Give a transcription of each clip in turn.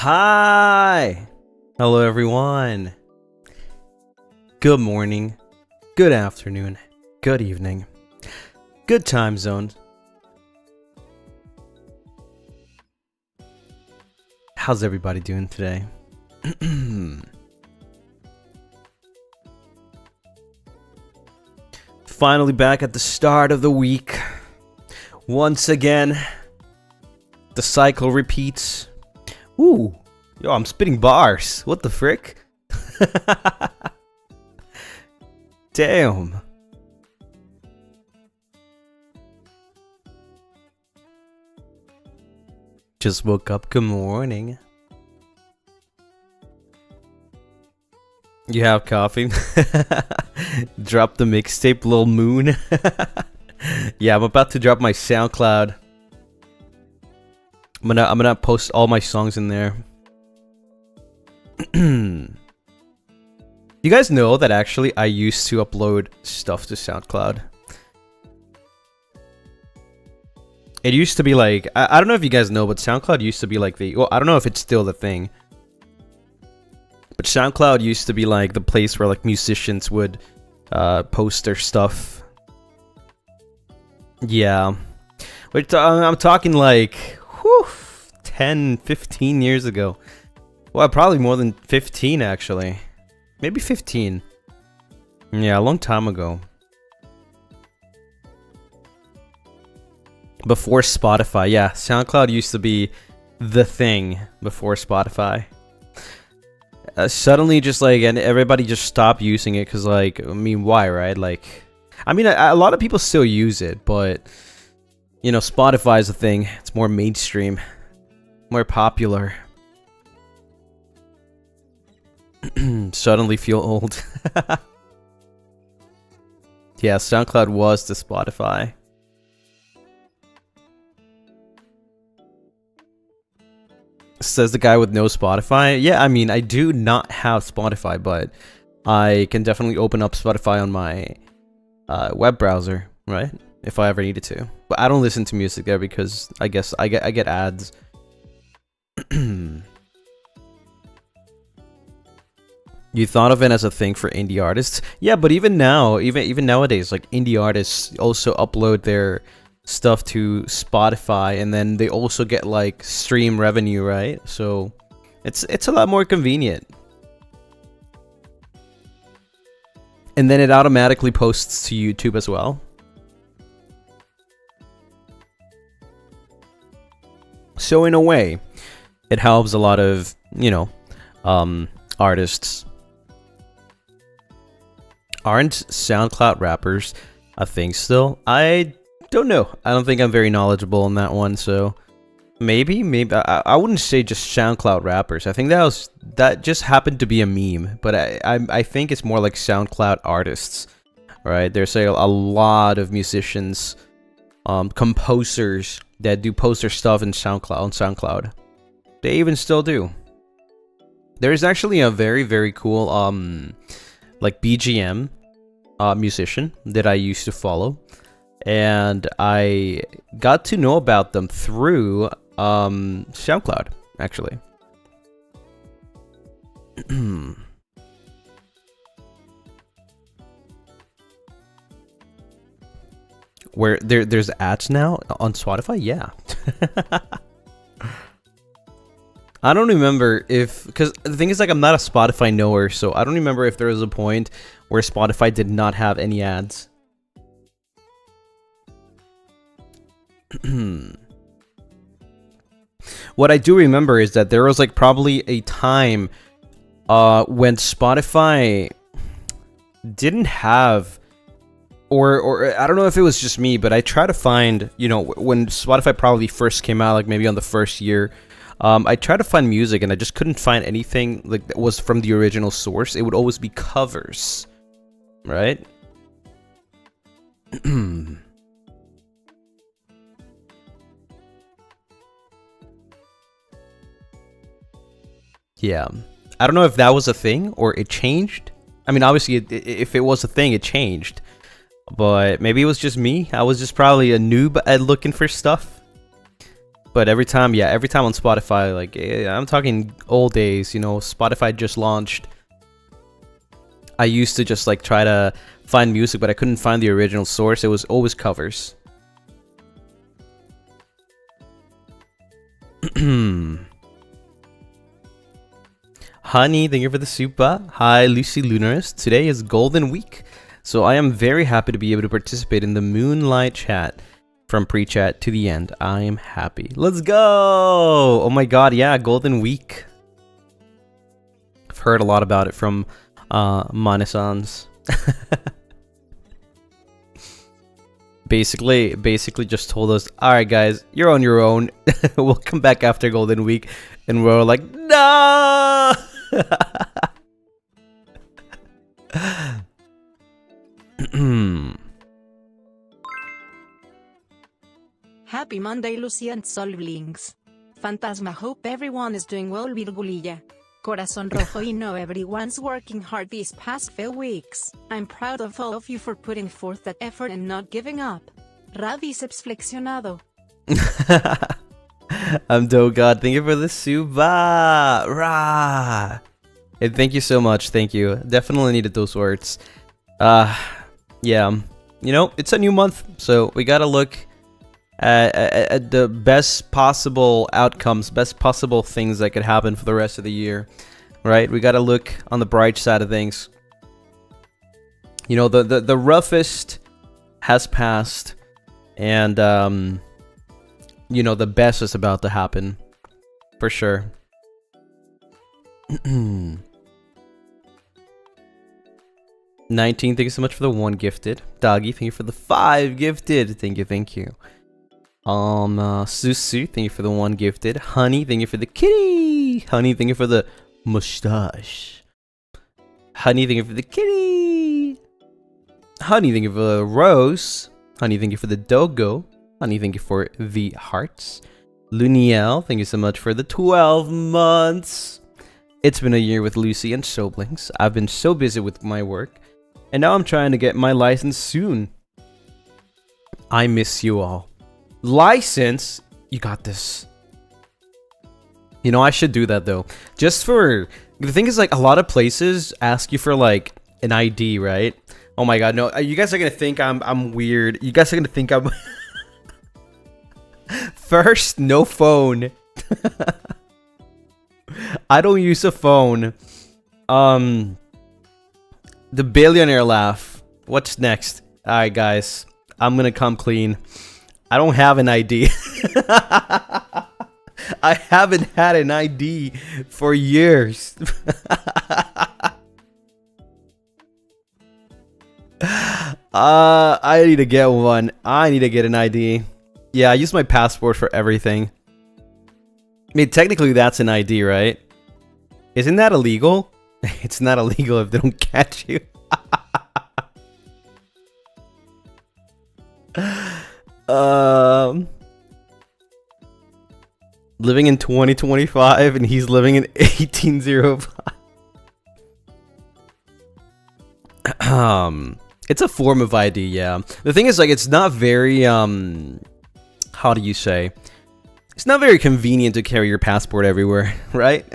Hi! Hello everyone. Good morning, good afternoon, good evening, good time zones. How's everybody doing today? Finally back at the start of the week. Once again, the cycle repeats. Ooh, yo, I'm spitting bars. What the frick? Damn. Just woke up. Good morning. You have coffee? Drop the mixtape, Lil Moon. Yeah, I'm about to drop my SoundCloud. I'm gonna post all my songs in there. You guys know that actually I used to upload stuff to SoundCloud. It used to be like, I don't know if you guys know, but SoundCloud used to be like well, I don't know if it's still the thing. But SoundCloud used to be like the place where like musicians would post their stuff. Yeah. I'm talking like, whew, 10, 15 years ago. Well, probably more than 15 actually. Maybe 15. Yeah, a long time ago. Before Spotify. Yeah, SoundCloud used to be the thing before Spotify. Suddenly just like, and everybody just stopped using it because like, I mean, why, right? Like, I mean, a lot of people still use it, but you know, Spotify is a thing. It's more mainstream, more popular. Suddenly feel old. Yeah, SoundCloud was the Spotify. Says the guy with no Spotify. Yeah, I mean, I do not have Spotify, but I can definitely open up Spotify on my web browser, right? If I ever needed to. But I don't listen to music there because I guess I get ads. You thought of it as a thing for indie artists? Yeah, but even now, even nowadays, like indie artists also upload their stuff to Spotify, and then they also get like stream revenue, right? So it's a lot more convenient. And then it automatically posts to YouTube as well. So in a way, it helps a lot of, you know, artists. Aren't SoundCloud rappers a thing still? I don't know. I don't think I'm very knowledgeable on that one, so maybe I wouldn't say just SoundCloud rappers. I think that just happened to be a meme, but I think it's more like SoundCloud artists, right? There's a lot of musicians, composers that do post their stuff in SoundCloud. They even still do. There's actually a very cool like BGM musician that I used to follow, and I got to know about them through SoundCloud actually. Where there's ads now on Spotify? Yeah. I don't remember if, because the thing is, like, I'm not a Spotify knower, so I don't remember if there was a point where Spotify did not have any ads. What I do remember is that there was like probably a time when Spotify didn't have, or I don't know if it was just me, but I try to find, you know, when Spotify probably first came out, like maybe on the first year, I tried to find music and I just couldn't find anything like that was from the original source. It would always be covers, right? Yeah, I don't know if that was a thing or it changed. I mean, obviously, if it was a thing, it changed. But maybe it was just me. I was just probably a noob at looking for stuff. But every time, yeah, every time on Spotify, like, I'm talking old days, you know, Spotify just launched. I used to just like try to find music, but I couldn't find the original source. It was always covers. Honey, thank you for the super. Hi, Lucy Lunaris. Today is Golden Week, so I am very happy to be able to participate in the Moonlight chat. From pre-chat to the end. I am happy. Let's go! Oh my god, yeah, Golden Week. I've heard a lot about it from Manisans. basically just told us, alright guys, you're on your own. We'll come back after Golden Week. And we're like, no! Happy Monday, Lucien Solvlings. Fantasma, hope everyone is doing well, Virgulilla. Corazón rojo, y know everyone's working hard these past few weeks. I'm proud of all of you for putting forth that effort and not giving up. Ra bíceps flexionado. I'm God. Thank you for the suba. Rah. And thank you so much. Thank you. Definitely needed those words. Yeah. You know, it's a new month, so we gotta look at the best possible outcomes, best possible things that could happen for the rest of the year, right? We got to look on the bright side of things. You know, the roughest has passed, and you know, the best is about to happen, for sure. 19, thank you so much for the 1 gifted. Doggy, thank you for the 5 gifted. Thank you. Susu, thank you for the 1 gifted. Honey, thank you for the kitty. Honey, thank you for the mustache. Honey, thank you for the kitty. Honey, thank you for the rose. Honey, thank you for the dogo. Honey, thank you for the hearts. Luniel, thank you so much for the 12 months. It's been a year with Lucy and Soblings. I've been so busy with my work, and now I'm trying to get my license soon. I miss you all. License? You got this. You know, I should do that though. Just for... The thing is, like, a lot of places ask you for, like, an ID, right? Oh my god, no. You guys are gonna think I'm weird. You guys are gonna think I'm... First, no phone. I don't use a phone. The billionaire laugh. What's next? Alright, guys. I'm gonna come clean. I don't have an ID. I haven't had an ID for years. I need to get one. I need to get an ID. Yeah, I use my passport for everything. I mean, technically that's an ID, right? Isn't that illegal? It's not illegal if they don't catch you. Living in 2025 and he's living in 1805. It's a form of ID, yeah. The thing is, like, it's not very how do you say? It's not very convenient to carry your passport everywhere, right?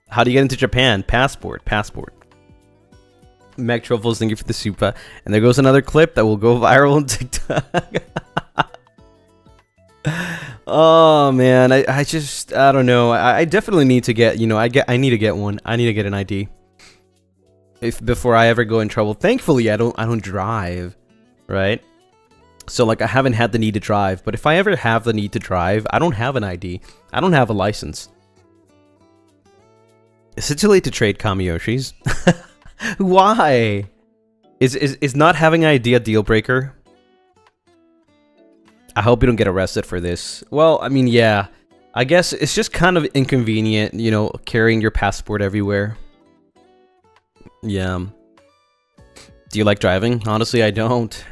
How do you get into Japan? Passport. Mac Truffles, thank you for the super. And there goes another clip that will go viral on TikTok. Oh man, I don't know. I definitely need to get, you know, I need to get one. I need to get an ID. Before I ever go in trouble. Thankfully, I don't drive, right? So like I haven't had the need to drive, but if I ever have the need to drive, I don't have an ID. I don't have a license. Is it too late to trade Kamiyoshis? Why? Is not having an ID a deal breaker? I hope you don't get arrested for this. Well, I mean, yeah. I guess it's just kind of inconvenient, you know, carrying your passport everywhere. Yeah. Do you like driving? Honestly, I don't.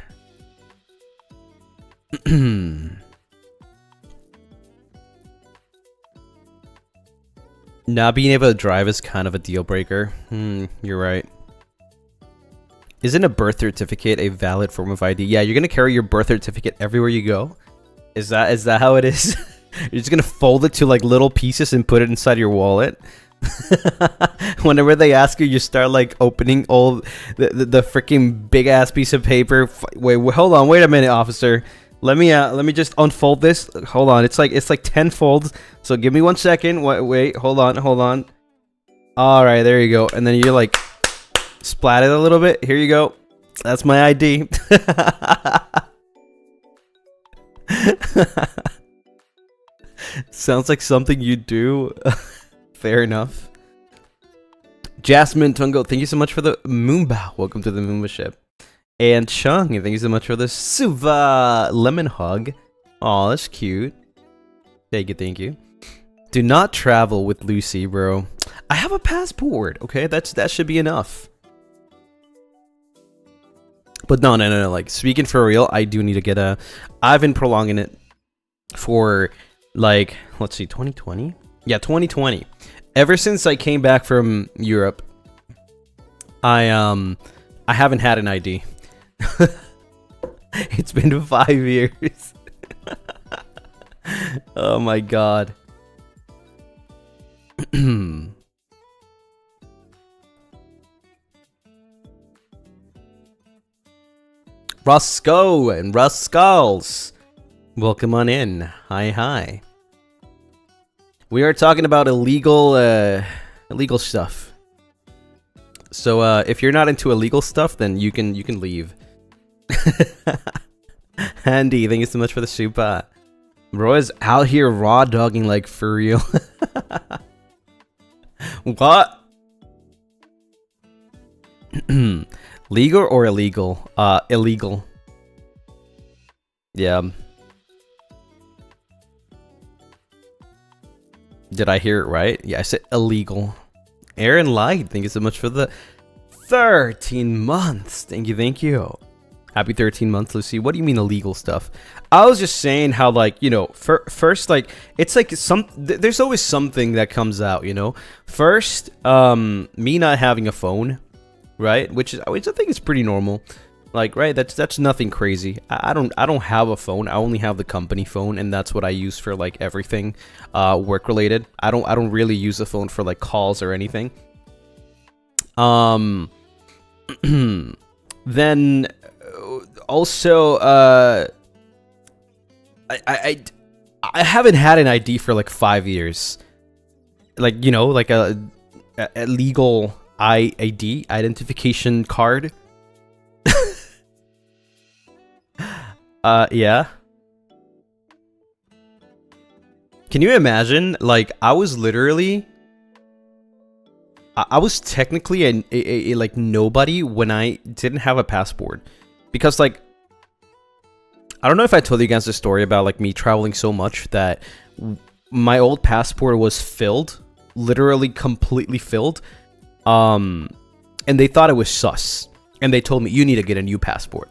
Not being able to drive is kind of a deal breaker. You're right. Isn't a birth certificate a valid form of ID? Yeah, you're gonna carry your birth certificate everywhere you go. Is that how it is? You're just gonna fold it to like little pieces and put it inside your wallet? Whenever they ask you, you start like opening all the freaking big ass piece of paper. Wait, hold on, wait a minute, officer. Let me just unfold this. Hold on, it's like 10 folds. So give me 1 second. Wait, hold on. All right, there you go. And then you like splat it a little bit. Here you go. That's my ID. Sounds like something you do. Fair enough. Jasmine Tungo, thank you so much for the Moonbow. Welcome to the Moonbow ship. And Chung, thank you so much for the Suva lemon hug. Aw, that's cute. Thank you. Do not travel with Lucy, bro. I have a passport. Okay, that should be enough. But no. Like, speaking for real, I do need to get a. I've been prolonging it for like, let's see, 2020. Yeah, 2020. Ever since I came back from Europe, I haven't had an ID. It's been 5 years. Oh my god. Roscoe and Ruskulls, welcome on in. Hi. We are talking about illegal stuff. So if you're not into illegal stuff, then you can leave. Andy, thank you so much for the super. Bro is out here raw dogging like for real. What? Legal or illegal? Illegal. Yeah. Did I hear it right? Yeah, I said illegal. Aaron Light, thank you so much for the 13 months. Thank you. Happy 13 months, Lucy. What do you mean illegal stuff? I was just saying how, like, you know, first, like, it's like there's always something that comes out, you know? First, me not having a phone, right? Which I think is pretty normal. Like, right, that's nothing crazy. I don't have a phone. I only have the company phone, and that's what I use for like everything work related. I don't really use the phone for like calls or anything. Then also I haven't had an ID for like 5 years. Like, you know, like a legal ID identification card. Yeah. Can you imagine? Like, I was literally, I was technically a like nobody when I didn't have a passport, because like, I don't know if I told you guys the story about like me traveling so much that my old passport was filled, literally completely filled, and they thought it was sus, and they told me you need to get a new passport.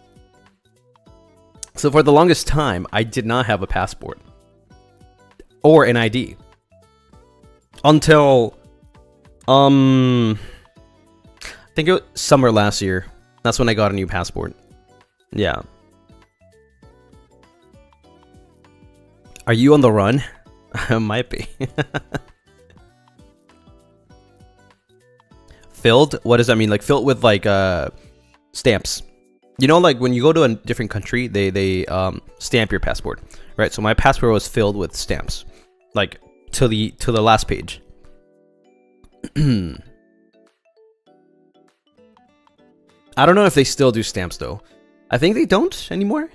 So for the longest time, I did not have a passport or an ID until I think it was summer last year. That's when I got a new passport. Yeah. Are you on the run? I might be. Filled? What does that mean? Like filled with like stamps. You know, like when you go to a different country, they stamp your passport, right? So my passport was filled with stamps, like to the last page. I don't know if they still do stamps though. I think they don't anymore.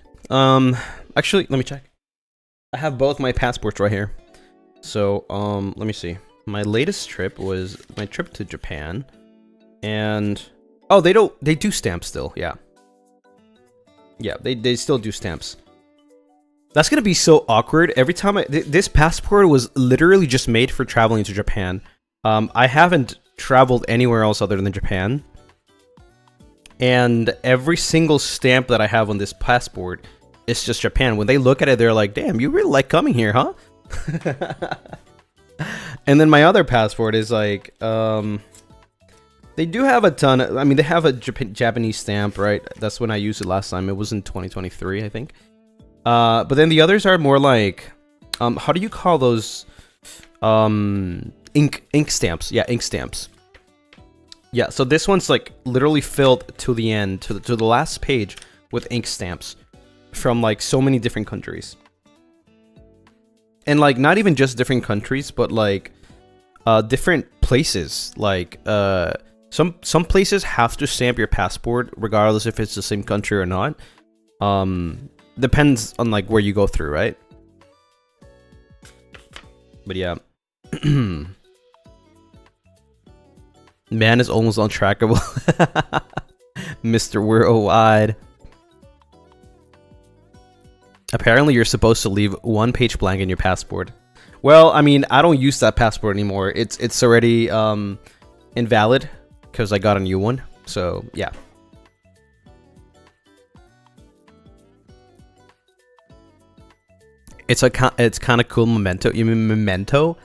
Actually, let me check. I have both my passports right here. So let me see. My latest trip was my trip to Japan, and oh, they do stamps still. Yeah. Yeah, they still do stamps. That's gonna be so awkward. Every time this passport was literally just made for traveling to Japan. I haven't traveled anywhere else other than Japan. And every single stamp that I have on this passport is just Japan. When they look at it, they're like, damn, you really like coming here, huh? And then my other passport is like, they do have a ton of, I mean, they have a Japanese stamp, right? That's when I used it last time. It was in 2023, I think. But then the others are more like, how do you call those? Ink stamps. Yeah, ink stamps. Yeah, so this one's like literally filled to the end, to the last page with ink stamps from like so many different countries. And like not even just different countries, but like different places. Like some places have to stamp your passport regardless if it's the same country or not. Depends on like where you go through, right? But yeah. Man is almost untrackable. Mr. Worldwide. Apparently you're supposed to leave one page blank in your passport. Well, I mean, I don't use that passport anymore. It's already invalid because I got a new one. So, yeah. It's kind of cool memento. You mean memento?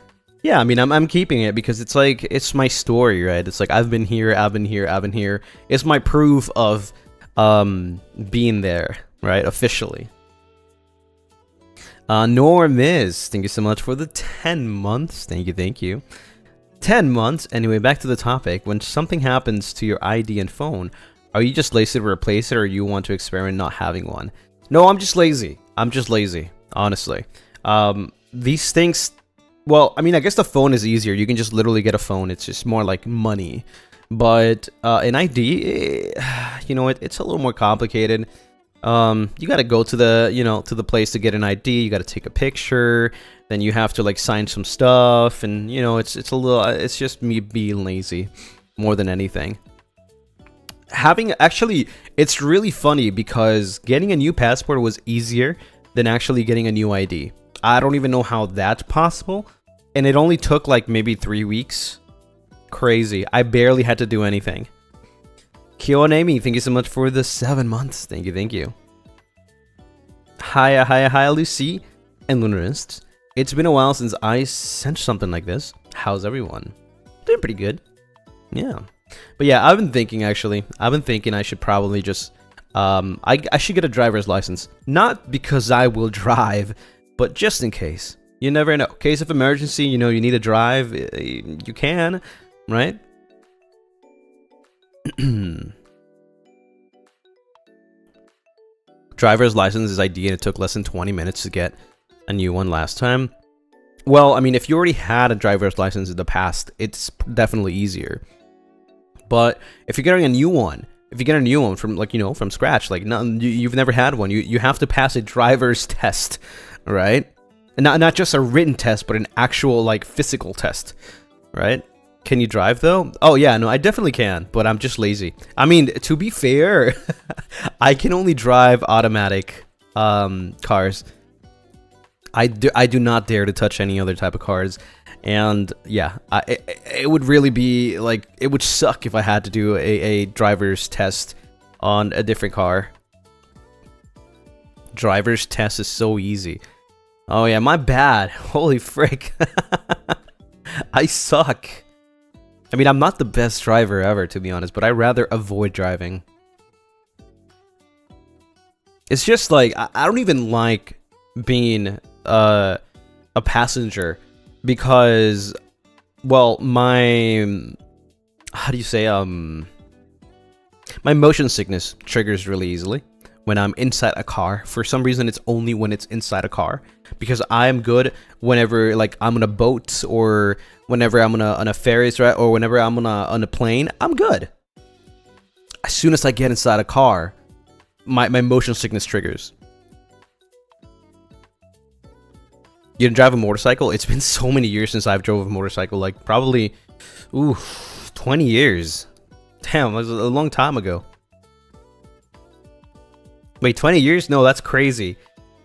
Yeah, I mean, I'm keeping it because it's like, it's my story, right? It's like, I've been here, I've been here, I've been here. It's my proof of being there, right? Officially. Normiz, thank you so much for the 10 months. Thank you. 10 months. Anyway, back to the topic. When something happens to your ID and phone, are you just lazy to replace it, or you want to experiment not having one? No, I'm just lazy. Honestly. These things, well, I mean, I guess the phone is easier. You can just literally get a phone. It's just more like money. But an ID, you know, it's a little more complicated. You gotta go to the, to the place to get an ID. You gotta take a picture. Then you have to like sign some stuff, and it's it's just me being lazy more than anything. Actually, it's really funny because getting a new passport was easier than actually getting a new ID. I don't even know how that's possible, and it only took like maybe 3 weeks. Crazy. I barely had to do anything. Kionami, thank you so much for the 7 months. Thank you. Hi, Lucy and Lunaris. It's been a while since I sent something like this. How's everyone? Doing pretty good. Yeah. But yeah, I've been thinking I should probably just I should get a driver's license. Not because I will drive, but just in case. You never know. Case of emergency, you need to drive, you can, right? Driver's license is ID, and it took less than 20 minutes to get a new one last time. Well, I mean, if you already had a driver's license in the past, it's definitely easier. But if you're getting a new one, from from scratch, like you've never had one, you have to pass a driver's test, right? And not just a written test, but an actual like physical test, right? Can you drive though? Oh yeah, no, I definitely can, but I'm just lazy. I mean, to be fair, I can only drive automatic cars. I do not dare to touch any other type of cars. And yeah, it would really be like, it would suck if I had to do a driver's test on a different car. Driver's test is so easy. Oh yeah, my bad. Holy frick. I suck. I mean, I'm not the best driver ever, to be honest, but I'd rather avoid driving. It's just like, I don't even like being a passenger because, well, how do you say, my motion sickness triggers really easily when I'm inside a car. For some reason, it's only when it's inside a car, because I'm good whenever like I'm on a boat, or whenever I'm on a ferry, right, or whenever I'm on a plane. I'm good. As soon as I get inside a car, my motion sickness triggers. You drive a motorcycle? It's been so many years since I've drove a motorcycle, like probably 20 years. Damn, that was a long time ago. Wait, 20 years? No, that's crazy.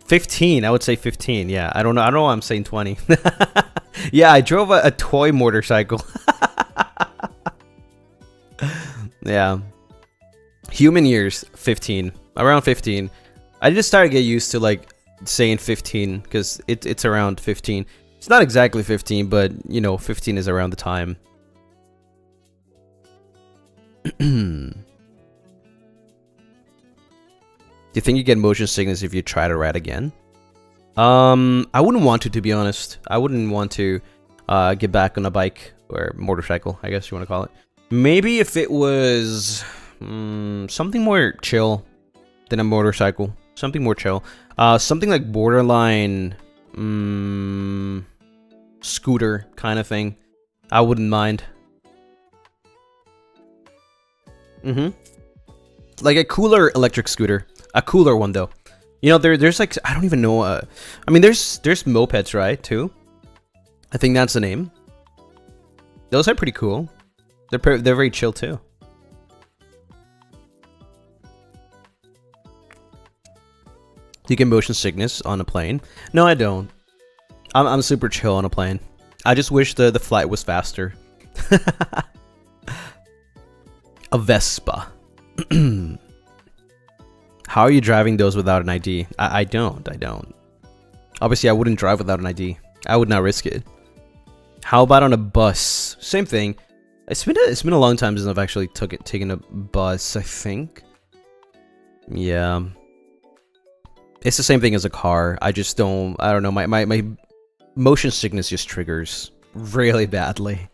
15, I would say 15. Yeah, I don't know why I'm saying 20. Yeah, I drove a toy motorcycle. Yeah. Human years, 15. Around 15. I just started to get used to like saying 15 because it's around 15. It's not exactly 15, but 15 is around the time. Do you think you get motion sickness if you try to ride again? I wouldn't want to be honest. I wouldn't want to get back on a bike or motorcycle, I guess you want to call it. Maybe if it was something more chill than a motorcycle. Something more chill. Something like borderline scooter kind of thing. I wouldn't mind. Like a cooler electric scooter. A cooler one though. You know, there's like, I don't even know. I mean, there's mopeds, right? Too. I think that's the name. Those are pretty cool. They're very chill too. Do you get motion sickness on a plane? No, I don't. I'm super chill on a plane. I just wish the flight was faster. A Vespa. How are you driving those without an ID? I don't. Obviously, I wouldn't drive without an ID. I would not risk it. How about on a bus? Same thing. It's been a long time since I've actually taken a bus, I think. Yeah. It's the same thing as a car. I don't know. My motion sickness just triggers really badly.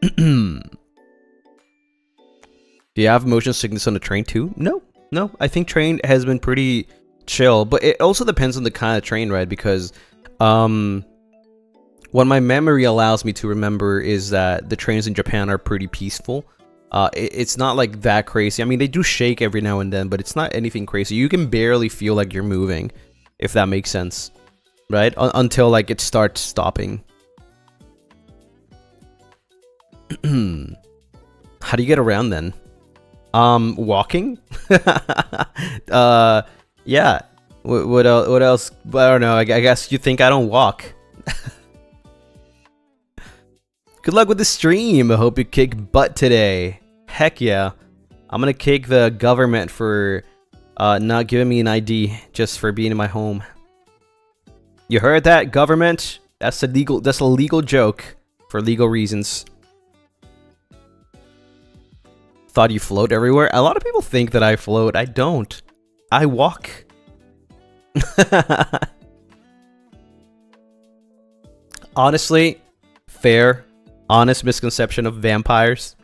Do you have motion sickness on a train too? No. I think train has been pretty chill, but it also depends on the kind of train ride because what my memory allows me to remember is that the trains in Japan are pretty peaceful. It's not like that crazy. I mean, they do shake every now and then, but it's not anything crazy. You can barely feel like you're moving, if that makes sense, right? Until like it starts stopping. How do you get around then? Walking? Yeah. What else? I don't know. I guess you think I don't walk. Good luck with the stream. I hope you kick butt today. Heck yeah. I'm gonna kick the government for not giving me an ID just for being in my home. You heard that, government? That's a legal joke for legal reasons. Thought you float everywhere? A lot of people think that I float. I don't. I walk. Honestly, fair, honest misconception of vampires.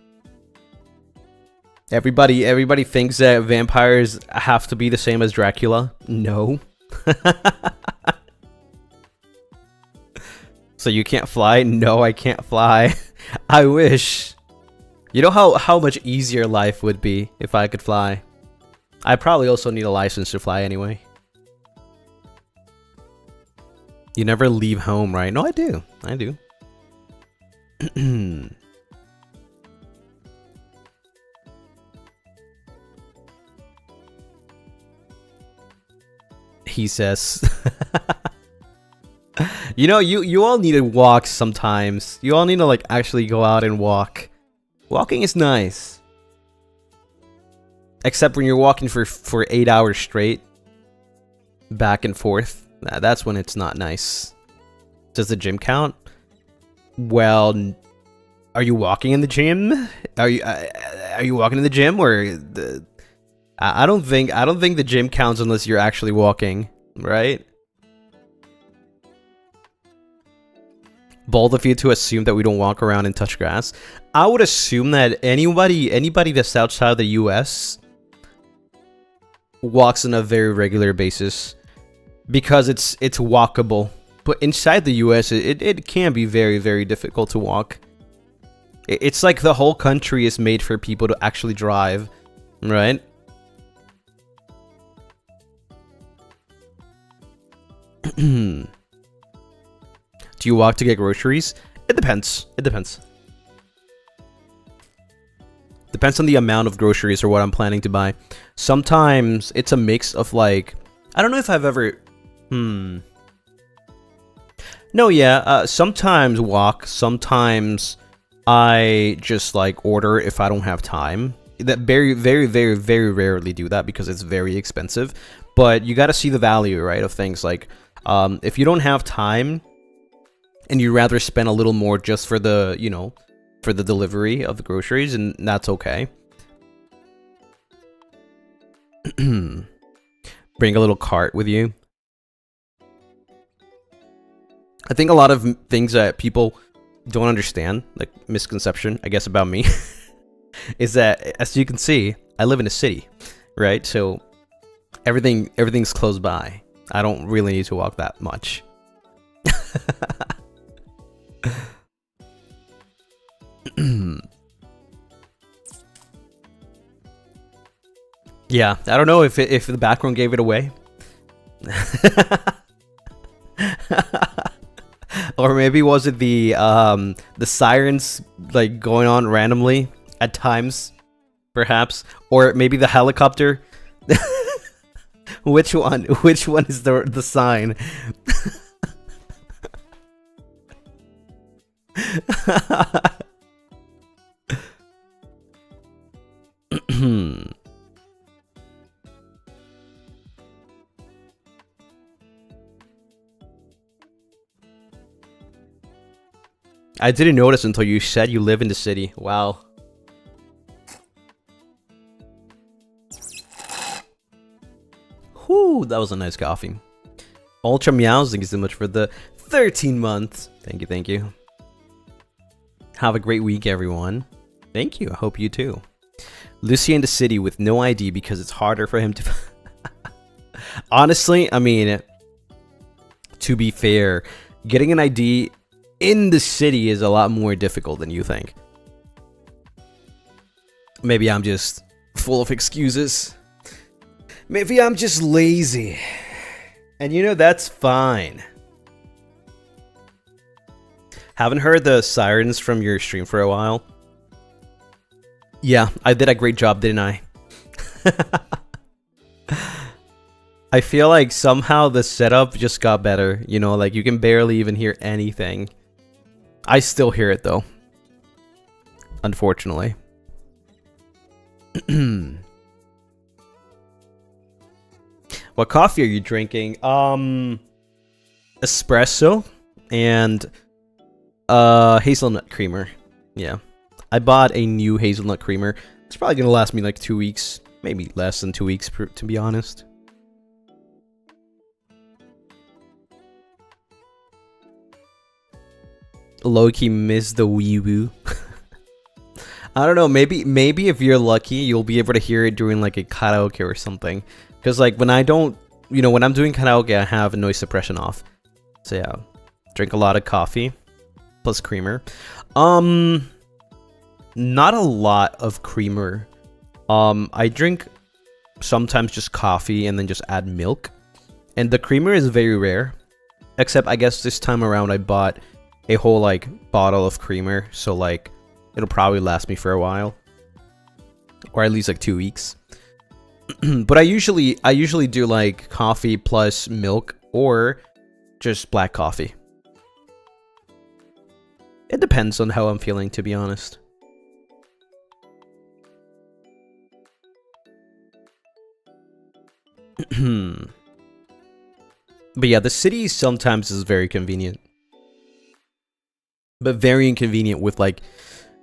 Everybody thinks that vampires have to be the same as Dracula. No. So you can't fly? No, I can't fly. I wish. You know how much easier life would be if I could fly. I probably also need a license to fly anyway. You never leave home, right? No, I do. I do. He says. You know, you all need to walk sometimes. You all need to like actually go out and walk. Walking is nice. Except when you're walking for 8 hours straight. Back and forth. That's when it's not nice. Does the gym count? Well, are you walking in the gym? Are you walking in the gym or the? I don't think the gym counts unless you're actually walking, right? Bold of you to assume that we don't walk around and touch grass. I would assume that anybody that's outside the US walks on a very regular basis because it's walkable. But inside the US, it can be very, very difficult to walk. It's like the whole country is made for people to actually drive, right? Do you walk to get groceries? It depends. It depends. Depends on the amount of groceries or what I'm planning to buy. Sometimes it's a mix of like, I don't know if I've ever, No, yeah, sometimes walk, sometimes I just like order if I don't have time. That very, very, very, very rarely do that because it's very expensive. But you got to see the value, right, of things like, if you don't have time and you'd rather spend a little more just for the, you know, for the delivery of the groceries, and that's okay. bring a little cart with you. I think a lot of things that people don't understand, like misconception, I guess, about me, is that, as you can see, I live in a city, right? So everything's close by. I don't really need to walk that much. Yeah, I don't know if the background gave it away. Or maybe was it the sirens like going on randomly at times, perhaps, or maybe the helicopter. Which one is the sign? I didn't notice until you said you live in the city. Wow. Whoo, that was a nice coffee. Ultra Meows, thank you so much for the 13 months. Thank you, thank you. Have a great week, everyone. Thank you, I hope you too. Lucien in the city with no ID because it's harder for him to... Honestly, I mean, to be fair, getting an ID in the city is a lot more difficult than you think. Maybe I'm just full of excuses. Maybe I'm just lazy. And you know, that's fine. Haven't heard the sirens from your stream for a while. Yeah, I did a great job, didn't I? I feel like somehow the setup just got better. You know, like you can barely even hear anything. I still hear it though. Unfortunately. What coffee are you drinking? Espresso and hazelnut creamer. Yeah. I bought a new hazelnut creamer. It's probably gonna last me like 2 weeks. Maybe less than 2 weeks, to be honest. Low-key miss the wee woo. I don't know, maybe if you're lucky, you'll be able to hear it during like a karaoke or something. Because like when I don't, you know, when I'm doing karaoke, I have noise suppression off. So yeah, drink a lot of coffee plus creamer. Not a lot of creamer. I drink sometimes just coffee and then just add milk. And the creamer is very rare. Except I guess this time around I bought a whole like bottle of creamer, so like it'll probably last me for a while, or at least like 2 weeks. But I usually do like coffee plus milk or just black coffee. It depends on how I'm feeling, to be honest. But yeah, the city sometimes is very convenient. But very inconvenient with, like,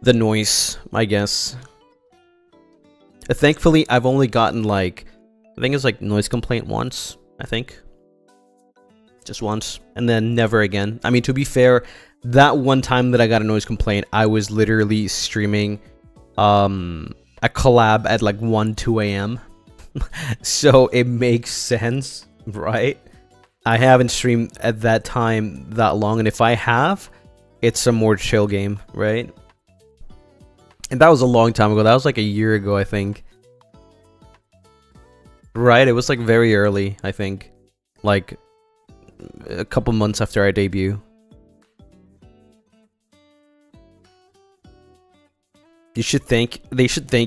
the noise, I guess. Thankfully, I've only gotten, like, I think it's, like, noise complaint once, I think. Just once. And then never again. I mean, to be fair, that one time that I got a noise complaint, I was literally streaming a collab at, like, 2 a.m. So, it makes sense, right? I haven't streamed at that time that long, and if I have... it's a more chill game, right? And that was a long time ago. That was like a year ago, I think. Right? It was like very early, I think. Like a couple months after our debut. They should thank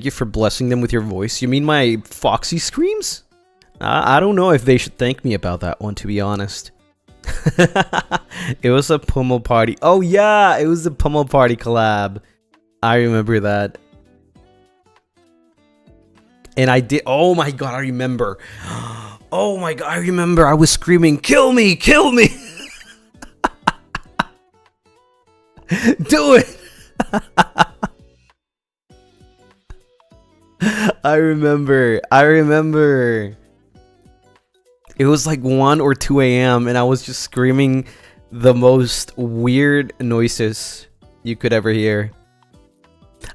you for blessing them with your voice. You mean my foxy screams? I don't know if they should thank me about that one, to be honest. It was a Pummel Party. Oh yeah, it was a Pummel Party collab. I remember that. And I did. Oh my god, I remember. Oh my god, I remember. I was screaming, "Kill me! Kill me!" Do it! I remember. It was like 1 or 2 a.m. and I was just screaming the most weird noises you could ever hear.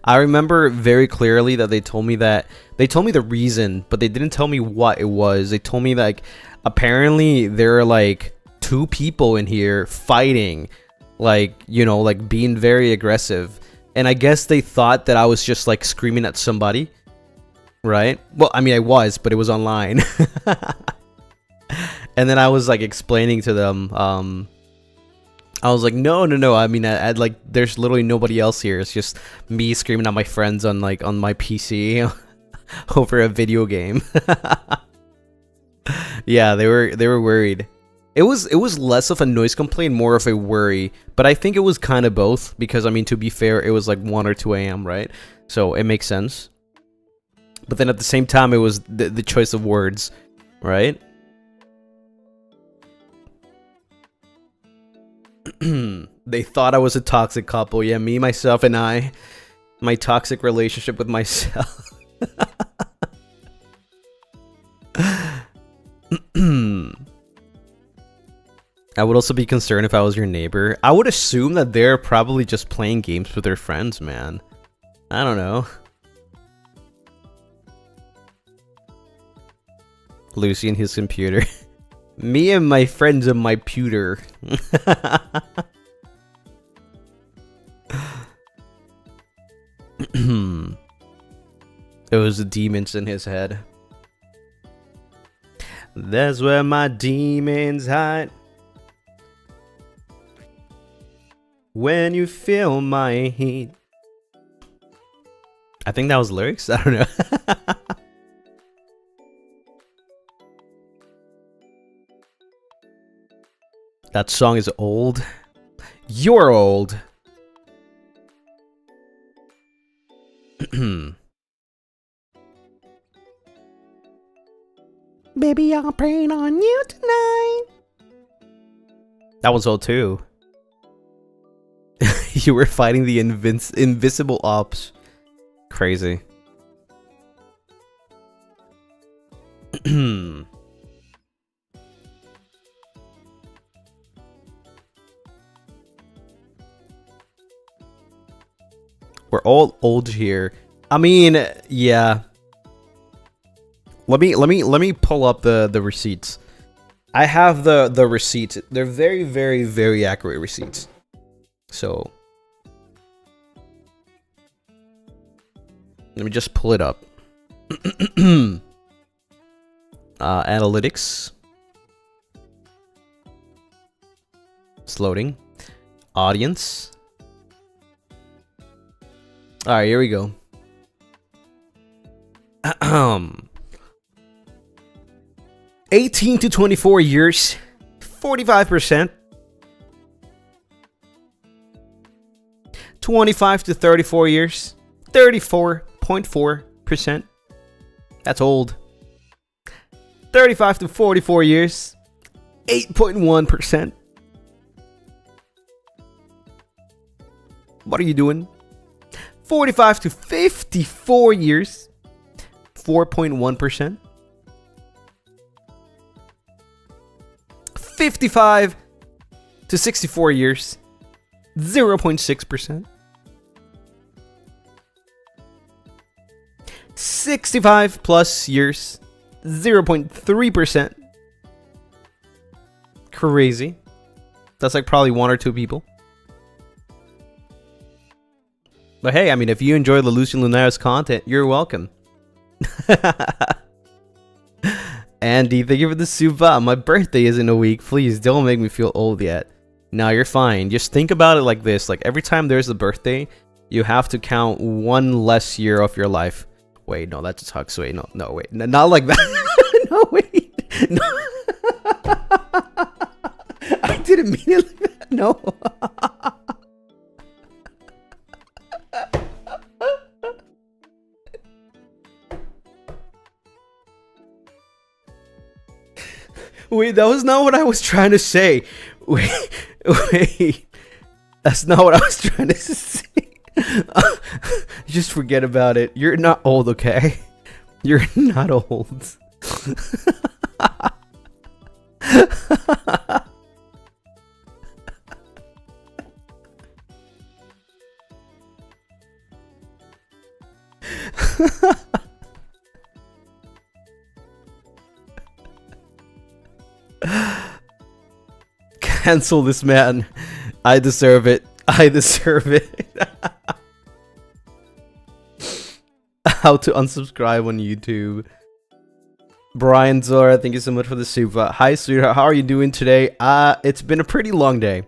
I remember very clearly that they told me the reason, but they didn't tell me what it was. They told me like apparently there are like 2 people in here fighting, like, you know, like being very aggressive. And I guess they thought that I was just like screaming at somebody, right? Well, I mean, I was, but it was online. And then I was like explaining to them, I was like, no. I mean, I'd like, there's literally nobody else here. It's just me screaming at my friends on like on my PC over a video game. Yeah, they were worried. It was less of a noise complaint, more of a worry. But I think it was kind of both because, I mean, to be fair, it was like 1 or 2 a.m., right? So it makes sense. But then at the same time, it was the choice of words, right? They thought I was a toxic couple. Yeah, me, myself, and I. My toxic relationship with myself. I would also be concerned if I was your neighbor. I would assume that they're probably just playing games with their friends, man. I don't know. Lucy and his computer. Me and my friends on my pewter. It was the demons in his head. That's where my demons hide. When you feel my heat. I think that was lyrics. I don't know. That song is old. You're old. Baby, I'll praying on you tonight. That was old too. You were fighting the invisible ops. Crazy. We're all old here. I mean, yeah. Let me pull up the receipts. I have the receipts. They're very, very, very accurate receipts. So let me just pull it up. Analytics. It's loading. Audience. Alright, here we go. 18 to 24 years, 45%. 25 to 34 years, 34.4%. That's old. 35 to 44 years, 8.1%. What are you doing? 45 to 54 years, 4.1%. 55 to 64 years, 0.6%. 65 plus years, 0.3%. Crazy. That's like probably 1 or 2 people. But hey, I mean, if you enjoy the Lucien Lunaris content, you're welcome. Andy, thank you for the super. My birthday is in a week. Please don't make me feel old yet. No, you're fine. Just think about it like this. Like every time there's a birthday, you have to count 1 less year of your life. Wait, no, that's a tux. Wait, no, wait. Not like that. No, wait. No. I didn't mean it like that. No. Wait, that was not what I was trying to say. Wait. That's not what I was trying to say. Just forget about it. You're not old, okay? You're not old. Cancel this man. I deserve it. I deserve it. How to unsubscribe on YouTube. Brian Zora, thank you so much for the super. Hi, sweetheart. How are you doing today? It's been a pretty long day.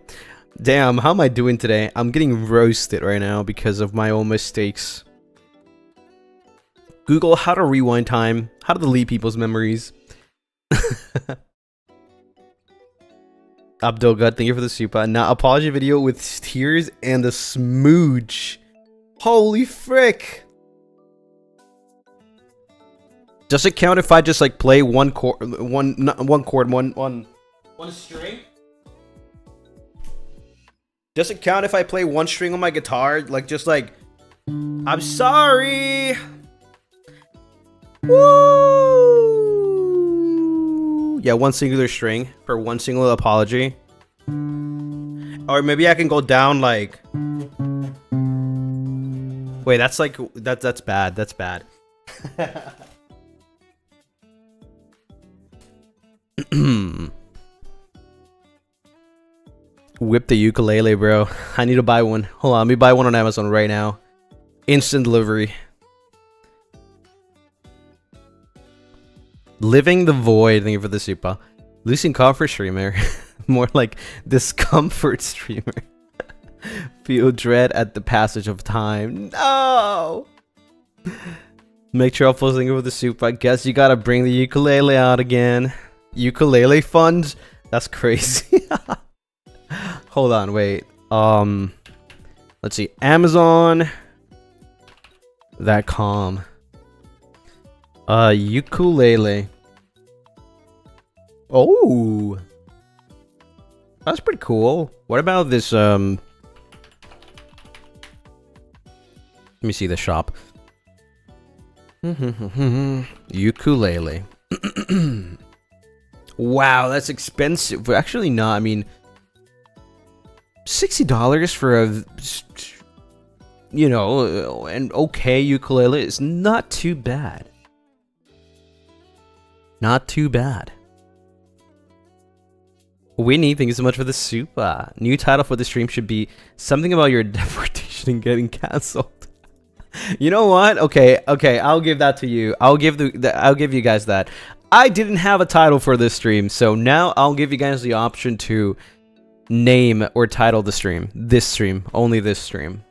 Damn, how am I doing today? I'm getting roasted right now because of my own mistakes. Google how to rewind time, how to delete people's memories. Abdulgad, thank you for the super. Now, apology video with tears and a smooch. Holy frick! Does it count if I just like play one string? Does it count if I play one string on my guitar? Like just like, I'm sorry. Woo! Yeah, one singular string for one single apology. Or maybe I can go down like. Wait, that's like that's bad. That's bad. Whip the ukulele, bro. I need to buy one. Hold on, let me buy one on Amazon right now. Instant delivery. Living the void. Thank you for the super. Lucien comfort streamer. More like discomfort streamer. Feel dread at the passage of time. No. Make sure I'll post thank you for the super. I guess you gotta bring the ukulele out again. Ukulele funds? That's crazy. Hold on, wait. Let's see. Amazon.com. Ukulele. Oh. That's pretty cool. What about this, let me see the shop. Ukulele. Wow, that's expensive. Actually, not. I mean, $60 for a, you know, an okay ukulele is not too bad. Not too bad. Winnie, thank you so much for the super. New title for the stream should be something about your deportation and getting cancelled. You know what? Okay, I'll give that to you. I'll give you guys that. I didn't have a title for this stream, so now I'll give you guys the option to name or title the stream. This stream, only this stream.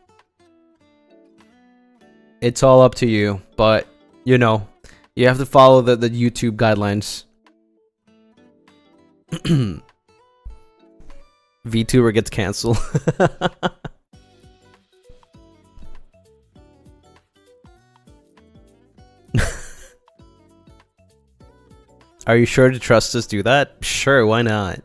It's all up to you, but you know, you have to follow the YouTube guidelines. VTuber gets canceled. Are you sure to trust us do that? Sure, why not?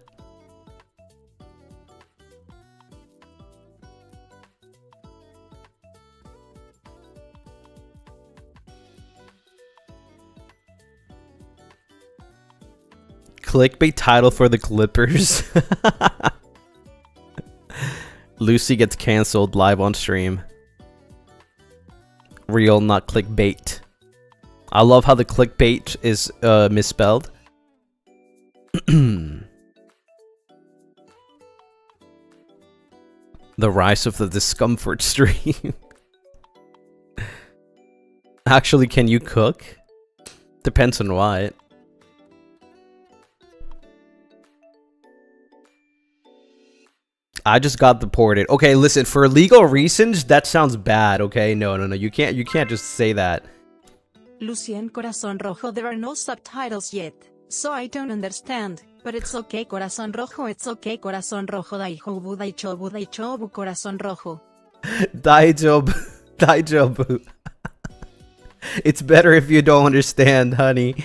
Clickbait title for the Clippers. Lucy gets cancelled live on stream. Real, not clickbait. I love how the clickbait is misspelled. The rise of the discomfort stream. Actually, can you cook? Depends on what. I just got deported. Okay, listen, for legal reasons, that sounds bad, okay? No, you can't just say that. Lucien Corazón Rojo, there are no subtitles yet, so I don't understand, but it's okay Corazón Rojo, it's okay Corazón Rojo, Daijobu, Daichobu, Daichobu, Corazón Rojo. Daijobu. It's better if you don't understand, honey.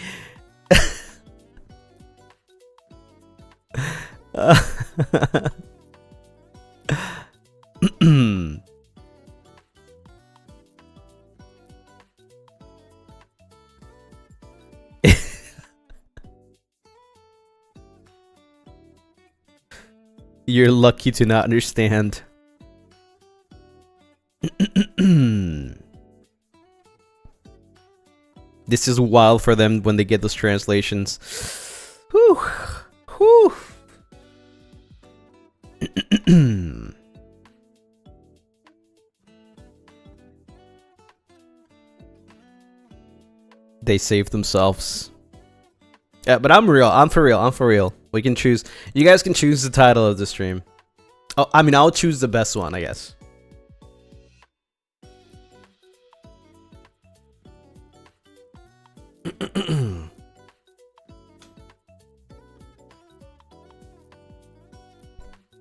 You're lucky to not understand. This is wild for them when they get those translations. Whew. Whew. They saved themselves. Yeah, but I'm real. I'm for real. I'm for real. We can choose. You guys can choose the title of the stream. Oh, I mean, I'll choose the best one, I guess.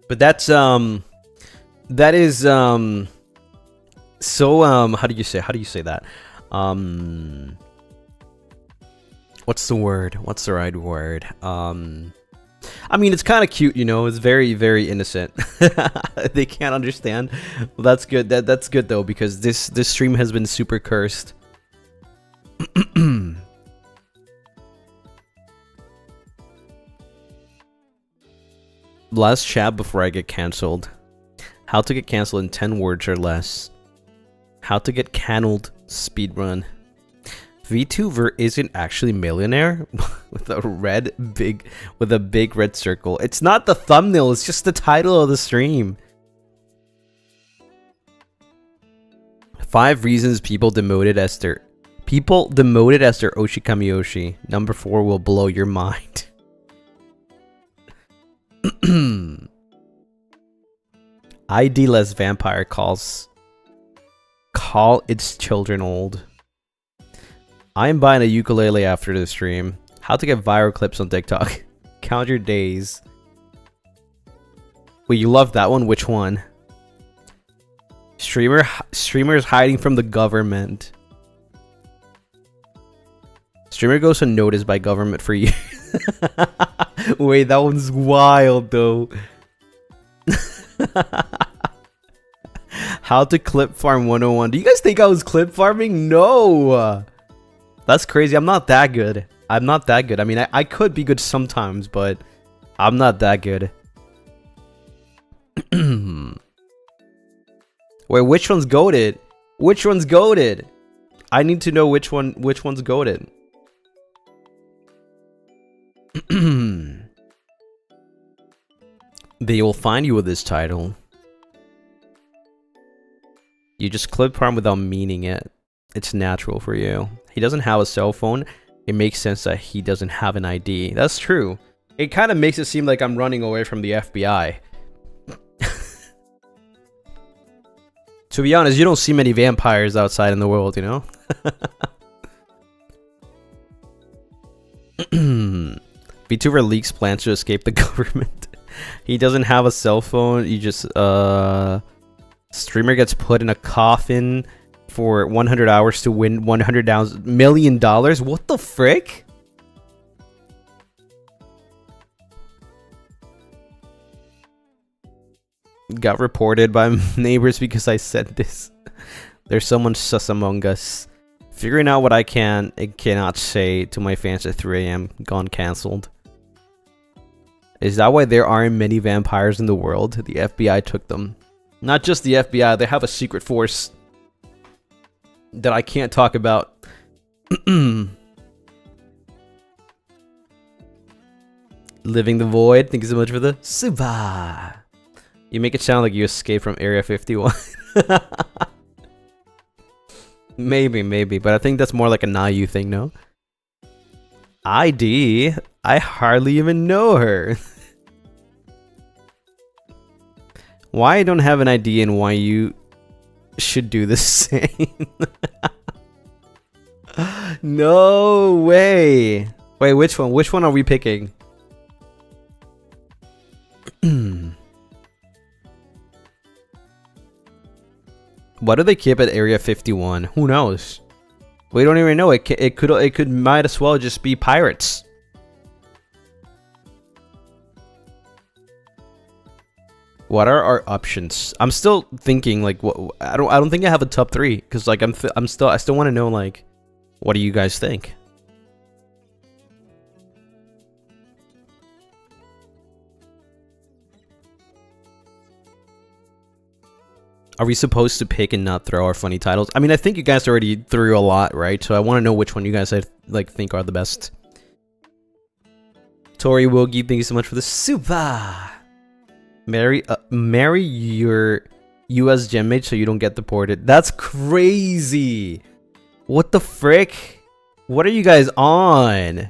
But that's that is so how do you say that? What's the word? What's the right word? I mean, it's kind of cute, you know. It's very, very innocent. They can't understand. Well, that's good. That's good though, because this stream has been super cursed. Last chat before I get cancelled. How to get cancelled in 10 words or less. How to get cannelled speedrun. VTuber isn't actually millionaire with a big red circle. It's not the thumbnail, it's just the title of the stream. 5 reasons people demoted as their Oshikamiyoshi. Number 4 will blow your mind. ID-less vampire call its children old. I am buying a ukulele after the stream. How to get viral clips on TikTok. Count your days. Wait, you love that one? Which one? Streamers hiding from the government. Streamer goes unnoticed by government for years. Wait, that one's wild though. How to clip farm 101. Do you guys think I was clip farming? No. That's crazy. I'm not that good. I'm not that good. I mean, I could be good sometimes, but I'm not that good. Wait, which one's goated? Which one's goated? I need to know which one's goated. They will find you with this title. You just clip farm without meaning it. It's natural for you. He doesn't have a cell phone. It makes sense that he doesn't have an ID. That's true. It kind of makes it seem like I'm running away from the FBI. To be honest, you don't see many vampires outside in the world, you know? VTuber leaks plans to escape the government. He doesn't have a cell phone. You just streamer gets put in a coffin for 100 hours to win $100 million. What the frick? Got reported by neighbors because I said this. There's someone sus among us. Figuring out what I can and cannot say to my fans at 3 AM. Gone cancelled. Is that why there aren't many vampires in the world? The FBI took them. Not just the FBI, they have a secret force that I can't talk about. Living the void. Thank you so much for the suba. You make it sound like you escaped from Area 51. Maybe, but I think that's more like a Nayu thing, no? ID? I hardly even know her. Why I don't have an ID and why you should do the same. No way. Wait, which one? Which one are we picking? Why do they keep at Area 51? Who knows? We don't even know. It could might as well just be pirates. What are our options? I'm still thinking like what I don't think I have a top 3 because like I still want to know like what do you guys think? Are we supposed to pick and not throw our funny titles? I mean, I think you guys already threw a lot, right? So I want to know which one you guys like think are the best. Tori Wogi, thank you so much for the super. Marry your US gem mate so you don't get deported. That's crazy. What the frick? What are you guys on?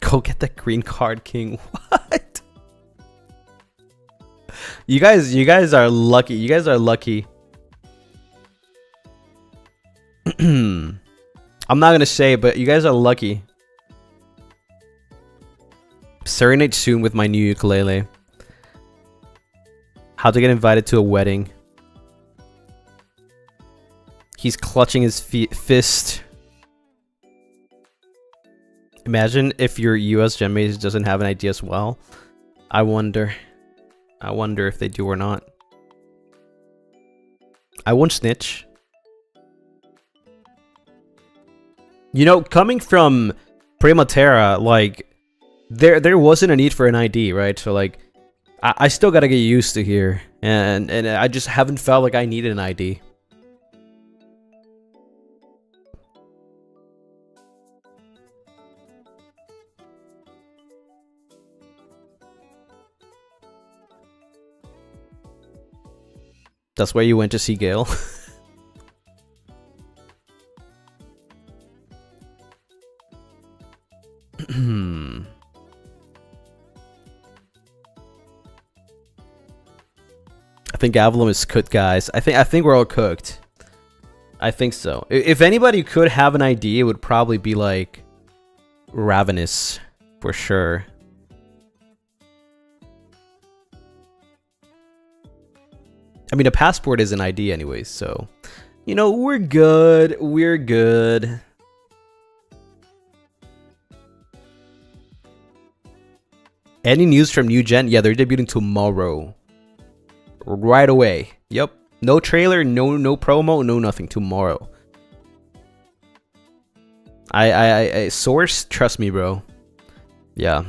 Go get that green card, King. What? You guys are lucky. You guys are lucky. I'm not gonna say, but you guys are lucky. Serenade soon with my new ukulele. How to get invited to a wedding. He's clutching his fist. Imagine if your US gem mate doesn't have an idea as well. I wonder if they do or not. I won't snitch. You know, coming from Primatera, like there wasn't a need for an ID, right? So like I still gotta get used to here, and I just haven't felt like I needed an ID. That's why you went to see Gale. I think Avalon is cooked, guys. I think we're all cooked. I think so. If anybody could have an idea, it would probably be like Ravenous for sure. I mean, a passport is an ID anyways, so you know, we're good. We're good. Any news from New Gen? Yeah, they're debuting tomorrow. Right away. Yep. No trailer, no promo, no nothing. Tomorrow. I source, trust me, bro. Yeah.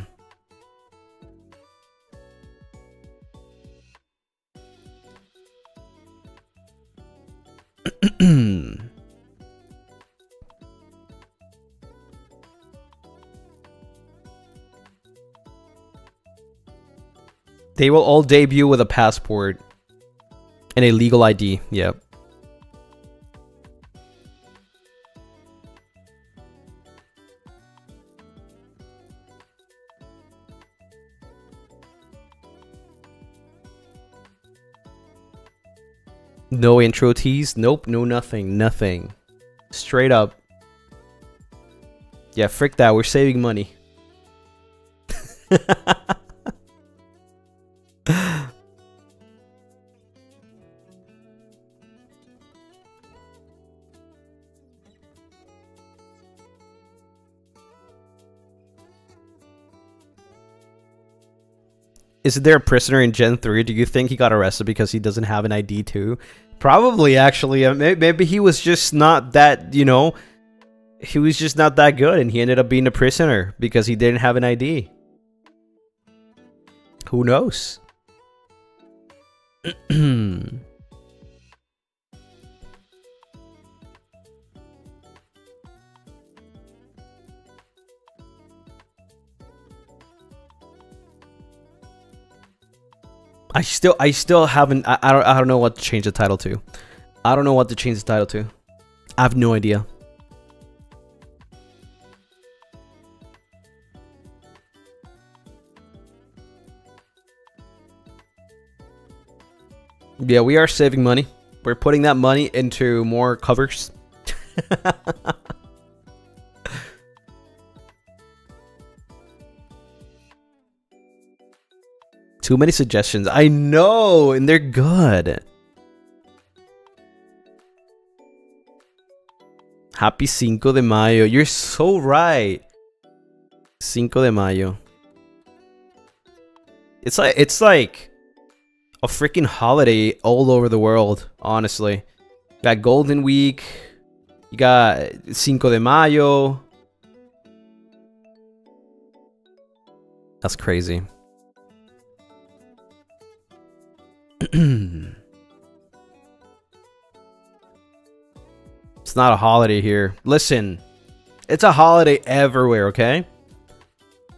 They will all debut with a passport and a legal ID. Yep. No intro tease? Nope, no nothing. Nothing. Straight up. Yeah, frick that. We're saving money. Is there a prisoner in Gen 3? Do you think he got arrested because he doesn't have an ID too? Probably, actually. Maybe he was just not that, you know, he was just not that good and he ended up being a prisoner because he didn't have an ID. Who knows? I still haven't. I don't know what to change the title to. I don't know what to change the title to. I have no idea. Yeah, we are saving money. We're putting that money into more covers. Too many suggestions. I know, and they're good. Happy Cinco de Mayo. You're so right. Cinco de Mayo. It's like a freaking holiday all over the world, honestly. got Golden Week. You got Cinco de Mayo. That's crazy. It's not a holiday here. Listen, it's a holiday everywhere, okay?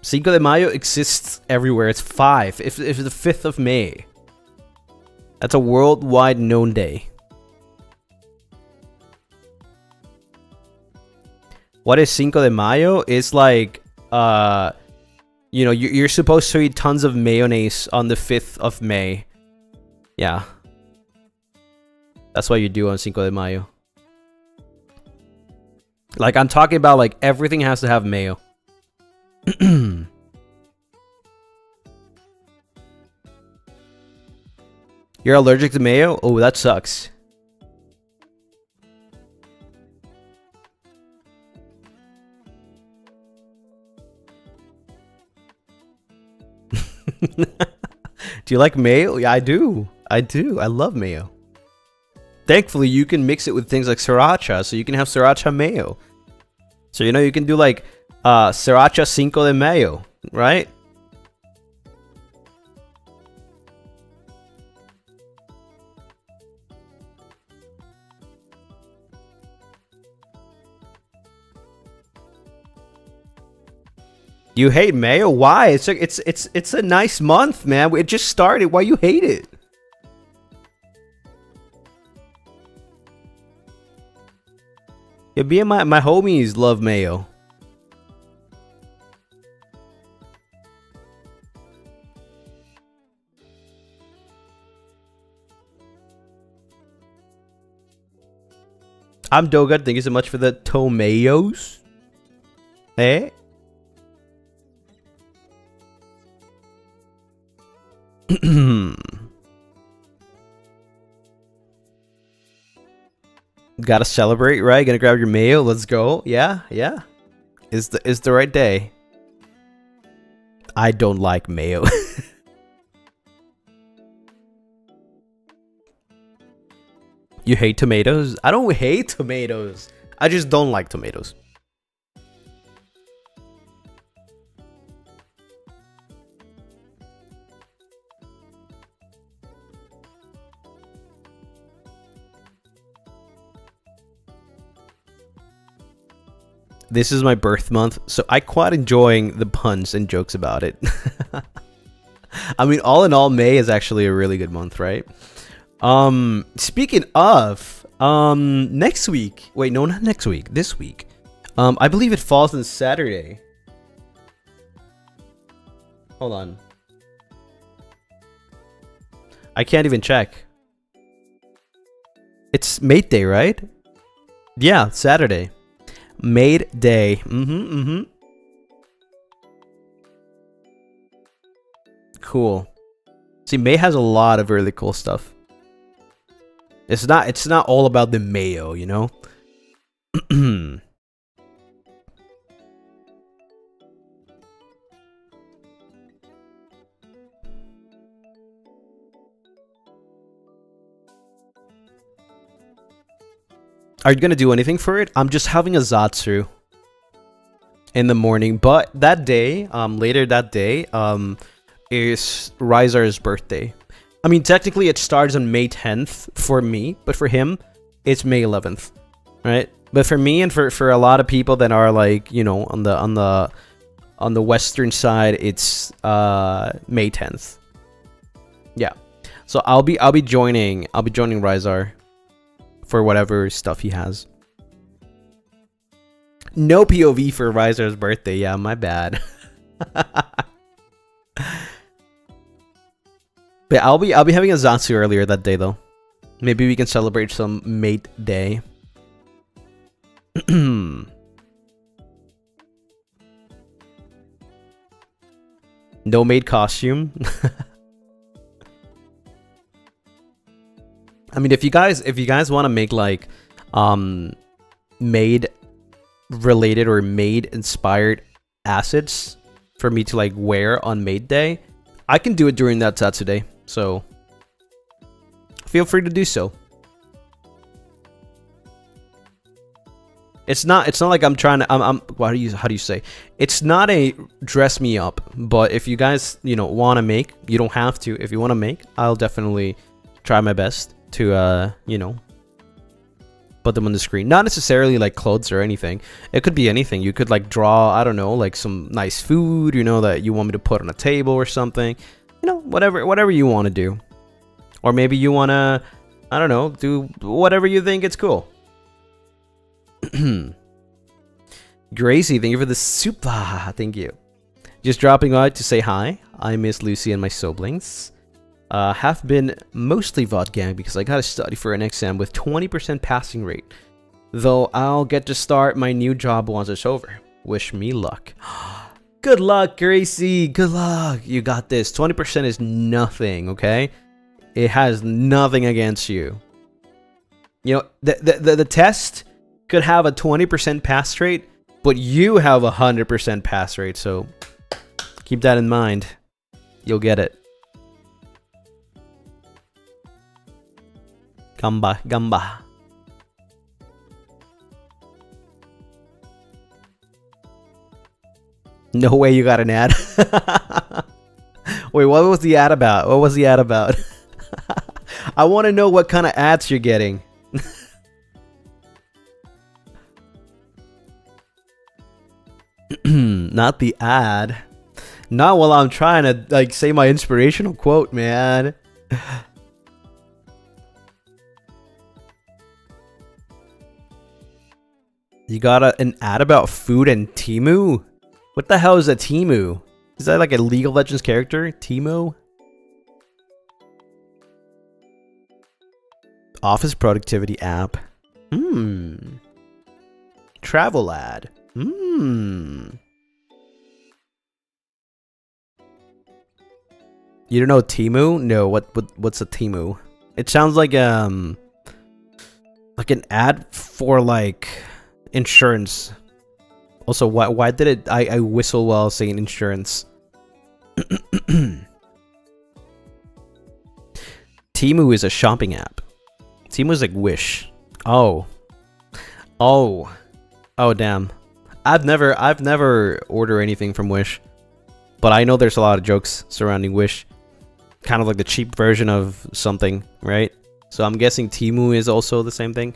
Cinco de Mayo exists everywhere. It's 5. If the 5th of May. That's a worldwide known day. What is Cinco de Mayo? It's like, you know, you're supposed to eat tons of mayonnaise on the 5th of May. Yeah. That's what you do on Cinco de Mayo. Like, I'm talking about, like, everything has to have mayo. You're allergic to mayo? Oh, that sucks. Do you like mayo? Yeah, I do. I do. I love mayo. Thankfully, you can mix it with things like sriracha, so you can have sriracha mayo. So, you know, you can do like sriracha Cinco de Mayo, right? You hate mayo? Why? It's a nice month, man. It just started. Why you hate it? Yeah, me and my homies love mayo. I'm Doga. Thank you so much for the tomatoes. Eh? Gotta celebrate, right? Gonna grab your mayo. Let's go. Yeah, yeah. Is the right day. I don't like mayo. You hate tomatoes? I don't hate tomatoes. I just don't like tomatoes. This is my birth month, so I quite enjoying the puns and jokes about it. I mean, all in all, May is actually a really good month, right? Speaking of, next week. Wait, no, not next week. This week. I believe it falls on Saturday. Hold on. I can't even check. It's Maid Day, right? Yeah, Saturday. Maid Day. Cool. See, May has a lot of really cool stuff. It's not all about the mayo, you know? Are you gonna do anything for it? I'm just having a Zatsu in the morning, but that day, later that day, is Rizar's birthday. I mean, technically it starts on May 10th for me, but for him, it's May 11th, right? But for me and for a lot of people that are like, you know, on the western side, it's May 10th. Yeah, so I'll be joining Rizar for whatever stuff he has. No POV for Rizar's birthday. Yeah, my bad. But I'll be having a Zatsu earlier that day though. Maybe we can celebrate some Maid Day. No maid costume. I mean, if you guys want to make like maid related or maid inspired assets for me to like wear on Maid Day, I can do it during that Saturday. So feel free to do so. It's not like I'm trying to how do you say? It's not a dress me up, but if you guys, you know, want to make, you don't have to. If you want to make, I'll definitely try my best to you know, put them on the screen. Not necessarily like clothes or anything. It could be anything. You could like draw, I don't know, like some nice food, you know, that you want me to put on a table or something. You know, whatever you want to do. Or maybe you want to, I don't know, do whatever you think it's cool. Gracie, thank you for the super. Thank you. Just dropping out to say hi. I miss Lucy and my siblings. Have been mostly VOD gang because I gotta study for an exam with 20% passing rate. Though I'll get to start my new job once it's over. Wish me luck. Good luck, Gracie. Good luck. You got this. 20% is nothing, okay? It has nothing against you. You know, the test could have a 20% pass rate, but you have a 100% pass rate, so keep that in mind. You'll get it. Gamba, gamba. No way you got an ad. Wait, what was the ad about? What was the ad about? I want to know what kind of ads you're getting. Not the ad. Not while I'm trying to like say my inspirational quote, man. You got an ad about food and Temu? What the hell is a Temu? Is that like a League of Legends character? Temu? Office productivity app. Travel ad. You don't know Temu? No, what's a Temu? It sounds like an ad for like insurance. Also, why did it I whistle while saying insurance? Temu is a shopping app. Temu is like Wish. Oh damn. I've never ordered anything from Wish, but I know there's a lot of jokes surrounding Wish. Kind of like the cheap version of something, right? So I'm guessing Temu is also the same thing.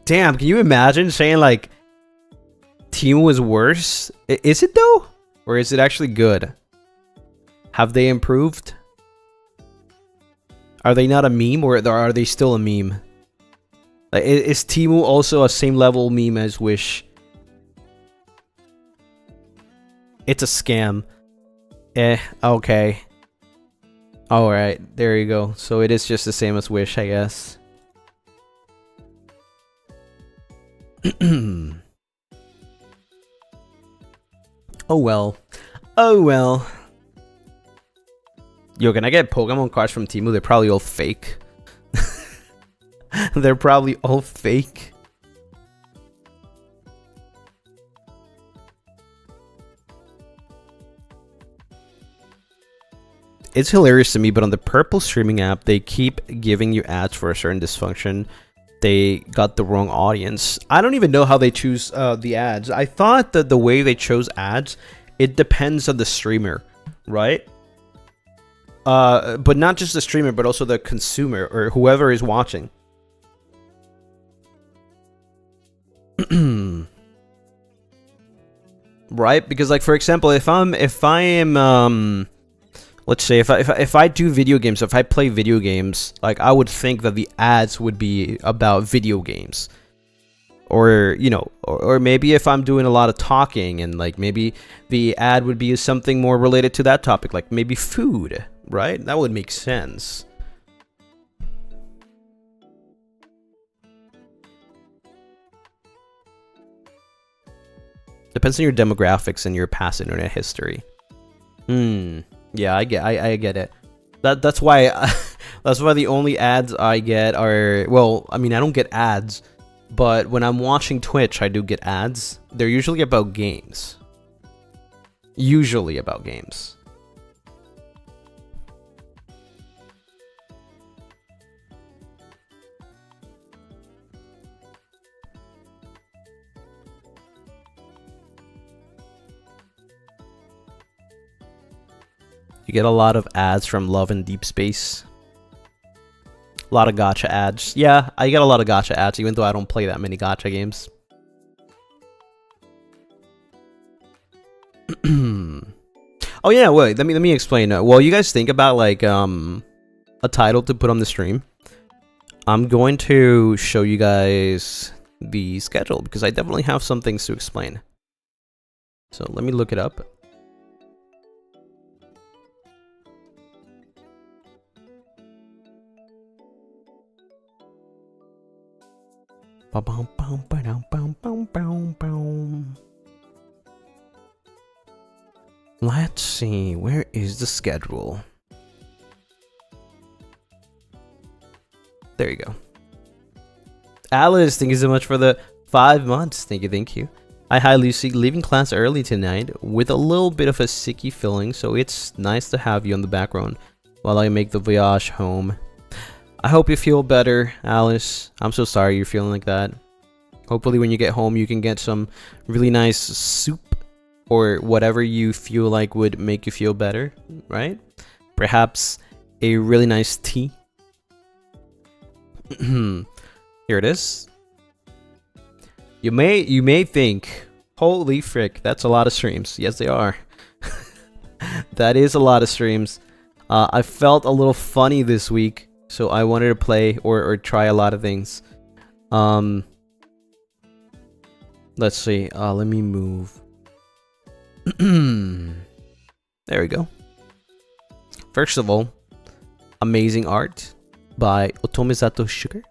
Damn, can you imagine saying like Temu is worse? Is it though? Or is it actually good? Have they improved? Are they not a meme, or are they still a meme? Like, is Temu also a same level meme as Wish? It's a scam. Okay. Alright, there you go. So it is just the same as Wish, I guess. Oh well. Oh well. Yo, can I get Pokemon cards from Temu? They're probably all fake. They're probably all fake. It's hilarious to me, but on the purple streaming app, they keep giving you ads for a certain dysfunction. They got the wrong audience. I don't even know how they choose the ads. I thought that the way they chose ads, it depends on the streamer, right? But not just the streamer, but also the consumer or whoever is watching. Right? Because like, for example, if I am let's say if I do video games, if I play video games, like I would think that the ads would be about video games. Or, you know, or maybe if I'm doing a lot of talking and like maybe the ad would be something more related to that topic, like maybe food, right? That would make sense. Depends on your demographics and your past internet history. Yeah, I get it. That's why that's why the only ads I get are, well, I mean, I don't get ads, but when I'm watching Twitch, I do get ads. They're usually about games. Usually about games. You get a lot of ads from Love and Deep Space. A lot of gacha ads. Yeah, I get a lot of gacha ads, even though I don't play that many gacha games. Oh yeah, wait. Let me explain. Well, you guys think about like a title to put on the stream. I'm going to show you guys the schedule because I definitely have some things to explain. So let me look it up. Let's see, where is the schedule? There you go. Alice, thank you so much for the 5 months. Thank you. Hi Lucy, leaving class early tonight with a little bit of a sicky feeling, so it's nice to have you on the background while I make the voyage home. I hope you feel better, Alice. I'm so sorry you're feeling like that. Hopefully when you get home you can get some really nice soup or whatever you feel like would make you feel better, right? Perhaps a really nice tea. Here it is. You may think, holy frick, that's a lot of streams. Yes, they are. That is a lot of streams. I felt a little funny this week, so I wanted to play or try a lot of things. Let's see. Let me move. There we go. First of all, amazing art by Otomizato Sugar.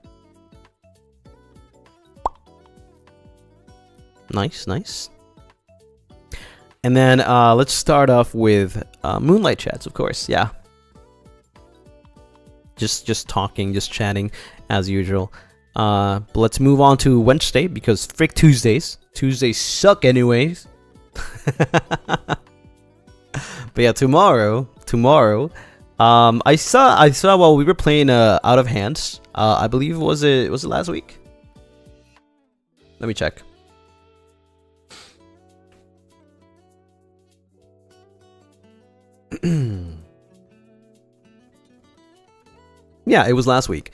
Nice. And then let's start off with Moonlight chats, of course. Yeah. Just talking, just chatting as usual. But let's move on to Wednesday because frick Tuesdays. Tuesdays suck anyways. But yeah, tomorrow, I saw while we were playing Out of Hands. I believe was it last week? Let me check. Yeah, it was last week.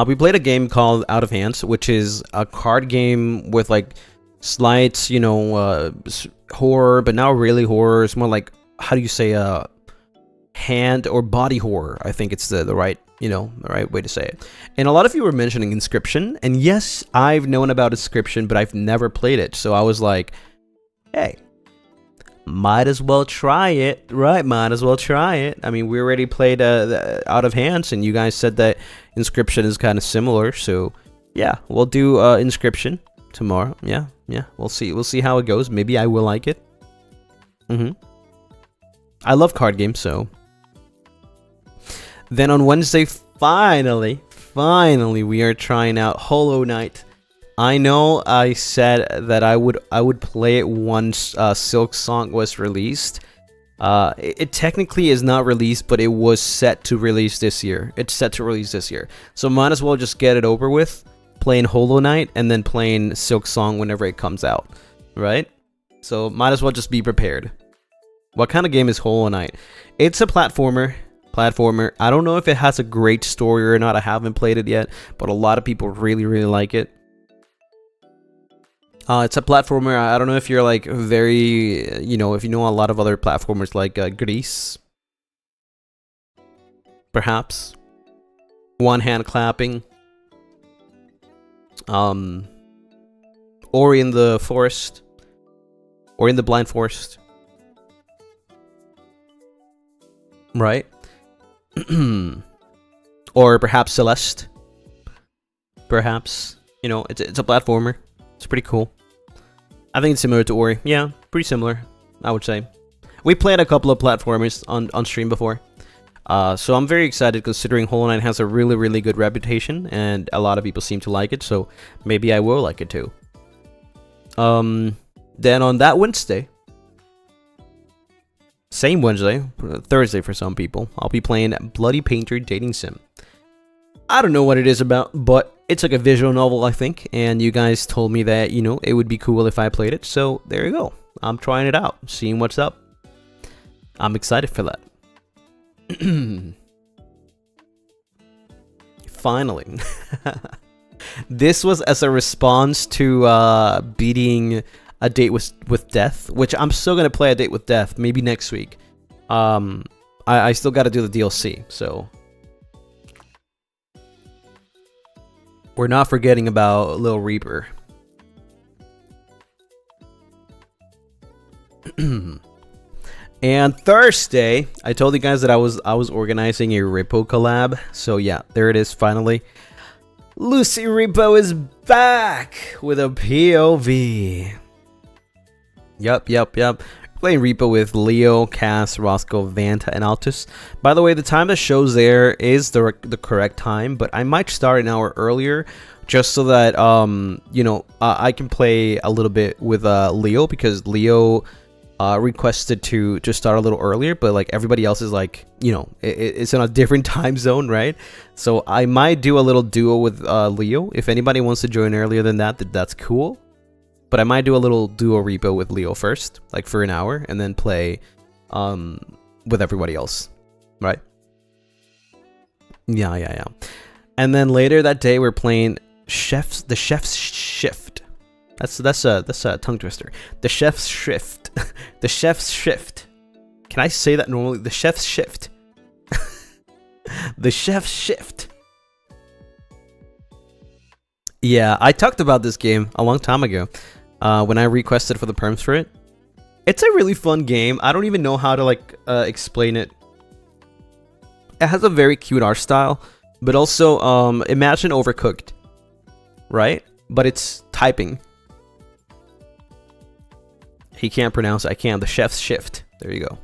We played a game called Out of Hands, which is a card game with like slight, horror, but not really horror. It's more like, how do you say, hand or body horror. I think it's the right, the right way to say it. And a lot of you were mentioning Inscription, and yes, I've known about Inscription, but I've never played it. So I was like, hey, might as well try it, right? Might as well try it. I mean, we already played Out of Hands, and you guys said that Inscription is kind of similar. So yeah, we'll do Inscription tomorrow. Yeah, we'll see how it goes. Maybe I will like it. I love card games, so. Then on Wednesday, finally, we are trying out Hollow Knight. I know I said that I would play it once Silk Song was released. It technically is not released, but it was set to release this year. It's set to release this year. So might as well just get it over with, playing Hollow Knight, and then playing Silk Song whenever it comes out, right? So might as well just be prepared. What kind of game is Hollow Knight? It's a platformer. I don't know if it has a great story or not. I haven't played it yet, but a lot of people really like it. It's a platformer. I don't know if you're like very, if you know a lot of other platformers like Grease. Perhaps. One hand clapping. Or in the forest. Or in the blind forest. Right? Or perhaps Celeste. Perhaps. It's a platformer. It's pretty cool. I think it's similar to Ori. Yeah, pretty similar, I would say. We played a couple of platformers on stream before. So I'm very excited considering Hollow Knight has a really good reputation and a lot of people seem to like it, so maybe I will like it too. Then on that Wednesday, same Wednesday, Thursday for some people, I'll be playing Bloody Painter Dating Sim. I don't know what it is about, but it's like a visual novel, I think, and you guys told me that, it would be cool if I played it, so there you go. I'm trying it out, seeing what's up. I'm excited for that. Finally. This was as a response to beating A Date with Death, which I'm still gonna play A Date with Death, maybe next week. I still gotta do the DLC, so we're not forgetting about Lil Reaper. And Thursday, I told you guys that I was organizing a Repo collab. So yeah, there it is finally. Lucy Repo is back with a POV. Yup. Playing Repo with Leo, Cass, Roscoe, Vanta, and Altus. By the way, the time that shows there is the correct time, but I might start an hour earlier just so that I can play a little bit with Leo, because Leo requested to just start a little earlier, but like everybody else is like, it's in a different time zone, right? So I might do a little duo with Leo. If anybody wants to join earlier than that, that's cool. But I might do a little duo repo with Leo first, like for an hour, and then play with everybody else, right? Yeah. And then later that day we're playing the Chef's Shift. That's a tongue twister. The Chef's Shift. The Chef's Shift. Can I say that normally? The Chef's Shift. The Chef's Shift. Yeah, I talked about this game a long time ago when I requested for the perms for it. It's a really fun game. I don't even know how to explain it. It has a very cute art style, but also imagine Overcooked, right? But it's typing. He can't pronounce it. I can. The Chef's Shift. There you go.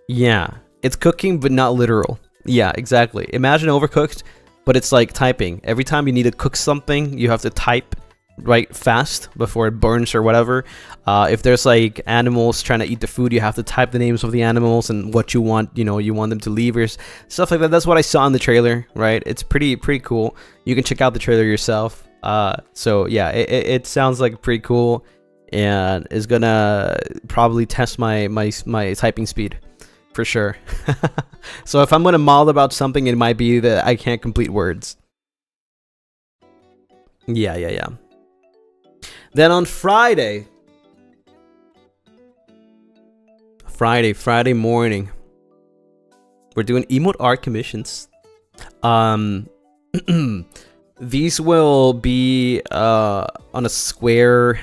Yeah, it's cooking, but not literal. Yeah, exactly. Imagine Overcooked, but it's like typing. Every time you need to cook something, you have to type right fast before it burns or whatever. If there's like animals trying to eat the food, you have to type the names of the animals and what you want. You want them to leave or stuff like that. That's what I saw in the trailer, right? It's pretty cool. You can check out the trailer yourself. So yeah, it sounds like pretty cool. And is gonna probably test my typing speed for sure. So if I'm gonna maul about something, it might be that I can't complete words. Yeah. Then on Friday morning, we're doing emote art commissions. These will be on a square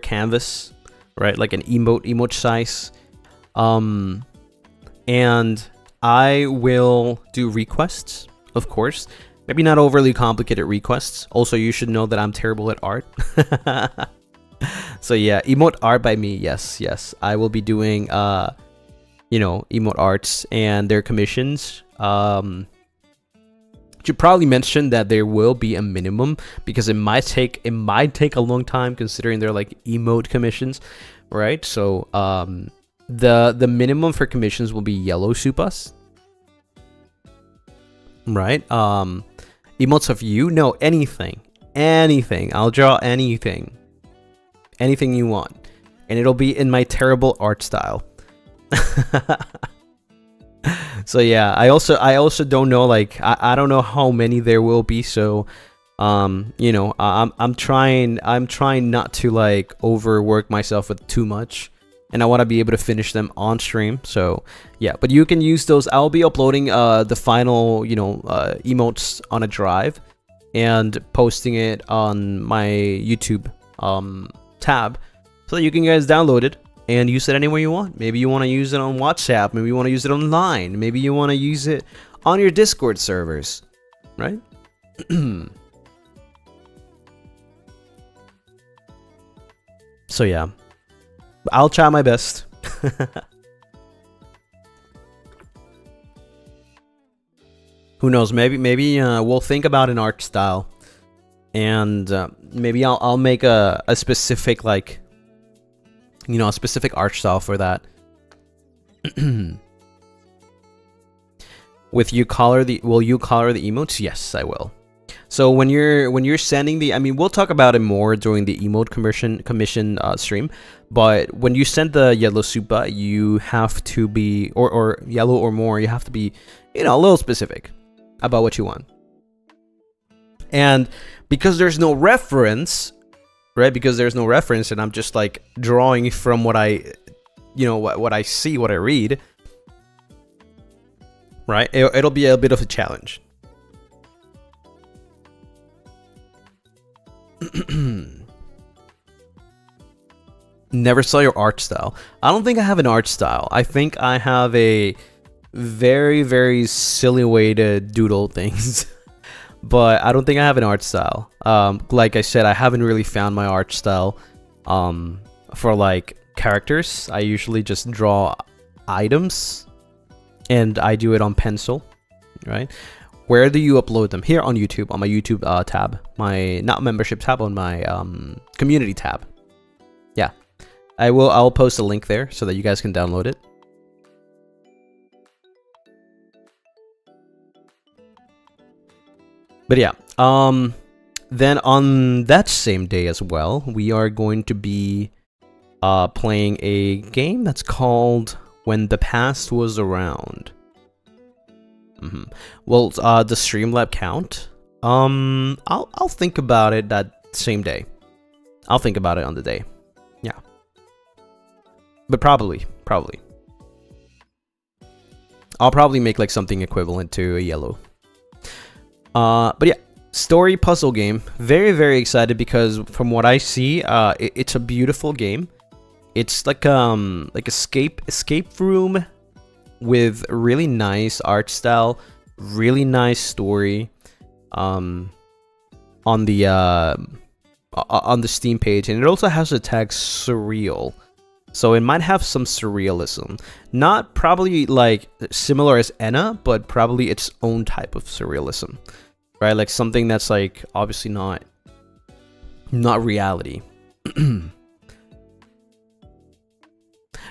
canvas, right? Like an emote size. And I will do requests, of course. Maybe not overly complicated requests. Also, you should know that I'm terrible at art. So yeah, emote art by me. Yes. I will be doing emote arts and their commissions. Should probably mention that there will be a minimum, because it might take a long time considering they're like emote commissions, right? So the minimum for commissions will be yellow supas, right? Emotes of you, no, anything. I'll draw anything you want, and it'll be in my terrible art style. So yeah, I also don't know, like I don't know how many there will be, so I'm trying not to like overwork myself with too much, and I want to be able to finish them on stream. So yeah, but you can use those. I'll be uploading the final emotes on a drive and posting it on my YouTube tab, so that you can guys download it and use it anywhere you want. Maybe you want to use it on WhatsApp. Maybe you want to use it online. Maybe you want to use it on your Discord servers, right? So yeah, I'll try my best. Who knows? Maybe we'll think about an art style, and maybe I'll make a specific a specific art style for that. Will you color the emotes? Yes, I will. So when you're sending the, I mean, we'll talk about it more during the emote commission stream, but when you send the yellow supa, you have to be, or yellow or more, you have to be, you know, a little specific about what you want. And because there's no reference, right? Because there's no reference, and I'm just like drawing from what I, you know, what I see, what I read, right? It'll be a bit of a challenge. Never saw your art style. I don't think I have an art style. I think I have a very, very silly way to doodle things. But I don't think I have an art style. Like I said, I haven't really found my art style for like characters. I usually just draw items and I do it on pencil, right? Where do you upload them? Here on YouTube, on my YouTube tab. My, not membership tab, on my community tab. Yeah. I'll post a link there so that you guys can download it. But yeah, then on that same day as well, we are going to be playing a game that's called When the Past Was Around. Well, the Streamlab count? I'll think about it that same day. I'll think about it on the day. Yeah. But probably. I'll probably make like something equivalent to a yellow. But yeah, story puzzle game. Very, very excited because from what I see, it's a beautiful game. It's like escape room with really nice art style, really nice story. On the Steam page, and it also has the tag surreal, so it might have some surrealism. Not probably like similar as Enna, but probably its own type of surrealism, right? Like something that's like obviously not reality.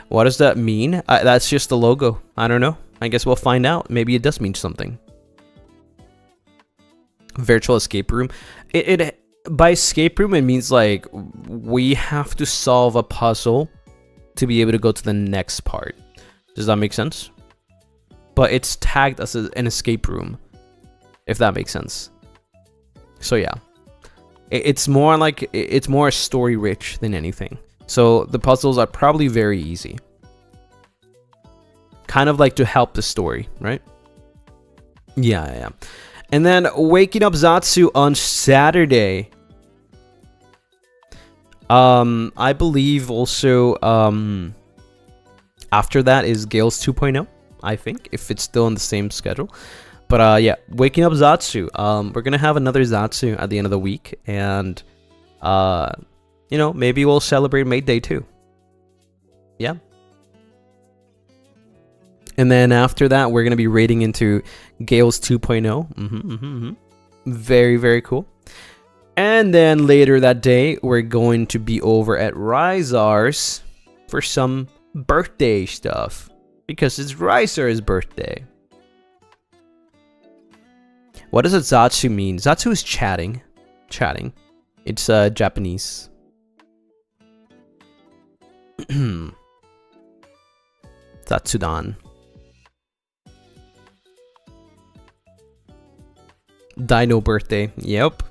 What does that mean? That's just the logo. I don't know. I guess we'll find out. Maybe it does mean something. Virtual escape room. It by escape room, it means like we have to solve a puzzle to be able to go to the next part. Does that make sense? But it's tagged as an escape room, if that makes sense. So yeah, it's more like, it's more story rich than anything. So the puzzles are probably very easy. Kind of like to help the story, right? Yeah. And then Waking Up Zatsu on Saturday. I believe also after that is Gales 2.0, I think, if it's still on the same schedule. But yeah, Waking Up Zatsu. We're gonna have another Zatsu at the end of the week, and you know, maybe we'll celebrate Maid Day too. Yeah. And then after that, we're going to be raiding into Gales 2.0. Very, very cool. And then later that day, we're going to be over at Rizar's for some birthday stuff. Because it's Rizar's birthday. What does a Zatsu mean? Zatsu is chatting. It's Japanese. Zatsudan. Dino birthday. Yep.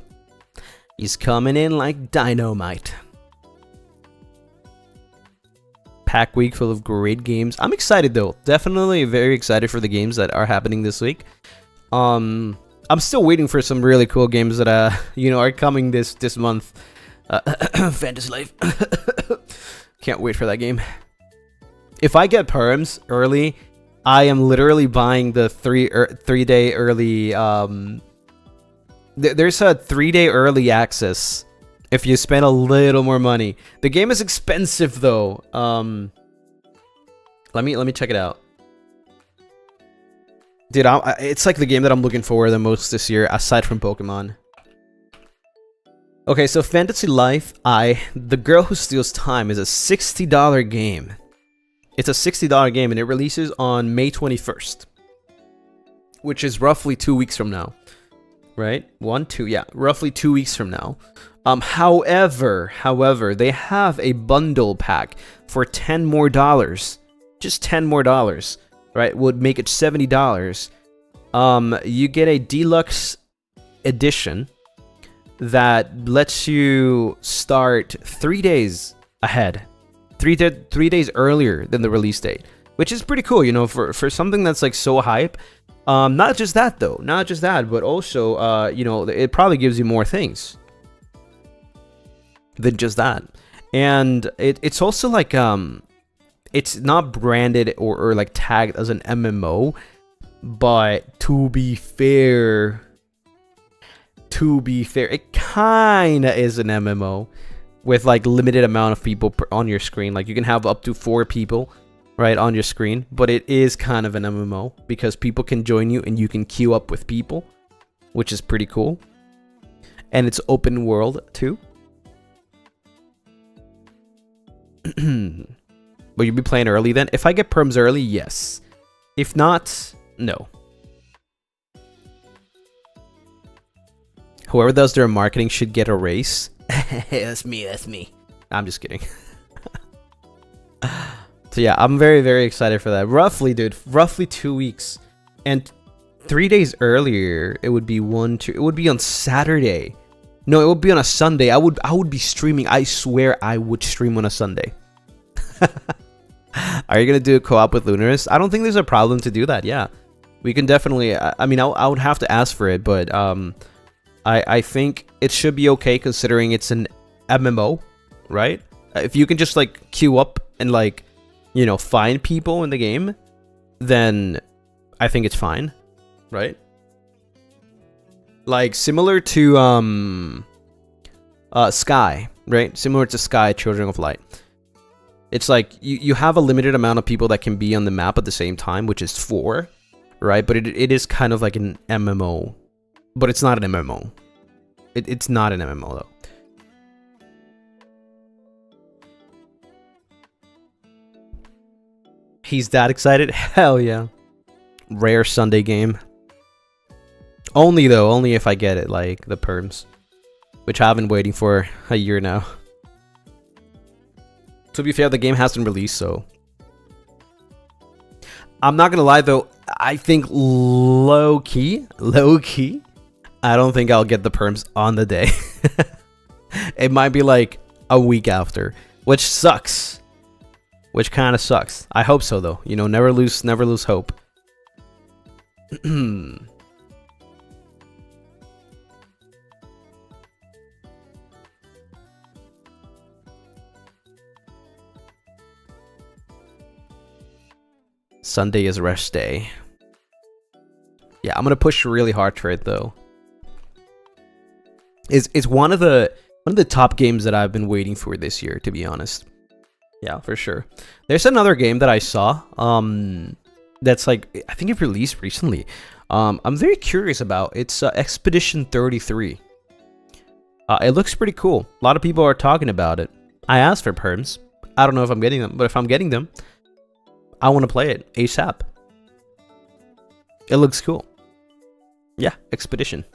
He's coming in like dynamite. Pack week full of great games. I'm excited though. Definitely very excited for the games that are happening this week. I'm still waiting for some really cool games that you know, are coming this month. Fantasy Life. Can't wait for that game. If I get perms early, I am literally buying the 3-day early. There's a 3-day early access if you spend a little more money. The game is expensive though. Let me check it out. Dude, it's like the game that I'm looking for the most this year, aside from Pokemon. Okay, so Fantasy Life, The Girl Who Steals Time is a $60 game. It's a $60 game, and it releases on May 21st, which is roughly 2 weeks from now. right? 1, 2, yeah, roughly 2 weeks from now. However, they have a bundle pack for $10 more. Just $10 more, right? Would make it $70. You get a deluxe edition that lets you start 3 days ahead, three days earlier than the release date, which is pretty cool, you know, for something that's like so hype. Not just that, but also, you know, it probably gives you more things than just that. And it's also like, it's not branded or like tagged as an MMO, but to be fair, it kinda is an MMO with like limited amount of people on your screen. Like you can have up to 4 people, right, on your screen, but it is kind of an MMO because people can join you and you can queue up with people, which is pretty cool. And it's open world too. Will you be playing early then? If I get perms early, yes. If not, no. Whoever does their marketing should get a raise. That's me. I'm just kidding. So yeah, I'm very, very excited for that. Roughly 2 weeks. And 3 days earlier, it would be it would be on Saturday. No, it would be on a Sunday. I would be streaming. I swear I would stream on a Sunday. Are you gonna do a co-op with Lunaris? I don't think there's a problem to do that. Yeah, we can definitely. I mean, I would have to ask for it, but I think it should be okay considering it's an MMO, right? If you can just like queue up and like, you know, find people in the game, then I think it's fine, right? Like similar to Sky, right? Similar to Sky, Children of Light. It's like you have a limited amount of people that can be on the map at the same time, which is 4, right? But it is kind of like an MMO, but it's not an MMO. It's not an MMO though. He's that excited? Hell yeah. Rare Sunday game. Only if I get it, like the perms, which I've been waiting for a year now. To be fair, the game hasn't released, so I'm not gonna lie though, I think low key, I don't think I'll get the perms on the day. It might be like a week after, which sucks. Which kind of sucks. I hope so though. You know, never lose hope. Sunday is rest day. Yeah, I'm gonna push really hard for it though. It's one of the top games that I've been waiting for this year, to be honest. Yeah, for sure. There's another game that I saw that's like, I think it released recently. I'm very curious about. It's Expedition 33. It looks pretty cool. A lot of people are talking about it. I asked for perms. I don't know if I'm getting them, but if I'm getting them, I want to play it ASAP. It looks cool. Yeah, Expedition.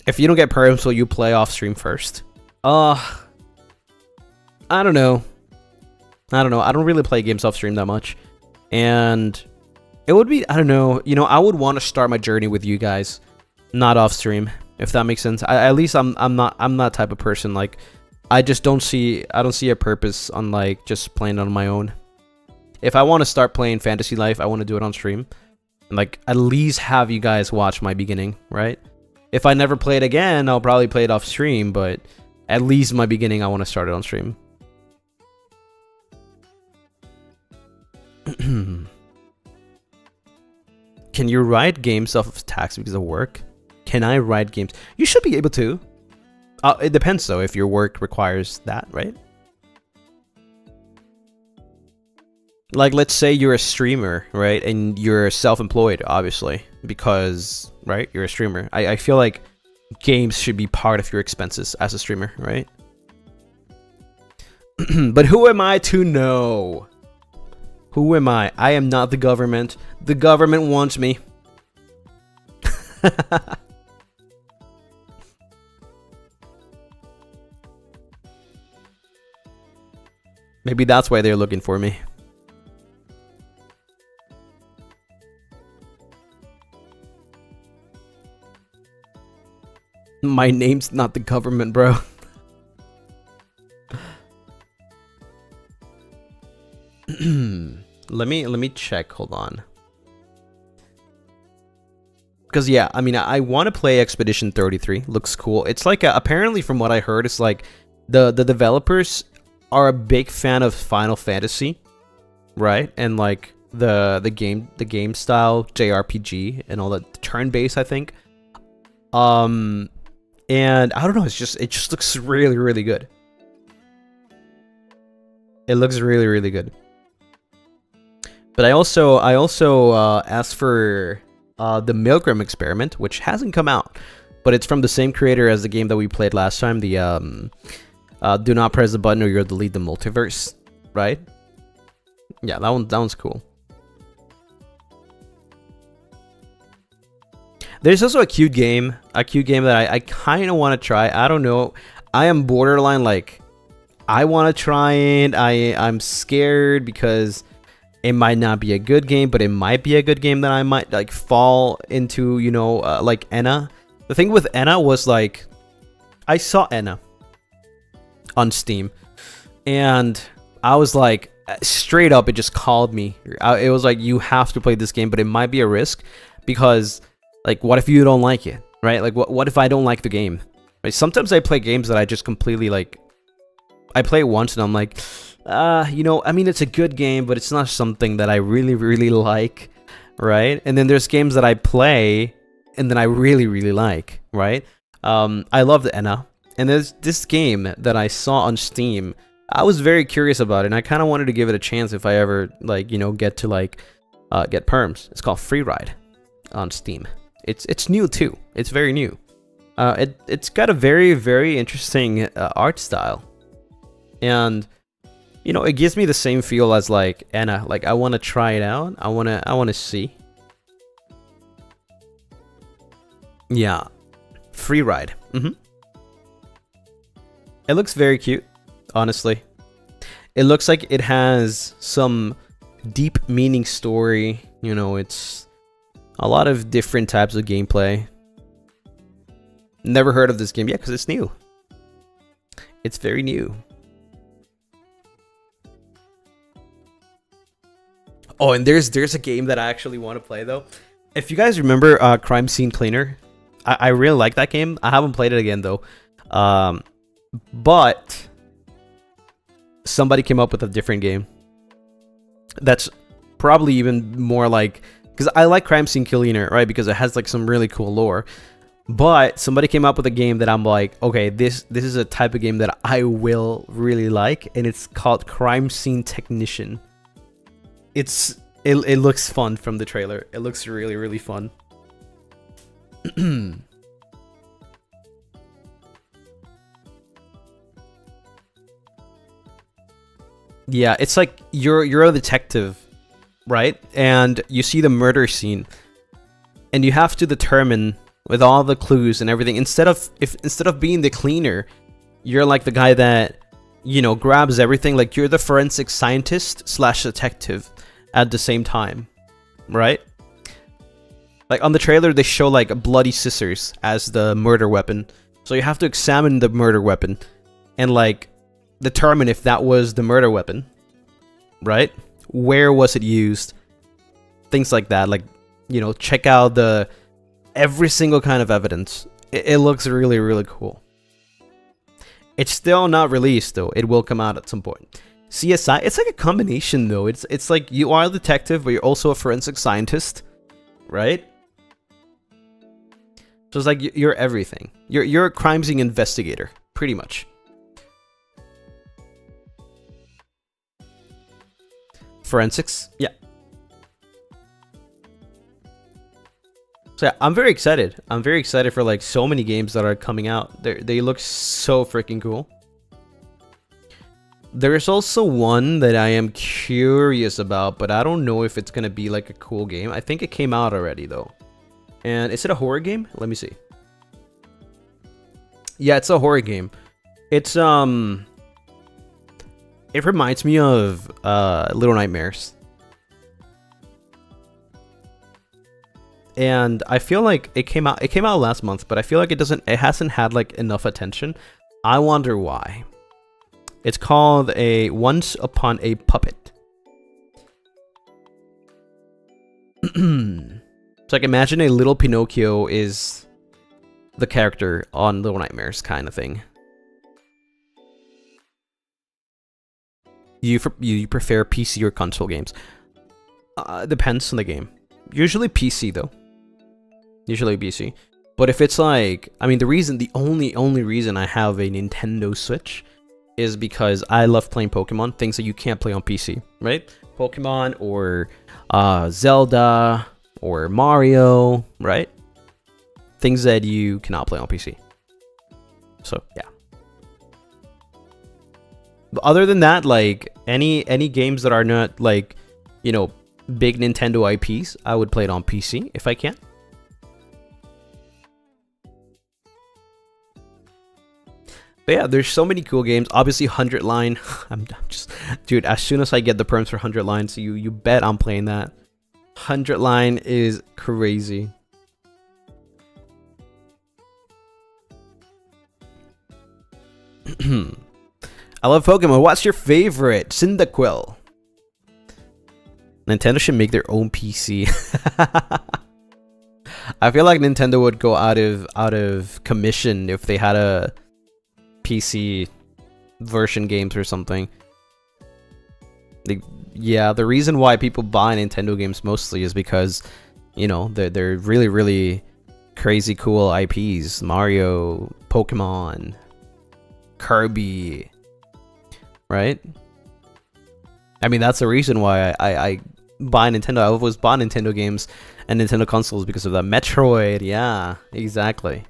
If you don't get perms, will you play off stream first? I don't know. I don't really play games off stream that much. And it would be, I don't know, you know, I would want to start my journey with you guys, not off stream, if that makes sense. At least I'm that type of person. Like, I don't see a purpose on like just playing on my own. If I want to start playing Fantasy Life, I want to do it on stream. And like at least have you guys watch my beginning, right? If I never play it again, I'll probably play it off stream, but at least my beginning, I want to start it on stream. Can you write games off of tax because of work? Can I write games? You should be able to. It depends though, if your work requires that, right? Like, let's say you're a streamer, right? And you're self-employed, obviously, because, right, you're a streamer. I feel like games should be part of your expenses as a streamer, right? But who am I to know? Who am I? I am not the government. The government wants me. Maybe that's why they're looking for me. My name's not the government, bro. Let me check. Hold on. Because yeah, I mean, I want to play Expedition 33. Looks cool. It's like apparently from what I heard, it's like the developers are a big fan of Final Fantasy, right? And like the game style JRPG and all that, turn-based, I think. And I don't know, it just looks really, really good. It looks really, really good. But I also asked for the Milgram experiment, which hasn't come out, but it's from the same creator as the game that we played last time. The do not press the button or you'll delete the multiverse, right? Yeah, that one's cool. There's also a cute game that I kind of want to try. I don't know. I am borderline, like, I want to try it. I'm scared because it might not be a good game, but it might be a good game that I might like fall into, you know, like Enna. The thing with Enna was like, I saw Enna on Steam, and I was like, straight up, it just called me. It was like, you have to play this game, but it might be a risk because, like, what if you don't like it, right? Like, what if I don't like the game? Right? Sometimes I play games that I just completely like. I play it once and I'm like, you know, I mean, it's a good game, but it's not something that I really, really like, right? And then there's games that I play and then I really, really like, right? I love the Enna. And there's this game that I saw on Steam. I was very curious about it, and I kind of wanted to give it a chance if I ever, like, you know, get to, like, get perms. It's called Free Ride on Steam. It's new, too. It's very new. It's got a very, very interesting art style. And, you know, it gives me the same feel as, like, Enna. Like, I want to try it out. I want to see. Yeah. Free Ride. It looks very cute, honestly. It looks like it has some deep meaning story. You know, it's a lot of different types of gameplay. Never heard of this game yet because it's new. It's very new. Oh, and there's a game that I actually want to play, though. If you guys remember Crime Scene Cleaner, I really like that game. I haven't played it again, though. But somebody came up with a different game that's probably even more like, because I like Crime Scene Cleaner, right? Because it has like some really cool lore. But somebody came up with a game that I'm like, okay, this is a type of game that I will really like, and it's called Crime Scene Technician. It looks fun from the trailer. It looks really, really fun. Yeah, it's like you're a detective, right? And you see the murder scene, and you have to determine with all the clues and everything. Instead of being the cleaner, you're like the guy that, you know, grabs everything. Like, you're the forensic scientist / detective at the same time, right? Like on the trailer, they show like bloody scissors as the murder weapon, so you have to examine the murder weapon and like determine if that was the murder weapon, right? Where was it used? Things like that. Like, you know, check out every single kind of evidence. It looks really, really cool. It's still not released, though. It will come out at some point. CSI, it's like a combination, though. It's like you are a detective, but you're also a forensic scientist, right? So it's like you're everything. You're a crime scene investigator, pretty much. Forensics, yeah. So yeah, I'm very excited. I'm very excited for like so many games that are coming out. They look so freaking cool. There's also one that I am curious about, but I don't know if it's gonna be like a cool game. I think it came out already though. And is it a horror game? Let me see. Yeah, it's a horror game. It's it reminds me of Little Nightmares. And I feel like it came out last month, but I feel like it hasn't had like enough attention. I wonder why. It's called Once Upon a Puppet. It's like, imagine a little Pinocchio is the character on Little Nightmares kind of thing. You prefer PC or console games? Depends on the game. Usually PC though. Usually PC. But if it's like, I mean, the only reason I have a Nintendo Switch is because I love playing Pokemon, things that you can't play on PC, right? Pokemon or Zelda or Mario, right? Things that you cannot play on PC. So, yeah. But other than that, like any games that are not like, you know, big Nintendo IPs, I would play it on PC if I can. But yeah, there's so many cool games. Obviously, 100 Line. I'm just, dude. As soon as I get the perms for 100 Line, so you bet I'm playing that. 100 Line is crazy. I love Pokemon. What's your favorite? Cyndaquil. Nintendo should make their own PC. I feel like Nintendo would go out of commission if they had a PC version games or something. Yeah, the reason why people buy Nintendo games mostly is because, you know, they're really crazy cool IPs. Mario, Pokemon, Kirby, right? I mean, that's the reason why I buy Nintendo. I always bought Nintendo games and Nintendo consoles because of that. Metroid, yeah, exactly.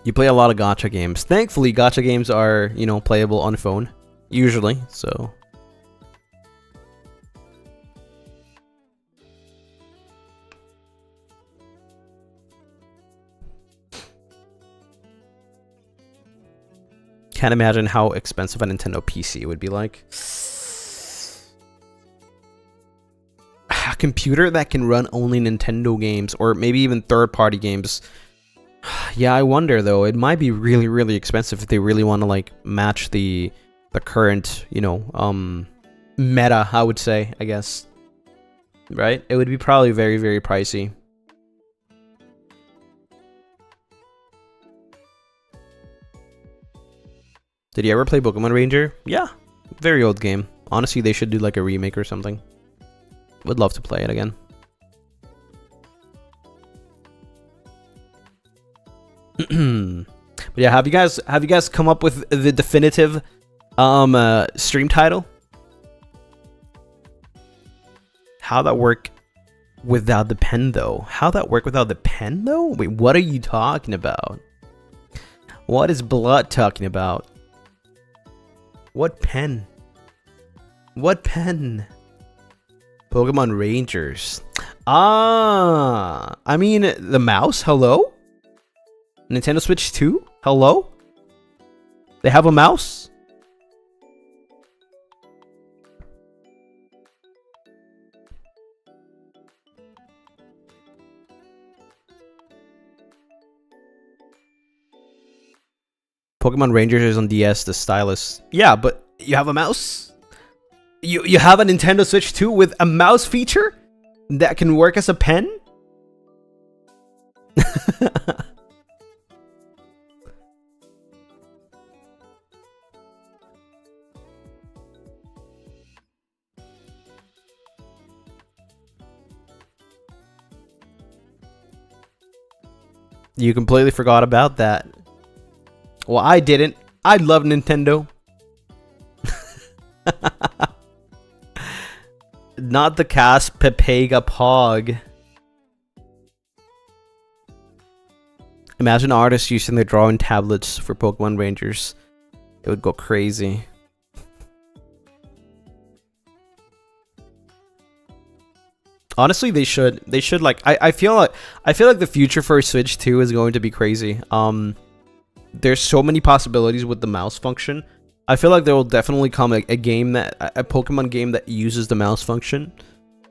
You play a lot of gacha games. Thankfully, gacha games are, you know, playable on phone, usually, so. Can't imagine how expensive a Nintendo PC would be like. A computer that can run only Nintendo games, or maybe even third-party games. Yeah, I wonder though. It might be really expensive if they really want to like match the current, you know, meta, I would say, I guess. Right? It would be probably very pricey. Did you ever play Pokemon Ranger? Yeah, very old game. Honestly, they should do like a remake or something. Would love to play it again. But yeah, have you guys come up with the definitive stream title? How that work without the pen though? How that work without the pen though? Wait, what are you talking about? What is Blood talking about? What pen? What pen? Pokemon Rangers. Ah, I mean the mouse. Hello? Nintendo Switch 2? Hello? They have a mouse? Pokemon Rangers is on DS, the stylus. Yeah, but you have a mouse? You have a Nintendo Switch 2 with a mouse feature that can work as a pen? You completely forgot about that. Well, I didn't. I love Nintendo. Not the cast Pepega Pog. Imagine artists using their drawing tablets for Pokemon Rangers. It would go crazy. Honestly, they should like I feel like the future for Switch 2 is going to be crazy. There's so many possibilities with the mouse function. I feel like there will definitely come a game that a Pokemon game that uses the mouse function,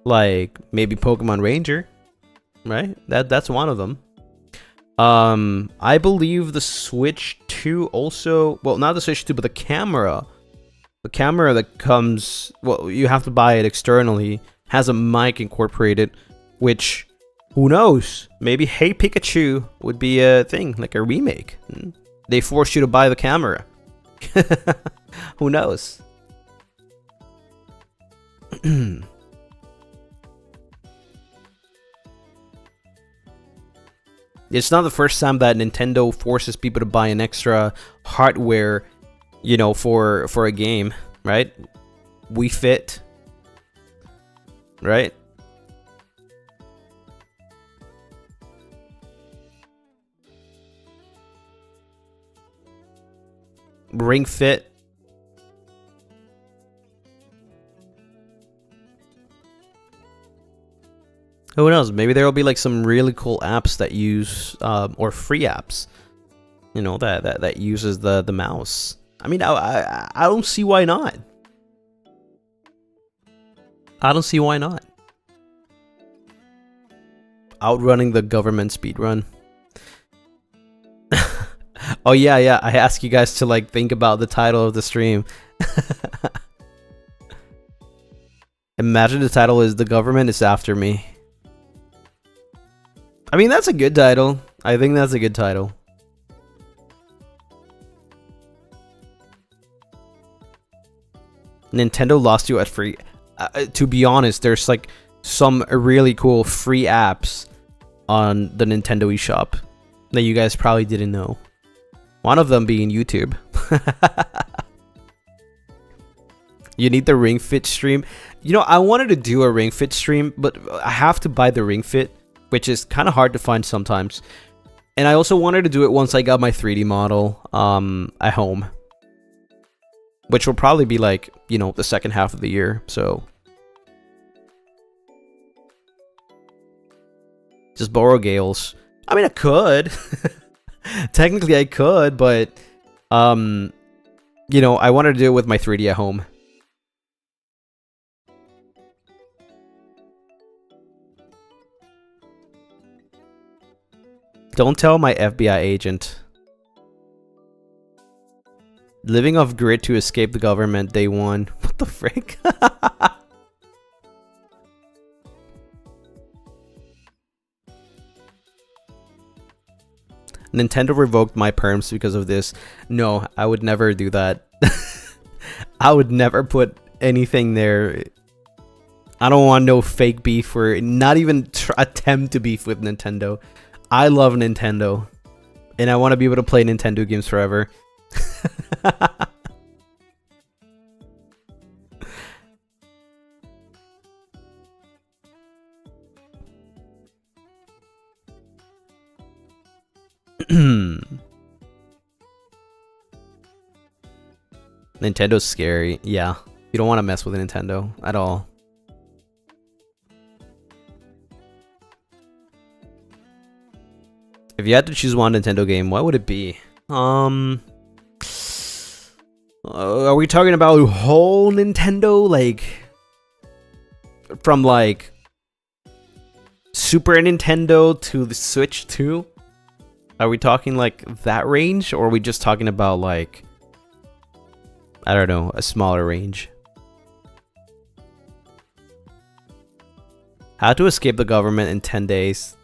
like maybe Pokemon Ranger, right? That's one of them. I believe the Switch 2 also, well, not the Switch 2, but the camera that comes, well, you have to buy it externally, has a mic incorporated, which, who knows? Maybe Hey Pikachu would be a thing, like a remake. They force you to buy the camera. Who knows? It's not the first time that Nintendo forces people to buy an extra hardware, you know, for a game, right? Wii Fit, right? Ring Fit. Who knows? Maybe there will be like some really cool apps that use, or free apps, you know, that uses the mouse. I mean, I don't see why not. I don't see why not. Outrunning the government speedrun. Oh yeah, I asked you guys to like think about the title of the stream. Imagine the title is "The Government is After Me." I mean, that's a good title. I think that's a good title. Nintendo lost you at free. To be honest, there's like some really cool free apps on the Nintendo eShop that you guys probably didn't know. One of them being YouTube. You need the Ring Fit stream. You know, I wanted to do a Ring Fit stream, but I have to buy the Ring Fit, which is kind of hard to find sometimes. And I also wanted to do it once I got my 3D model at home, which will probably be like, you know, the second half of the year. So just borrow Gale's. I mean, I could. Technically I could, but you know, I wanted to do it with my 3D at home. Don't tell my FBI agent. Living off grid to escape the government, day one. What the frick? Nintendo revoked my perms because of this. No, I would never do that. I would never put anything there. I don't want no fake beef or not even attempt to beef with Nintendo. I love Nintendo, and I want to be able to play Nintendo games forever. Nintendo's scary. Yeah, you don't want to mess with Nintendo at all. If you had to choose one Nintendo game, what would it be? Are we talking about whole Nintendo, like from like Super Nintendo to the Switch 2? Are we talking like that range, or are we just talking about like, I don't know, a smaller range? How to escape the government in 10 days.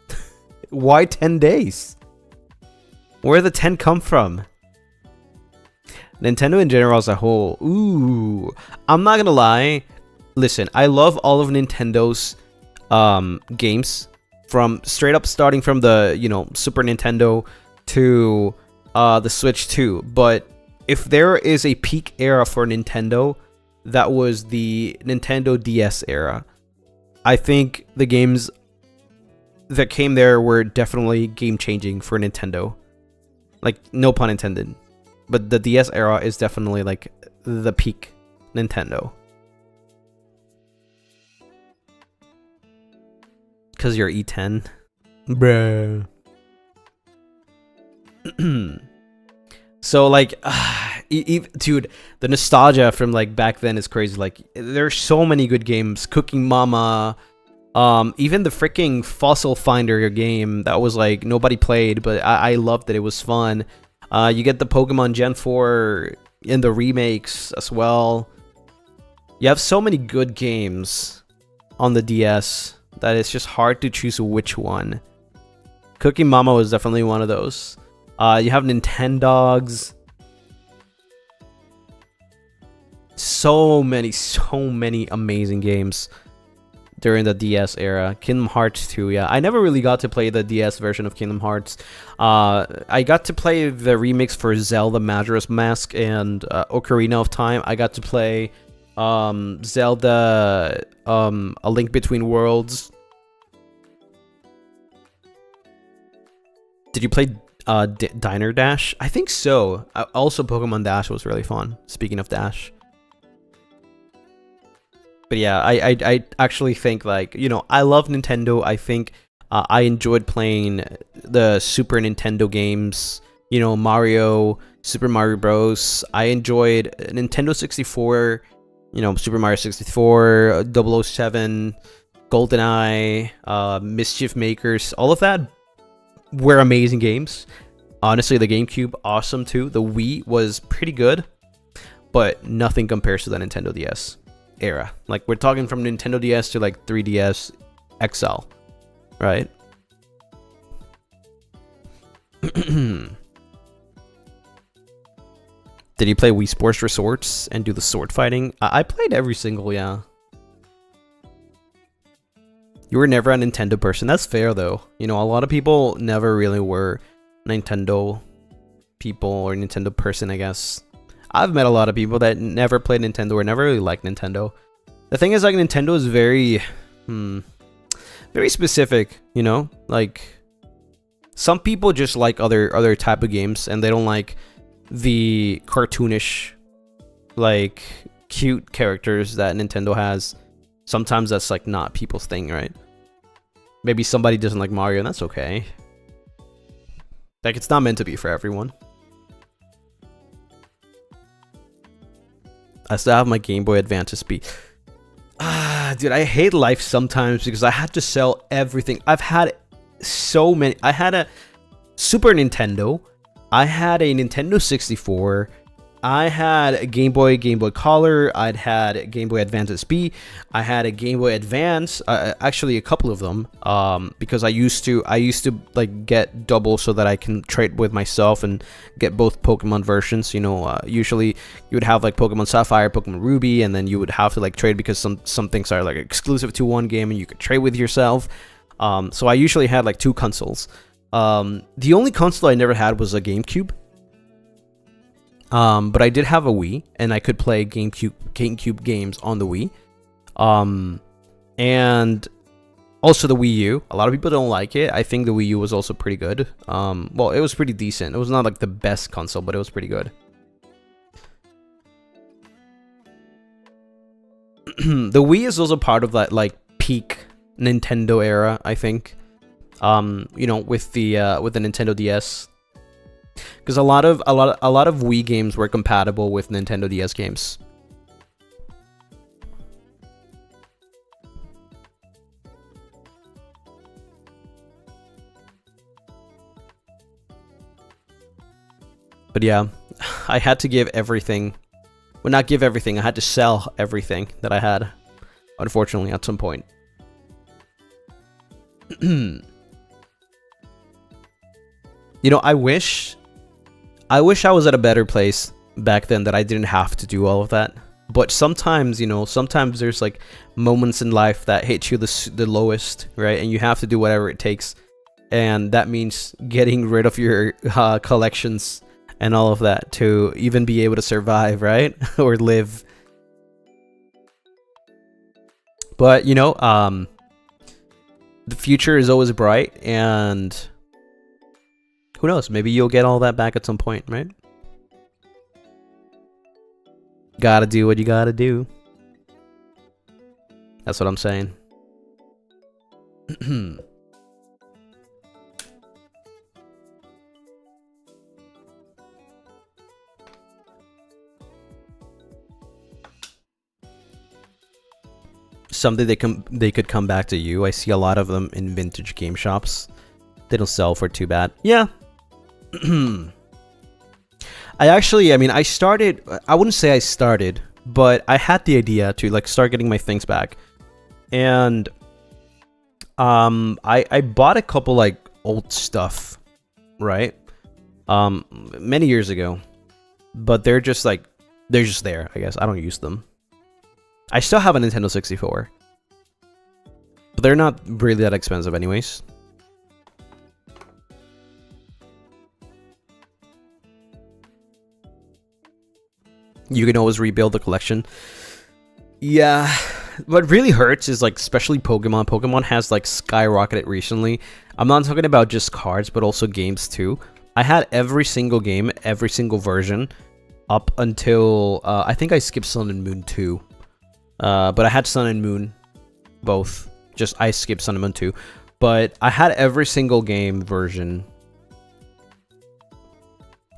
Why 10 days? Where did the 10 come from? Nintendo in general as a whole. Ooh, I'm not gonna lie. Listen, I love all of Nintendo's games, from straight up starting from the, you know, Super Nintendo to the Switch 2. But if there is a peak era for Nintendo, that was the Nintendo DS era. I think the games that came there were definitely game changing for Nintendo. Like, no pun intended. But the DS era is definitely like the peak Nintendo. Cause you're E10. Bruh. So like, dude, the nostalgia from like back then is crazy. Like, there's so many good games. Cooking Mama, even the freaking Fossil Finder game that was like nobody played, but I loved it. It was fun. You get the Pokemon Gen 4 in the remakes as well. You have so many good games on the DS that it's just hard to choose which one. Cooking Mama was definitely one of those. You have Nintendogs. So many amazing games during the DS era. Kingdom Hearts 2, yeah. I never really got to play the DS version of Kingdom Hearts. I got to play the remix for Zelda Majora's Mask and Ocarina of Time. I got to play Zelda A Link Between Worlds. Did you play Diner Dash? I think so. Also, Pokemon Dash was really fun. Speaking of Dash. But yeah, I actually think, like, you know, I love Nintendo. I think I enjoyed playing the Super Nintendo games. You know, Mario, Super Mario Bros. I enjoyed Nintendo 64. You know, Super Mario 64, 007, GoldenEye, Mischief Makers. All of that were amazing games. Honestly, the GameCube, awesome too. The Wii was pretty good, but nothing compares to the Nintendo DS era. Like, we're talking from Nintendo DS to like 3DS XL, right? Did you play Wii Sports Resorts and do the sword fighting? I played every single, yeah. You were never a Nintendo person. That's fair, though. You know, a lot of people never really were Nintendo people or Nintendo person, I guess. I've met a lot of people that never played Nintendo or never really liked Nintendo. The thing is, like, Nintendo is very, very specific, you know? Like, some people just like other type of games, and they don't like the cartoonish, like, cute characters that Nintendo has. Sometimes that's, like, not people's thing, right? Maybe somebody doesn't like Mario, and that's okay. Like, it's not meant to be for everyone. I still have my Game Boy Advance SP. Dude, I hate life sometimes because I had to sell everything. I've had so many. I had a Super Nintendo. I had a Nintendo 64. I had a Game Boy Color. I'd had Game Boy Advance SP. I had a Game Boy Advance. Actually, a couple of them. Because I used to like get double so that I can trade with myself and get both Pokemon versions. You know, usually you would have like Pokemon Sapphire, Pokemon Ruby, and then you would have to like trade because some things are like exclusive to one game and you could trade with yourself. So I usually had like two consoles. The only console I never had was a GameCube. But I did have a Wii, and I could play GameCube games on the Wii. And also the Wii U. A lot of people don't like it. I think the Wii U was also pretty good. Well, it was pretty decent. It was not like the best console, but it was pretty good. The Wii is also part of that like peak Nintendo era, I think. You know, with the Nintendo DS. Because a lot of Wii games were compatible with Nintendo DS games. But yeah, I had to give everything. Well, not give everything. I had to sell everything that I had, unfortunately, at some point. You know, I wish I was at a better place back then that I didn't have to do all of that. But sometimes, you know, sometimes there's like moments in life that hit you the lowest, right? And you have to do whatever it takes. And that means getting rid of your collections and all of that to even be able to survive, right? Or live. But, you know, the future is always bright, and who knows? Maybe you'll get all that back at some point, right? Gotta do what you gotta do. That's what I'm saying. Someday they could come back to you. I see a lot of them in vintage game shops. They don't sell for too bad. Yeah. I mean, I wouldn't say I started, but I had the idea to like start getting my things back. And I bought a couple like old stuff, right? Many years ago. But they're just there, I guess. I don't use them. I still have a Nintendo 64. But they're not really that expensive anyways. You can always rebuild the collection. Yeah. What really hurts is like especially Pokemon. Pokemon has like skyrocketed recently. I'm not talking about just cards, but also games too. I had every single game, every single version up until I think I skipped Sun and Moon 2. But I had Sun and Moon both. Just I skipped Sun and Moon 2. But I had every single game version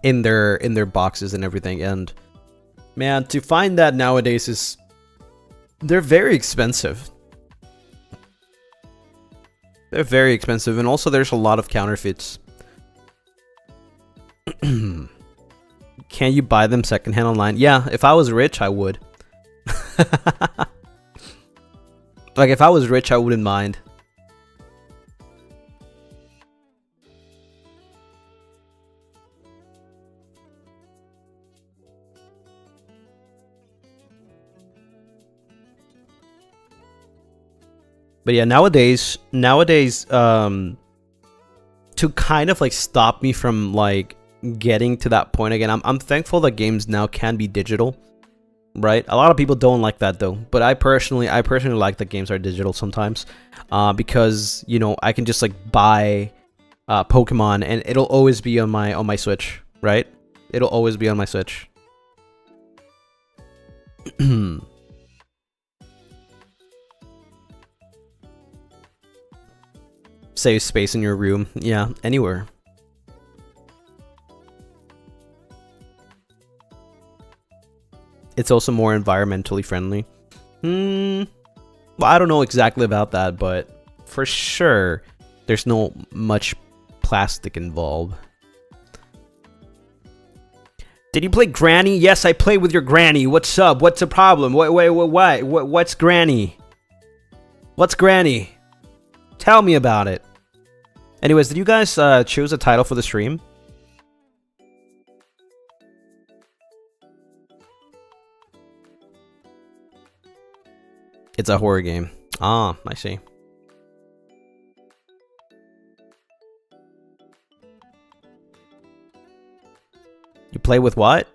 in their boxes and everything. And man, to find that nowadays they're very expensive. They're very expensive, and also there's a lot of counterfeits. Can you buy them secondhand online? Yeah, if I was rich, I would. Like, if I was rich, I wouldn't mind. But yeah, nowadays, to kind of like stop me from like getting to that point again, I'm thankful that games now can be digital. Right, a lot of people don't like that though, but I personally like that games are digital sometimes, because you know I can just like buy Pokemon and it'll always be on my Switch, right? It'll always be on my Switch. Save space in your room, yeah, anywhere. It's also more environmentally friendly. Well, I don't know exactly about that, but for sure, there's no much plastic involved. Did you play Granny? Yes, I played with your Granny. What's up? What's the problem? What's Granny? What's Granny? Tell me about it. Anyways, did you guys choose a title for the stream? It's a horror game. Ah, I see. You play with what?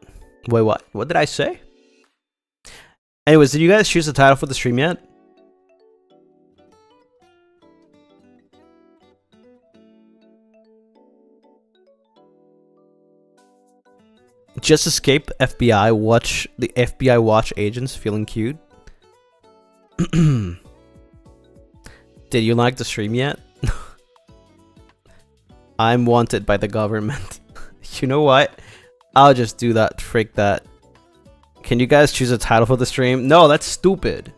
Wait, what? What did I say? Anyways, did you guys choose the title for the stream yet? Just escape FBI. Watch the FBI watch agents feeling cute. Did you like the stream yet? I'm wanted by the government. You know what? I'll just do that. Freak that. Can you guys choose a title for the stream? No, that's stupid.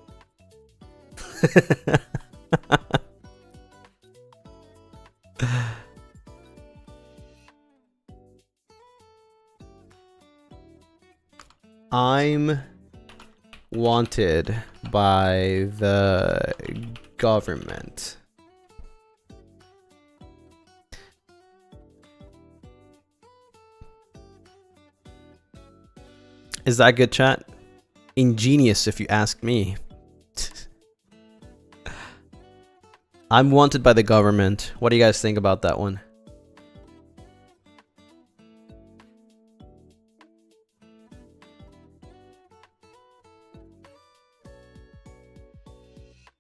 I'm wanted by the government. Is that good, chat? Ingenious, if you ask me. I'm wanted by the government. What do you guys think about that one?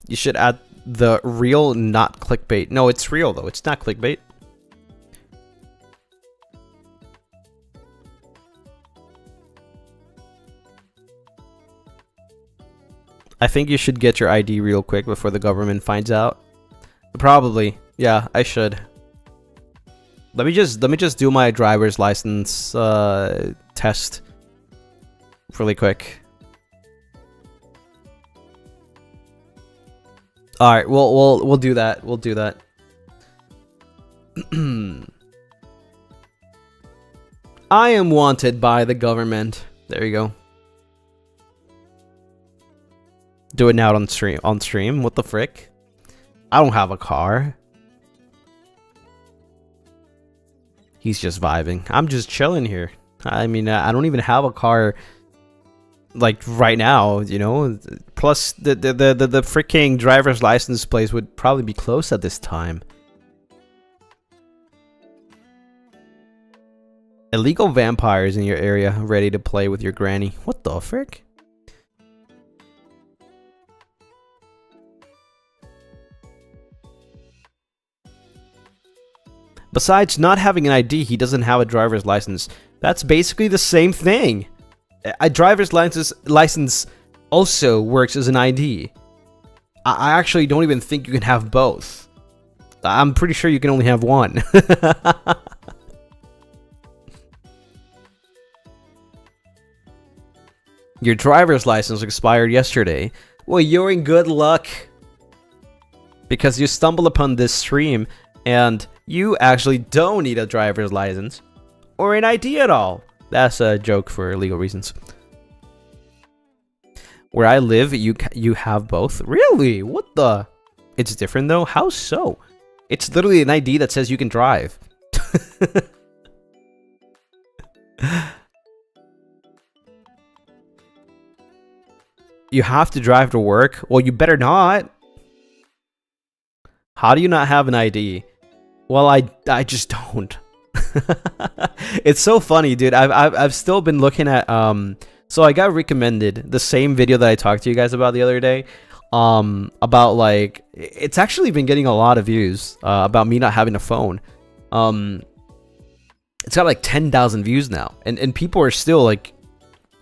You should add the real, not clickbait. No, it's real though. It's not clickbait. I think you should get your ID real quick before the government finds out. Probably. Yeah, I should. Let me just do my driver's license test really quick. All right, we'll do that. We'll do that. I am wanted by the government. There you go. Do it now on stream. On stream? What the frick? I don't have a car. He's just vibing. I'm just chilling here. I mean, I don't even have a car. Like right now, you know. Plus, the freaking driver's license place would probably be closed at this time. Illegal vampires in your area, ready to play with your granny. What the frick? Besides not having an ID, he doesn't have a driver's license. That's basically the same thing. A driver's license also works as an ID. I actually don't even think you can have both. I'm pretty sure you can only have one. Your driver's license expired yesterday. Well, you're in good luck. Because you stumbled upon this stream and you actually don't need a driver's license or an ID at all. That's a joke for legal reasons. Where I live, you have both. Really? What the? It's different though? How so? It's literally an ID that says you can drive. You have to drive to work? Well, you better not. How do you not have an ID? Well, I just don't. It's so funny, dude. I've still been looking at so I got recommended the same video that I talked to you guys about the other day. About like it's actually been getting a lot of views about me not having a phone. It's got like 10,000 views now, and people are still like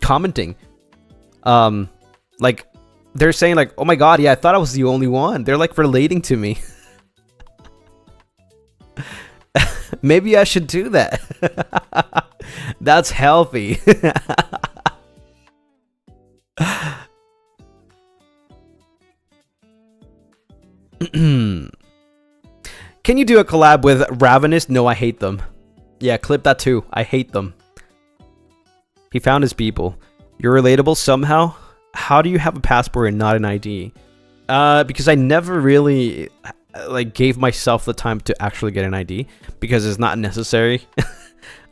commenting. Like they're saying like, "Oh my god, yeah, I thought I was the only one." They're like relating to me. Maybe I should do that. That's healthy. Can you do a collab with Ravenous? No, I hate them. Yeah, clip that too. I hate them. He found his people. You're relatable somehow? How do you have a passport and not an ID? Because I never really like gave myself the time to actually get an ID because it's not necessary.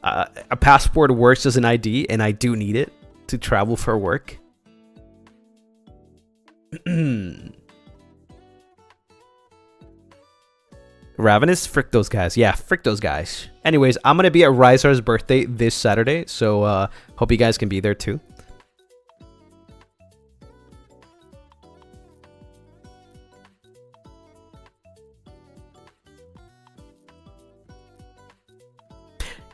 A passport works as an ID and I do need it to travel for work. Ravenous? Frick those guys. Yeah, frick those guys. Anyways, I'm gonna be at Rizar's birthday this Saturday, so hope you guys can be there too.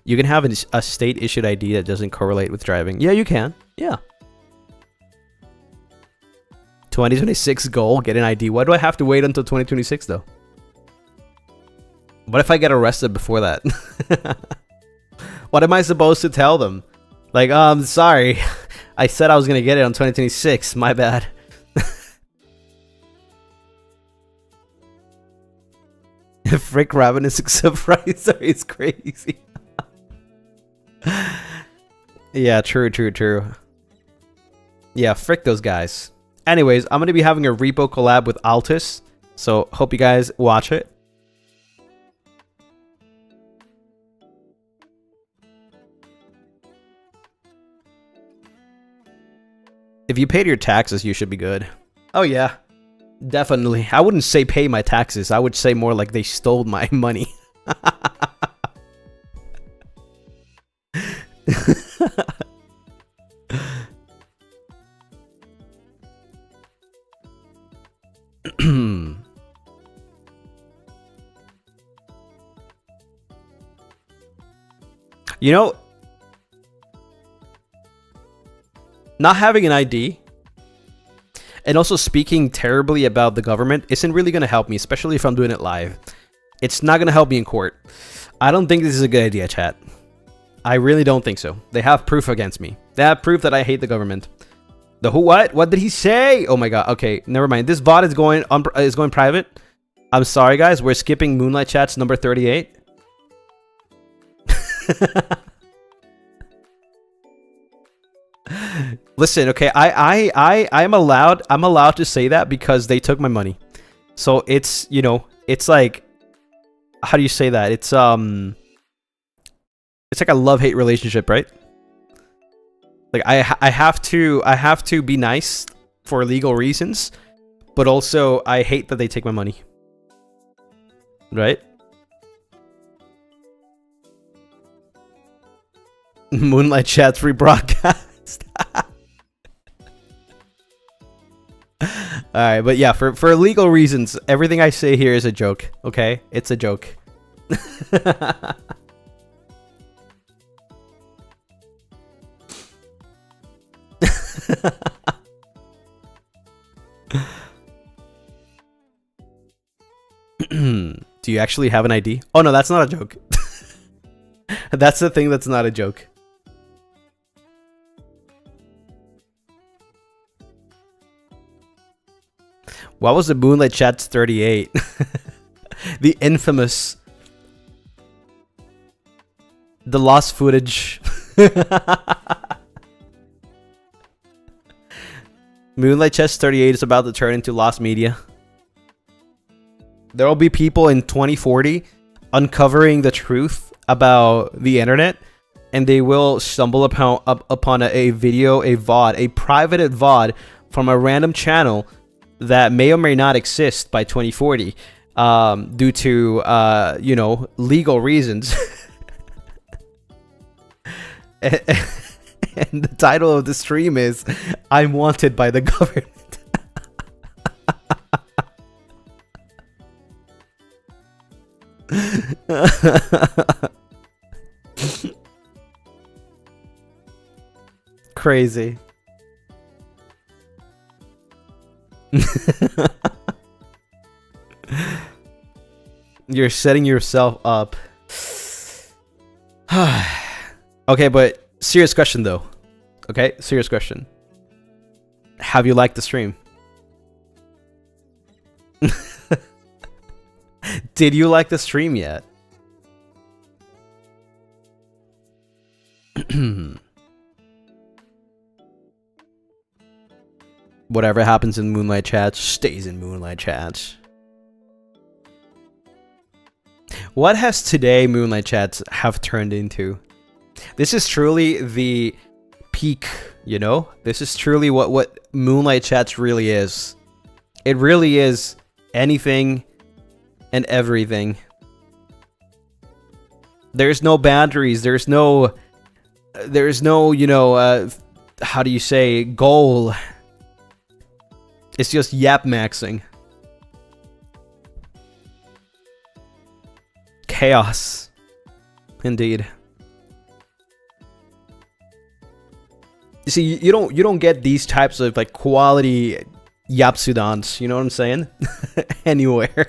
You can have a state-issued ID that doesn't correlate with driving. Yeah, you can. Yeah. 2026 goal, get an ID. Why do I have to wait until 2026 though? What if I get arrested before that? What am I supposed to tell them? Like, sorry. I said I was gonna get it on 2026. My bad. Frick Ravenous except Riser is crazy. Yeah, true. Yeah, frick those guys. Anyways, I'm gonna be having a repo collab with Altus, so hope you guys watch it. If you paid your taxes, you should be good. Oh yeah, definitely. I wouldn't say pay my taxes. I would say more like they stole my money. You know, not having an ID and also speaking terribly about the government isn't really going to help me, especially if I'm doing it live. It's not going to help me in court. I don't think this is a good idea, chat. I really don't think so. They have proof against me. They have proof that I hate the government. The who? What? What did he say? Oh my god. Okay, never mind. This VOD is going private. I'm sorry, guys. We're skipping Moonlight chats number 38. Listen, okay. I'm allowed to say that because they took my money. So it's, you know, it's like, how do you say that? It's like a love-hate relationship, right? Like I have to be nice for legal reasons, but also I hate that they take my money. Right? Moonlight chats rebroadcast. Alright, but yeah, for legal reasons, everything I say here is a joke, okay? It's a joke. Do you actually have an ID? Oh no, that's not a joke. That's the thing that's not a joke. What was the Moonlight Chats 38? The infamous. The lost footage. Moonlight Chats 38 is about to turn into lost media. There will be people in 2040 uncovering the truth about the internet, and they will stumble upon a video, a VOD, a private VOD from a random channel that may or may not exist by 2040 due to, you know, legal reasons. And the title of the stream is "I'm Wanted by the Government." Crazy. You're setting yourself up. Okay, but serious question though. Okay, serious question. Have you liked the stream? Did you like the stream yet? Whatever happens in Moonlight chats stays in Moonlight chats. What has today Moonlight chats have turned into? This is truly the peak, you know? This is truly what Moonlight chats really is. It really is anything and everything. There's no boundaries. There's no, you know, how do you say, goal. It's just yap maxing. Chaos. Indeed. You see, you don't get these types of like quality yapsudans, you know what I'm saying? Anywhere.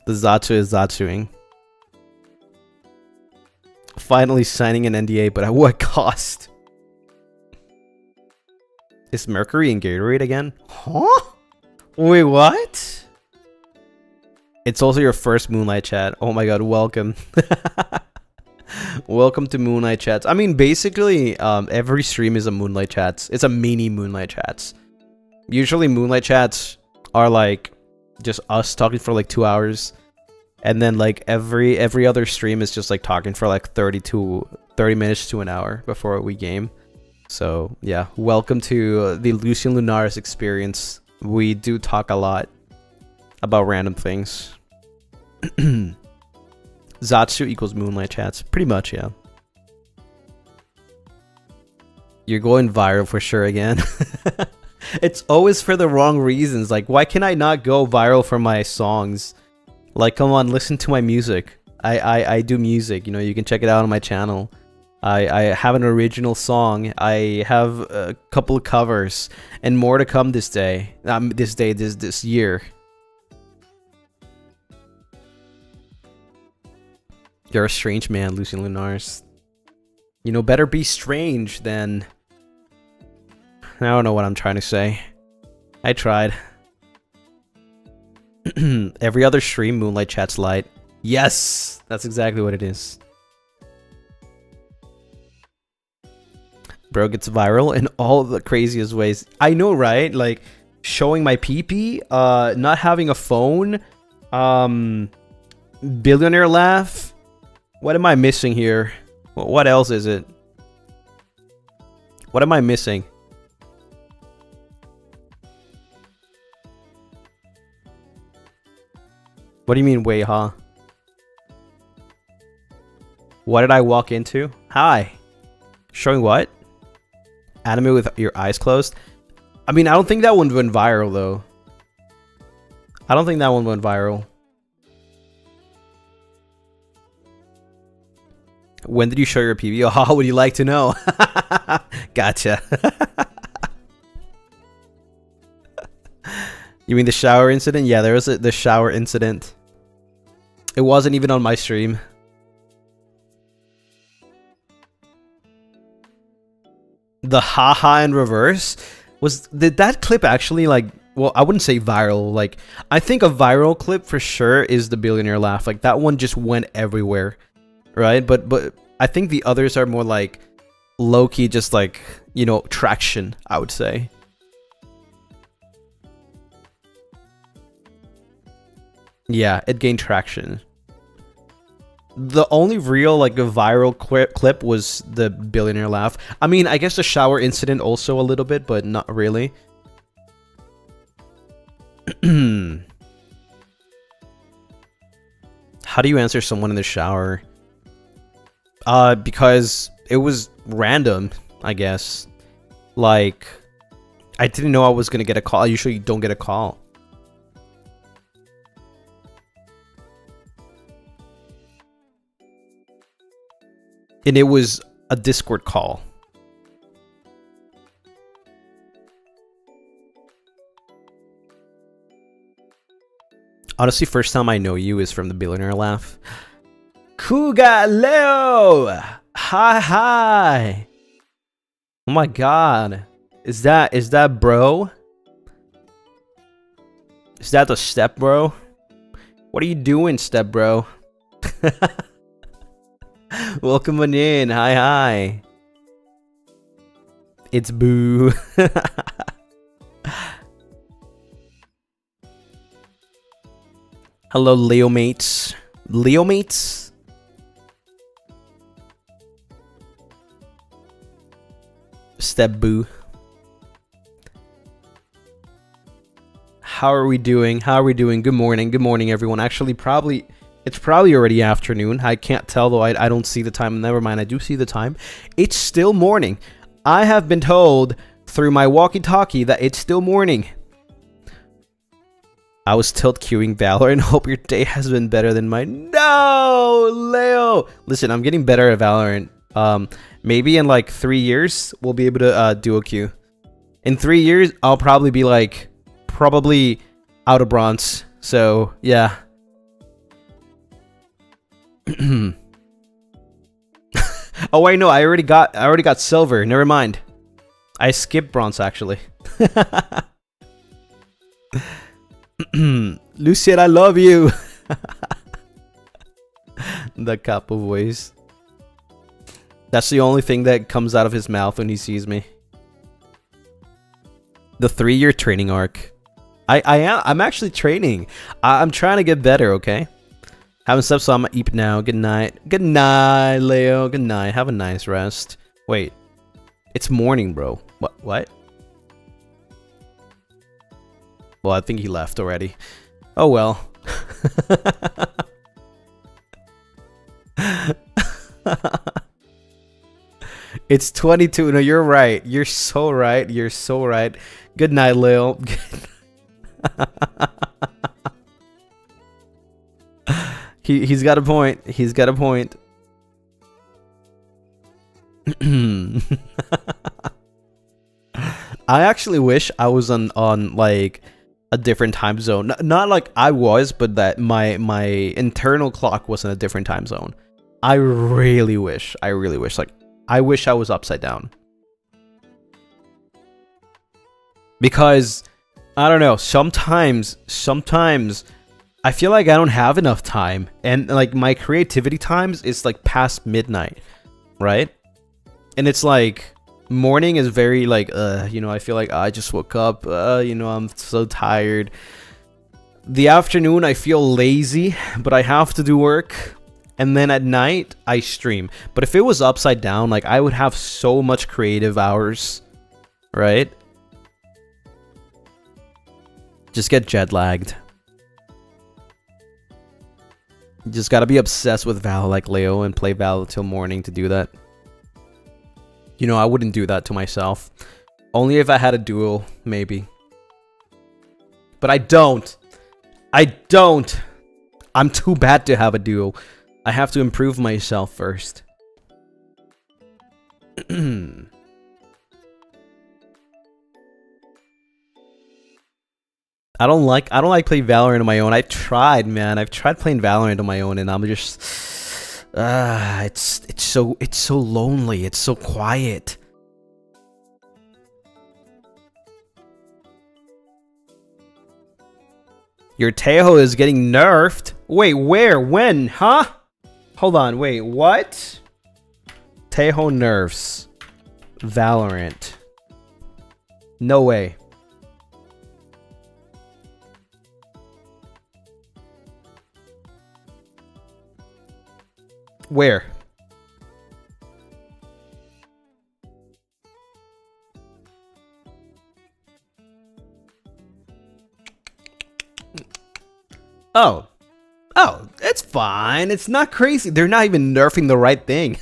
The Zatsu is Zatsuing. Finally signing an NDA, but at what cost? Is Mercury in Gatorade again? Huh? Wait, what? It's also your first Moonlight chat. Oh my god, welcome. Welcome to Moonlight chats. I mean, basically, every stream is a Moonlight chats. It's a mini Moonlight chats. Usually Moonlight chats are like just us talking for like 2 hours, and then like every other stream is just like talking for like 30 minutes to an hour before we game. So yeah, welcome to the Lucien Lunaris experience. We do talk a lot about random things. Zatsu equals Moonlight chats, pretty much, yeah. You're going viral for sure again. It's always for the wrong reasons. Like, why can I not go viral for my songs? Like, come on, listen to my music. I do music, you know, you can check it out on my channel. I have an original song. I have a couple of covers and more to come this day. This year. You're a strange man, Lucien Lunaris. You know, better be strange than... I don't know what I'm trying to say. I tried. Every other stream, Moonlight chats light. Yes! That's exactly what it is. Bro gets viral in all the craziest ways. I know, right? Like, showing my pee-pee, not having a phone, billionaire laugh. What am I missing here? What else is it? What am I missing? What do you mean, wait, huh? What did I walk into? Hi. Showing what? Anime with your eyes closed? I mean, I don't think that one went viral, though. I don't think that one went viral. When did you show your PV? Oh, how would you like to know? Gotcha. You mean the shower incident? Yeah, there was the shower incident. It wasn't even on my stream. The haha in reverse? Did that clip actually, like, well, I wouldn't say viral. Like, I think a viral clip for sure is the billionaire laugh. Like, that one just went everywhere. Right? But I think the others are more like low-key, just like, you know, traction, I would say. Yeah, it gained traction. The only real, like, a viral clip was the billionaire laugh. I mean, I guess the shower incident also a little bit, but not really. How do you answer someone in the shower? Because it was random, I guess. Like, I didn't know I was gonna get a call. I usually don't get a call. And it was a Discord call. Honestly, first time I know you is from the billionaire laugh. Kuga Leo! Hi! Oh my god. Is that bro? Is that the step bro? What are you doing, step bro? Welcome on in. Hi. It's Boo. Hello, Leo mates. Leo mates? Step Boo. How are we doing? Good morning, everyone. Actually, it's probably already afternoon. I can't tell, though. I don't see the time. Never mind, I do see the time. It's still morning. I have been told through my walkie-talkie that it's still morning. I was tilt queuing Valorant. Hope your day has been better than mine. No, Leo. Listen, I'm getting better at Valorant. Maybe in like 3 years, we'll be able to duo queue. In 3 years, I'll probably be like, out of bronze. So, yeah. Oh wait, no, I already got silver. Never mind. I skipped bronze actually. Lucien, I love you. The capo voice. That's the only thing that comes out of his mouth when he sees me. The 3-year training arc. I'm actually training. I'm trying to get better, okay? Haven't slept, so I'm gonna eat now. Good night. Good night, Leo. Good night. Have a nice rest. Wait. It's morning, bro. What? Well, I think he left already. Oh, well. It's 22. No, you're right. You're so right. Good night, Lil. He's got a point. He's got a point. I actually wish I was on like a different time zone. Not like I was, but that my internal clock was in a different time zone. I really wish. Like, I wish I was upside down. Because I don't know, sometimes I feel like I don't have enough time, and like my creativity times is like past midnight, right? And it's like morning is very like you know, I feel like I just woke up, you know, I'm so tired. The afternoon I feel lazy, but I have to do work. And then at night I stream. But if it was upside down, like I would have so much creative hours, right? Just get jet lagged. You just gotta be obsessed with Val like Leo and play Val till morning to do that. You know, I wouldn't do that to myself. Only if I had a duo, maybe. But I don't. I'm too bad to have a duo. I have to improve myself first. I don't like playing Valorant on my own. I've tried, man. I've tried playing Valorant on my own, and I'm just it's so lonely. It's so quiet. Your Tejo is getting nerfed. Wait, where? When? Huh? Hold on. Wait, what? Tejo nerfs Valorant. No way. Where? Oh, it's fine. It's not crazy. They're not even nerfing the right thing.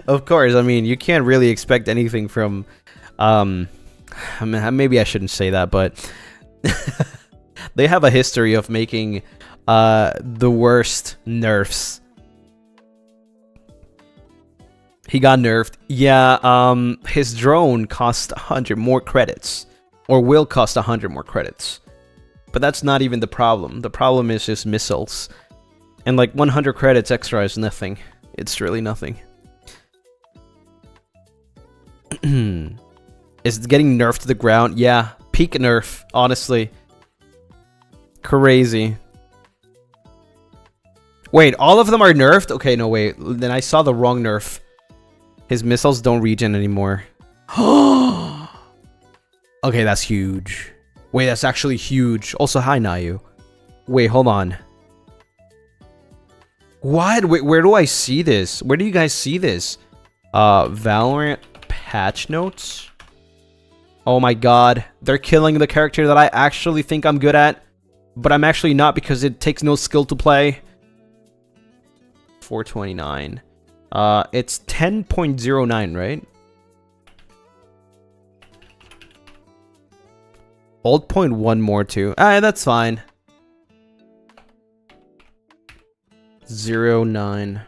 Of course, I mean, you can't really expect anything from, I mean, maybe I shouldn't say that, but they have a history of making the worst nerfs. He got nerfed. Yeah, his drone cost 100 more credits, or will cost 100 more credits. But that's not even the problem. The problem is his missiles. And like 100 credits extra is nothing. It's really nothing. Is it getting nerfed to the ground? Yeah, peak nerf, honestly. Crazy. Wait, all of them are nerfed? Okay, no, wait. Then I saw the wrong nerf. His missiles don't regen anymore. Okay, that's huge. Wait, that's actually huge. Also, hi, Nayu. Wait, hold on. What? Wait, where do I see this? Where do you guys see this? Valorant patch notes? Oh my god. They're killing the character that I actually think I'm good at. But I'm actually not because it takes no skill to play. 429. It's 10.09, right? Old point one more too. That's fine. 09.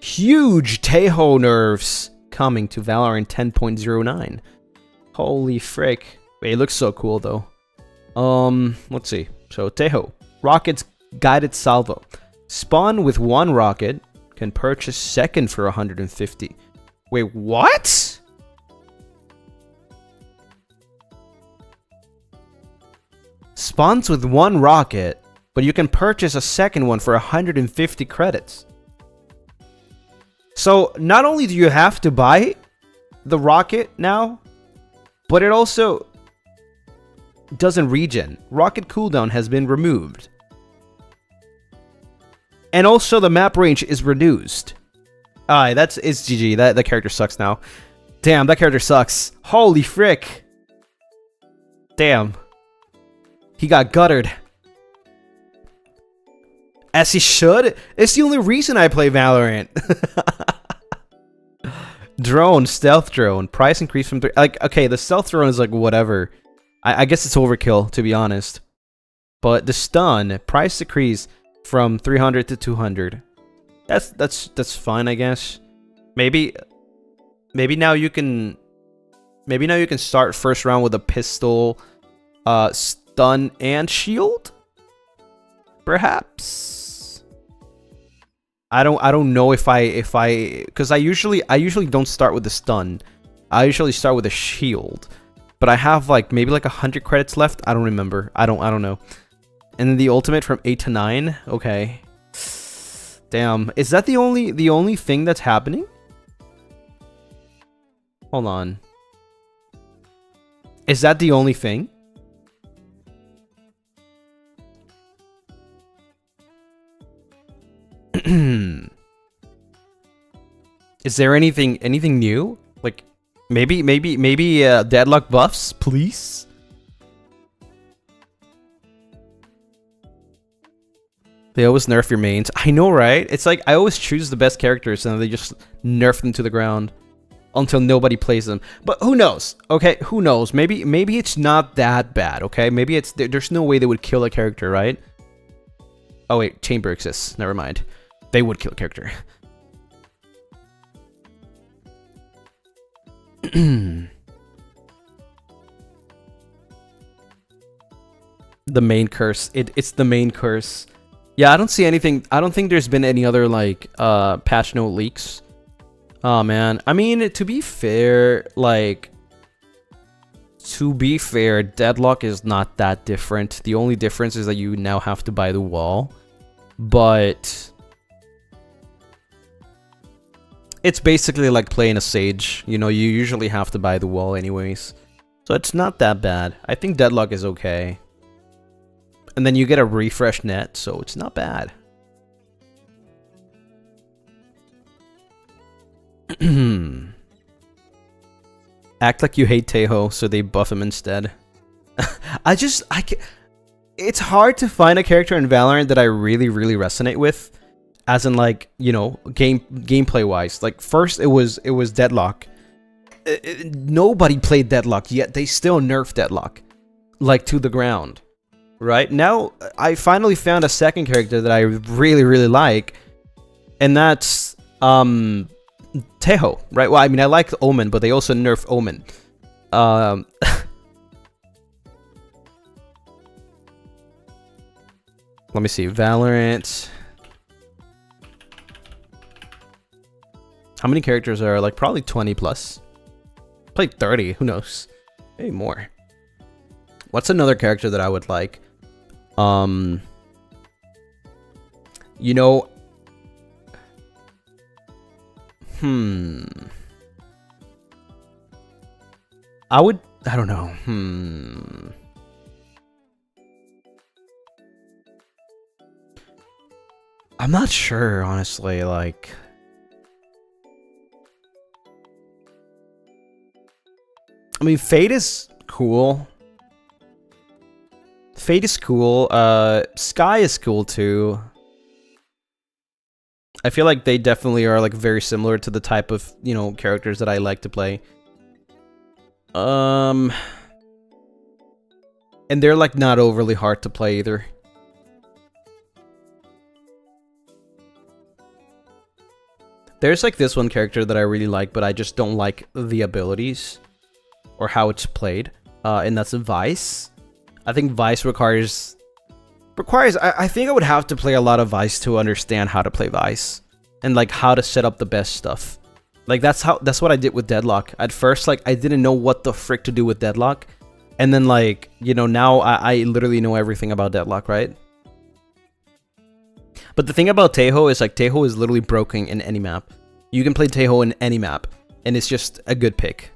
Huge Tejo nerfs coming to Valorant 10.09. Holy frick. Wait, it looks so cool though. Let's see. So Tejo. Rocket's guided salvo. Spawn with one rocket. Can purchase second for 150. Wait, what? Spawns with one rocket, but you can purchase a second one for 150 credits. So not only do you have to buy the rocket now, but it also doesn't regen. Rocket cooldown has been removed. And also the map range is reduced. It's GG. That character sucks now. Damn, that character sucks. Holy frick. Damn. He got guttered. As he should. It's the only reason I play Valorant. Drone, stealth drone, price increase from 3. Like, okay, the stealth drone is like whatever. I guess it's overkill, to be honest. But the stun, price decrease from 300 to 200. That's fine, I guess. Maybe now you can start first round with a pistol, stun and shield? Perhaps. I don't know if I because I usually don't start with the stun. I usually start with a shield. But I have like maybe like 100 credits left. I don't remember. I don't know. And then the ultimate from 8 to 9. Okay. Damn. Is that the only thing that's happening? Hold on. Is that the only thing? Is there anything new? Like maybe deadlock buffs, please? They always nerf your mains. I know, right? It's like I always choose the best characters and they just nerf them to the ground until nobody plays them. But who knows? Okay, who knows? Maybe it's not that bad, okay? Maybe it's there's no way they would kill a character, right? Oh wait, chamber exists. Never mind. They would kill a character. The main curse. It's the main curse. Yeah, I don't see anything. I don't think there's been any other like patch note leaks. Oh man. I mean, to be fair, deadlock is not that different. The only difference is that you now have to buy the wall. But it's basically like playing a Sage. You know, you usually have to buy the wall anyways. So it's not that bad. I think deadlock is okay. And then you get a refresh net, so it's not bad. Act like you hate Tejo, so they buff him instead. It's hard to find a character in Valorant that I really resonate with, as in like, you know, gameplay wise. Like first it was deadlock. Nobody played deadlock yet they still nerfed deadlock like to the ground. Right now, I finally found a second character that I really like, and that's Tejo. Right? Well, I mean, I like Omen, but they also nerfed Omen. Let me see, Valorant. How many characters are like probably 20 plus? Played 30. Who knows? Maybe more. What's another character that I would like? You know, I don't know. I'm not sure, honestly, like I mean, Fate is cool. Fate is cool. Sky is cool too. I feel like they definitely are like very similar to the type of, you know, characters that I like to play. And they're like not overly hard to play either. There's like this one character that I really like, but I just don't like the abilities or how it's played. And that's Vice. I think Vice requires I think I would have to play a lot of Vice to understand how to play Vice and like how to set up the best stuff. Like that's what I did with Deadlock. At first, like I didn't know what the frick to do with Deadlock, and then like, you know, now I literally know everything about Deadlock, right? But the thing about Tejo is like Tejo is literally broken in any map. You can play Tejo in any map, and it's just a good pick.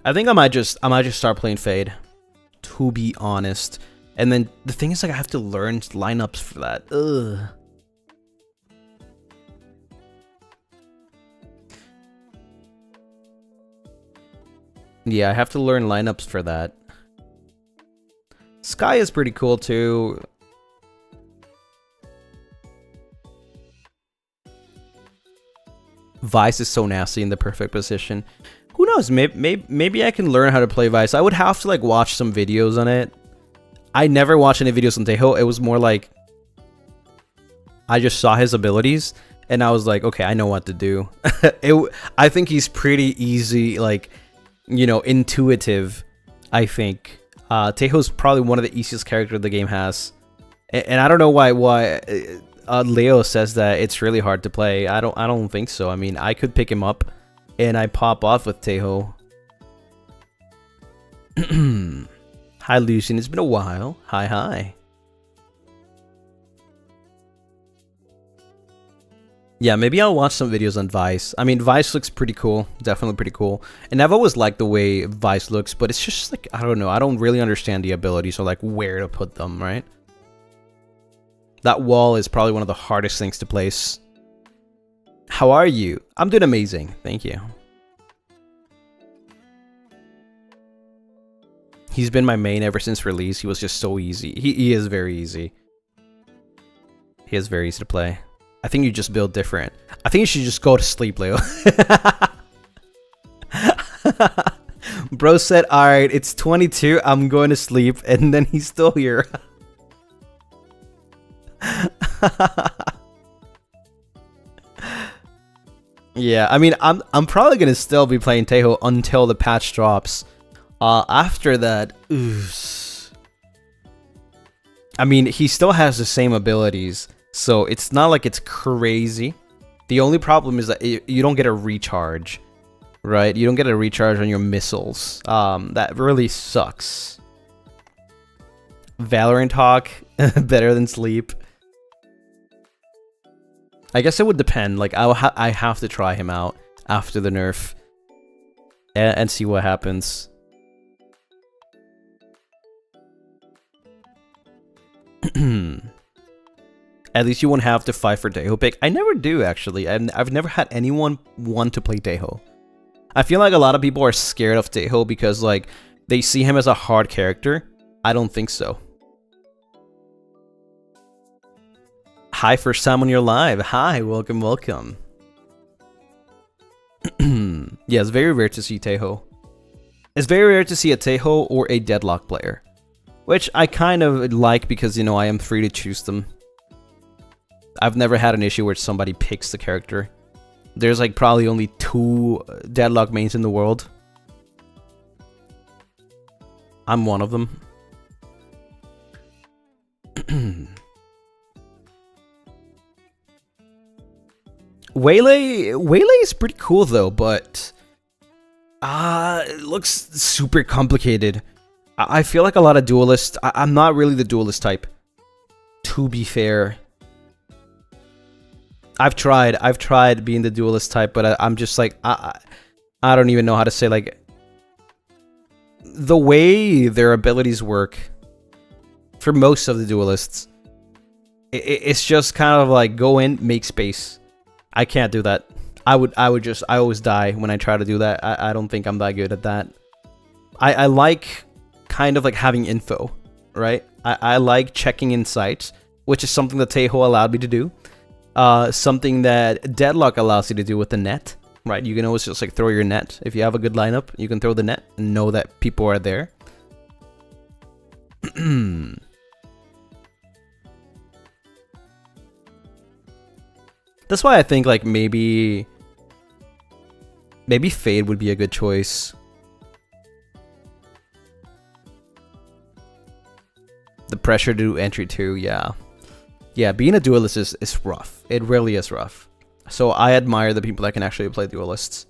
I think I might just start playing Fade, to be honest. And then the thing is, like, I have to learn lineups for that. Ugh. Yeah, I have to learn lineups for that. Sky is pretty cool too. Vice is so nasty in the perfect position. Who knows? Maybe I can learn how to play Vice. I would have to like watch some videos on it. I never watched any videos on Taeho. It was more like I just saw his abilities and I was like, okay, I know what to do. I think he's pretty easy, like, you know, intuitive. I think Taeho's probably one of the easiest characters the game has, and I don't know why Leo says that it's really hard to play. I don't think so. I mean, I could pick him up and I pop off with Taeho. Hi Lucien, it's been a while. Hi. Yeah, maybe I'll watch some videos on Vice. I mean, Vice looks pretty cool. Definitely pretty cool. And I've always liked the way Vice looks, but it's just like, I don't know. I don't really understand the abilities or like where to put them, right? That wall is probably one of the hardest things to place. How are you? I'm doing amazing. Thank you. He's been my main ever since release. He was just so easy. He is very easy. He is very easy to play. I think you just build different. I think you should just go to sleep, Leo. Bro said, alright, it's 22. I'm going to sleep. And then he's still here. Yeah, I mean, I'm probably gonna still be playing Taeho until the patch drops. After that, I mean, he still has the same abilities, so it's not like it's crazy. The only problem is that you don't get a recharge, right? You don't get a recharge on your missiles. That really sucks. Valorant talk, better than sleep. I guess it would depend. Like, I have to try him out after the nerf and see what happens. At least you won't have to fight for Taeho pick. I never do, actually. I've never had anyone want to play Taeho. I feel like a lot of people are scared of Taeho because, like, they see him as a hard character. I don't think so. Hi, first time on your live. Hi, welcome. Yeah, it's very rare to see Taeho. It's very rare to see a Taeho or a Deadlock player. Which I kind of like because, you know, I am free to choose them. I've never had an issue where somebody picks the character. There's like probably only 2 Deadlock mains in the world. I'm one of them. Waylay is pretty cool though, but it looks super complicated. I feel like a lot of duelists. I'm not really the duelist type, to be fair. I've tried being the duelist type, but I'm just like I don't even know how to say, like, the way their abilities work for most of the duelists. It's just kind of like go in, make space. I can't do that. I always die when I try to do that. I don't think I'm that good at that. I like kind of like having info, right? I like checking insights, which is something that Taeho allowed me to do. Something that Deadlock allows you to do with the net, right? You can always just like throw your net. If you have a good lineup, you can throw the net and know that people are there. That's why I think like maybe Fade would be a good choice. The pressure to do entry 2, yeah. Yeah, being a duelist is rough. It really is rough. So I admire the people that can actually play duelists.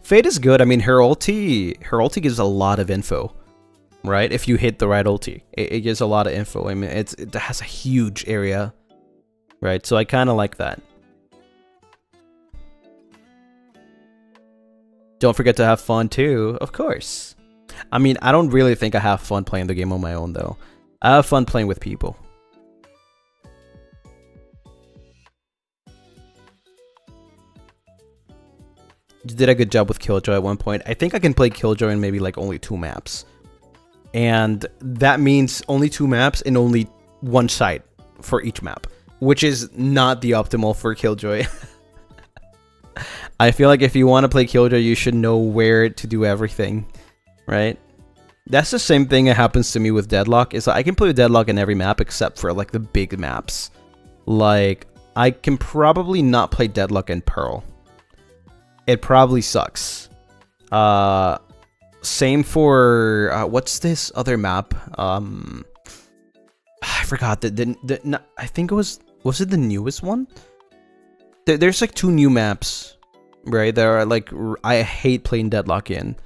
Fade is good. I mean, her ulti gives a lot of info, right? If you hit the right ulti, it gives a lot of info. I mean, it has a huge area, right? So I kind of like that. Don't forget to have fun too, of course. I mean, I don't really think I have fun playing the game on my own though. I have fun playing with people. You did a good job with Killjoy at one point. I think I can play Killjoy in maybe like only 2 maps. and that means only 2 maps and only 1 site for each map, which is not the optimal for Killjoy. I feel like if you want to play Killjoy, you should know where to do everything, right? That's the same thing that happens to me with Deadlock, is I can play with Deadlock in every map except for like the big maps. Like, I can probably not play Deadlock in Pearl. It probably sucks. Same for what's this other map? I forgot I think it was it the newest one? There's like 2 new maps, right? There are like I hate playing Deadlock in.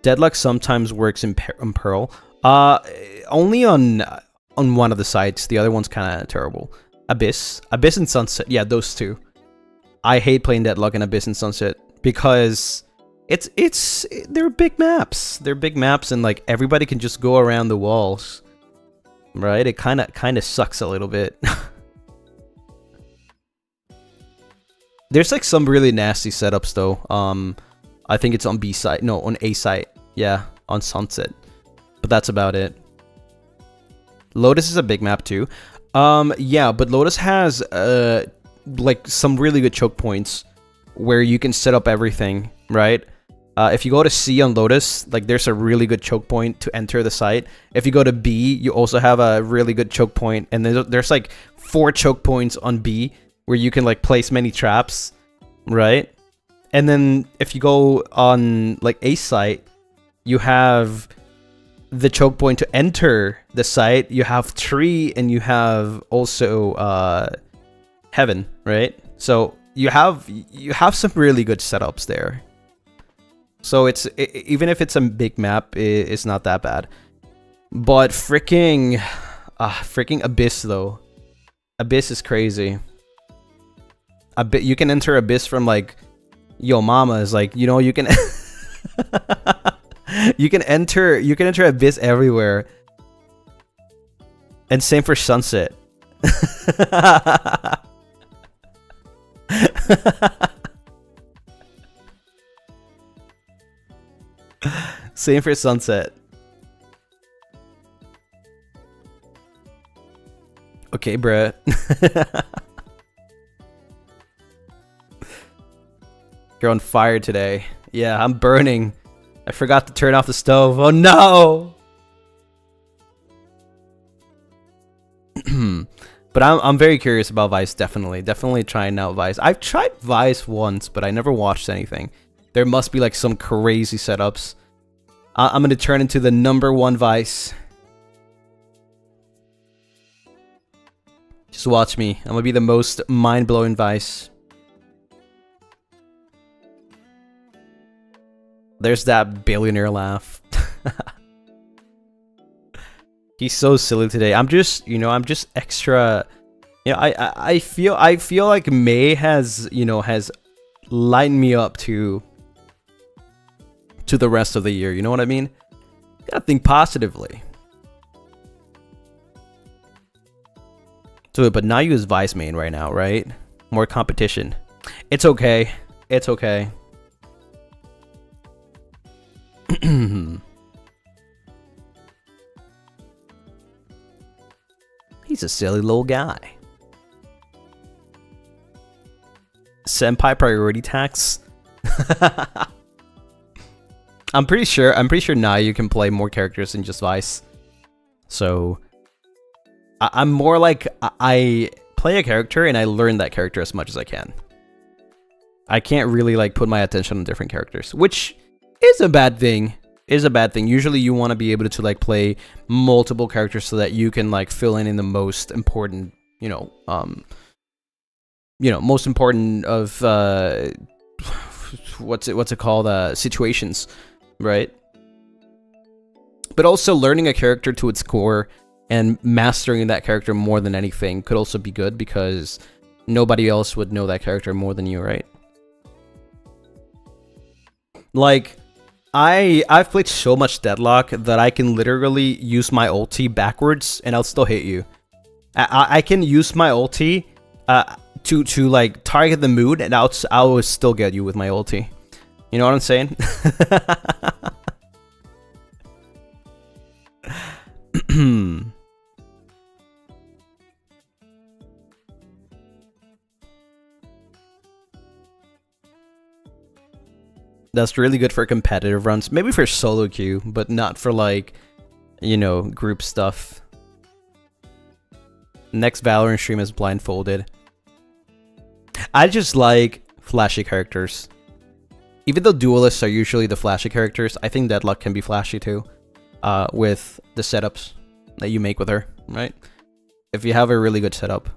Deadlock sometimes works in Pearl. Only on one of the sites. The other one's kind of terrible. Abyss and Sunset. Yeah, those 2. I hate playing Deadlock and Abyss and Sunset because they're big maps. They're big maps, and like everybody can just go around the walls, right? It kind of sucks a little bit. There's like some really nasty setups though. I think it's on B site. No, on A site. Yeah, on Sunset. But that's about it. Lotus is a big map too. Yeah, but Lotus has like some really good choke points where you can set up everything, right? If you go to C on Lotus, like there's a really good choke point to enter the site. If you go to B, you also have a really good choke point, and there's like 4 choke points on B where you can like place many traps, right? And then if you go on like A site, you have the choke point to enter the site. You have Tree, and you have also Heaven, right? So you have some really good setups there. So even if it's a big map, it's not that bad. But freaking Abyss though, Abyss is crazy. You can enter Abyss from like Yo Mama is like, you know, you can you can enter Abyss everywhere. And same for Sunset. Same for Sunset. Okay, bruh. You're on fire today. Yeah, I'm burning. I forgot to turn off the stove. Oh no! But I'm very curious about Vice, definitely trying out Vice. I've tried Vice once, but I never watched anything. There must be like some crazy setups. I'm gonna turn into the #1 Vice. Just watch me. I'm gonna be the most mind-blowing Vice. There's that billionaire laugh. He's so silly today. I'm just extra. You know, I feel like May has lightened me up to the rest of the year. You know what I mean? Gotta think positively. So, but now you use Vice main right now, right? More competition. It's okay. It's okay. He's a silly little guy. Senpai priority tax. I'm pretty sure now you can play more characters than just Vice. So I'm more like I play a character and I learn that character as much as I can. I can't really like put my attention on different characters, which is a bad thing. Usually you want to be able to like play multiple characters so that you can like fill in the most important, most important of what's it called, situations, right? But also learning a character to its core and mastering that character more than anything could also be good, because nobody else would know that character more than you, right? Like, I've played so much Deadlock that I can literally use my ulti backwards and I'll still hit you. I can use my ulti to like target the mood and I will still get you with my ulti. You know what I'm saying? That's really good for competitive runs. Maybe for solo queue, but not for like, you know, group stuff. Next Valorant stream is blindfolded. I just like flashy characters. Even though duelists are usually the flashy characters, I think Deadlock can be flashy too. With the setups that you make with her, right? If you have a really good setup.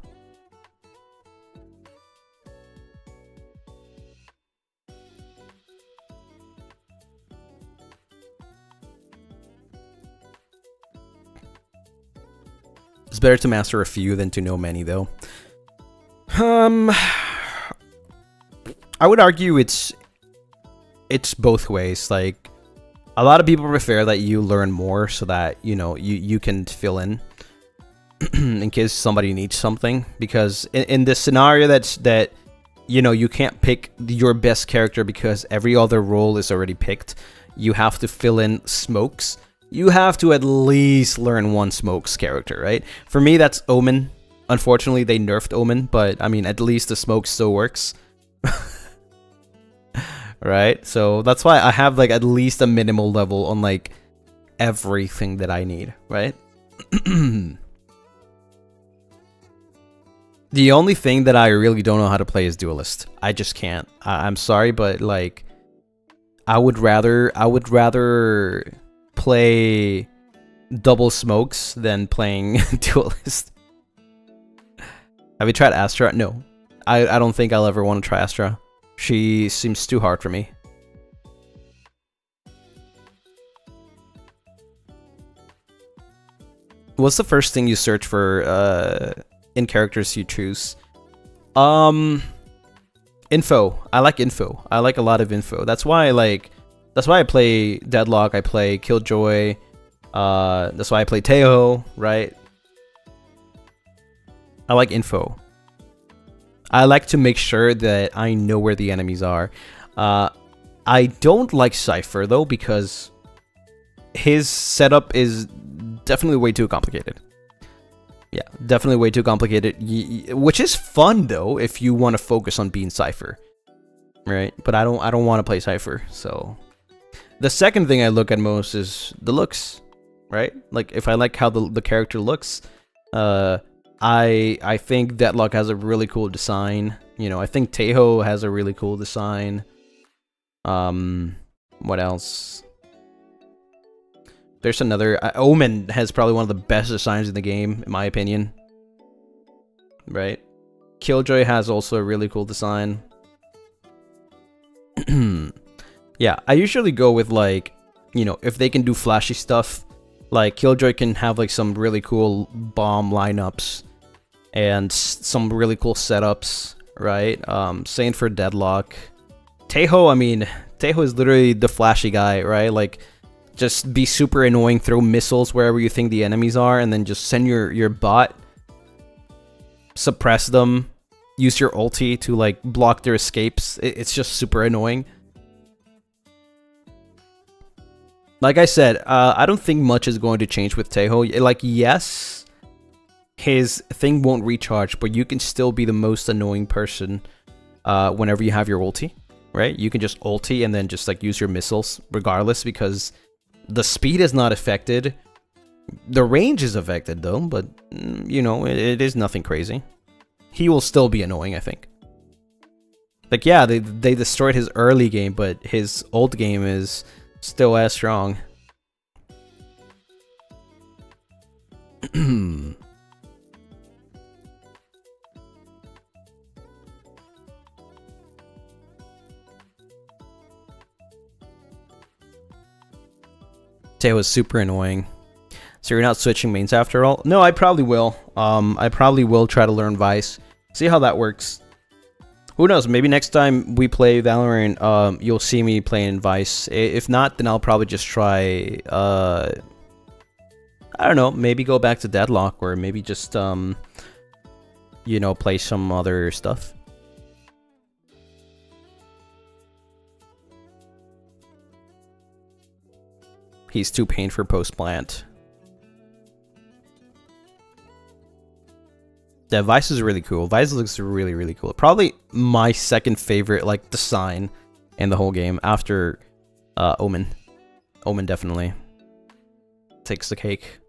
It's better to master a few than to know many, though. I would argue it's both ways. Like, a lot of people prefer that you learn more so that, you know, you can fill in in case somebody needs something. Because in this scenario that you know, you can't pick your best character because every other role is already picked. You have to fill in smokes. You have to at least learn one smokes character, right? For me, that's Omen. Unfortunately, they nerfed Omen, but I mean, at least the smoke still works. Right? So that's why I have like at least a minimal level on like everything that I need, right? The only thing that I really don't know how to play is Duelist. I just can't. I'm sorry, but like I would rather play double smokes than playing Duelist. Have you tried Astra? No. I don't think I'll ever want to try Astra. She seems too hard for me. What's the first thing you search for in characters you choose? Info. I like info. I like a lot of info. That's why I play Deadlock, I play Killjoy, that's why I play Teho, right? I like info. I like to make sure that I know where the enemies are. I don't like Cypher, though, because his setup is definitely way too complicated. Yeah, definitely way too complicated, which is fun, though, if you want to focus on being Cypher. Right? But I don't want to play Cypher, so... The second thing I look at most is the looks, right? Like, if I like how the character looks, I think Deadlock has a really cool design. You know, I think Teho has a really cool design. What else? There's another... Omen has probably one of the best designs in the game, in my opinion. Right? Killjoy has also a really cool design. Yeah, I usually go with, like, you know, if they can do flashy stuff, like Killjoy can have like some really cool bomb lineups and some really cool setups, right? Same for Deadlock. Teho, I mean, Teho is literally the flashy guy, right? Like, just be super annoying, throw missiles wherever you think the enemies are, and then just send your bot, suppress them, use your ulti to like block their escapes. It's just super annoying. Like I said, I don't think much is going to change with Teho. Like, yes, his thing won't recharge, but you can still be the most annoying person whenever you have your ulti, right? You can just ulti and then just like use your missiles regardless, because the speed is not affected. The range is affected though, but you know, it is nothing crazy. He will still be annoying, I think. Like, yeah, they destroyed his early game, but his old game is still as strong. Tay was super annoying. So you're not switching mains after all? No, I probably will. I probably will try to learn Vice. See how that works. Who knows? Maybe next time we play Valorant, you'll see me playing Vice. If not, then I'll probably just try, I don't know, maybe go back to Deadlock, or maybe just, you know, play some other stuff. he's too pain for post-plant. Yeah, Vice is really cool. Vice looks really, really cool. Probably my second favorite, like, design in the whole game after Omen. Omen definitely takes the cake.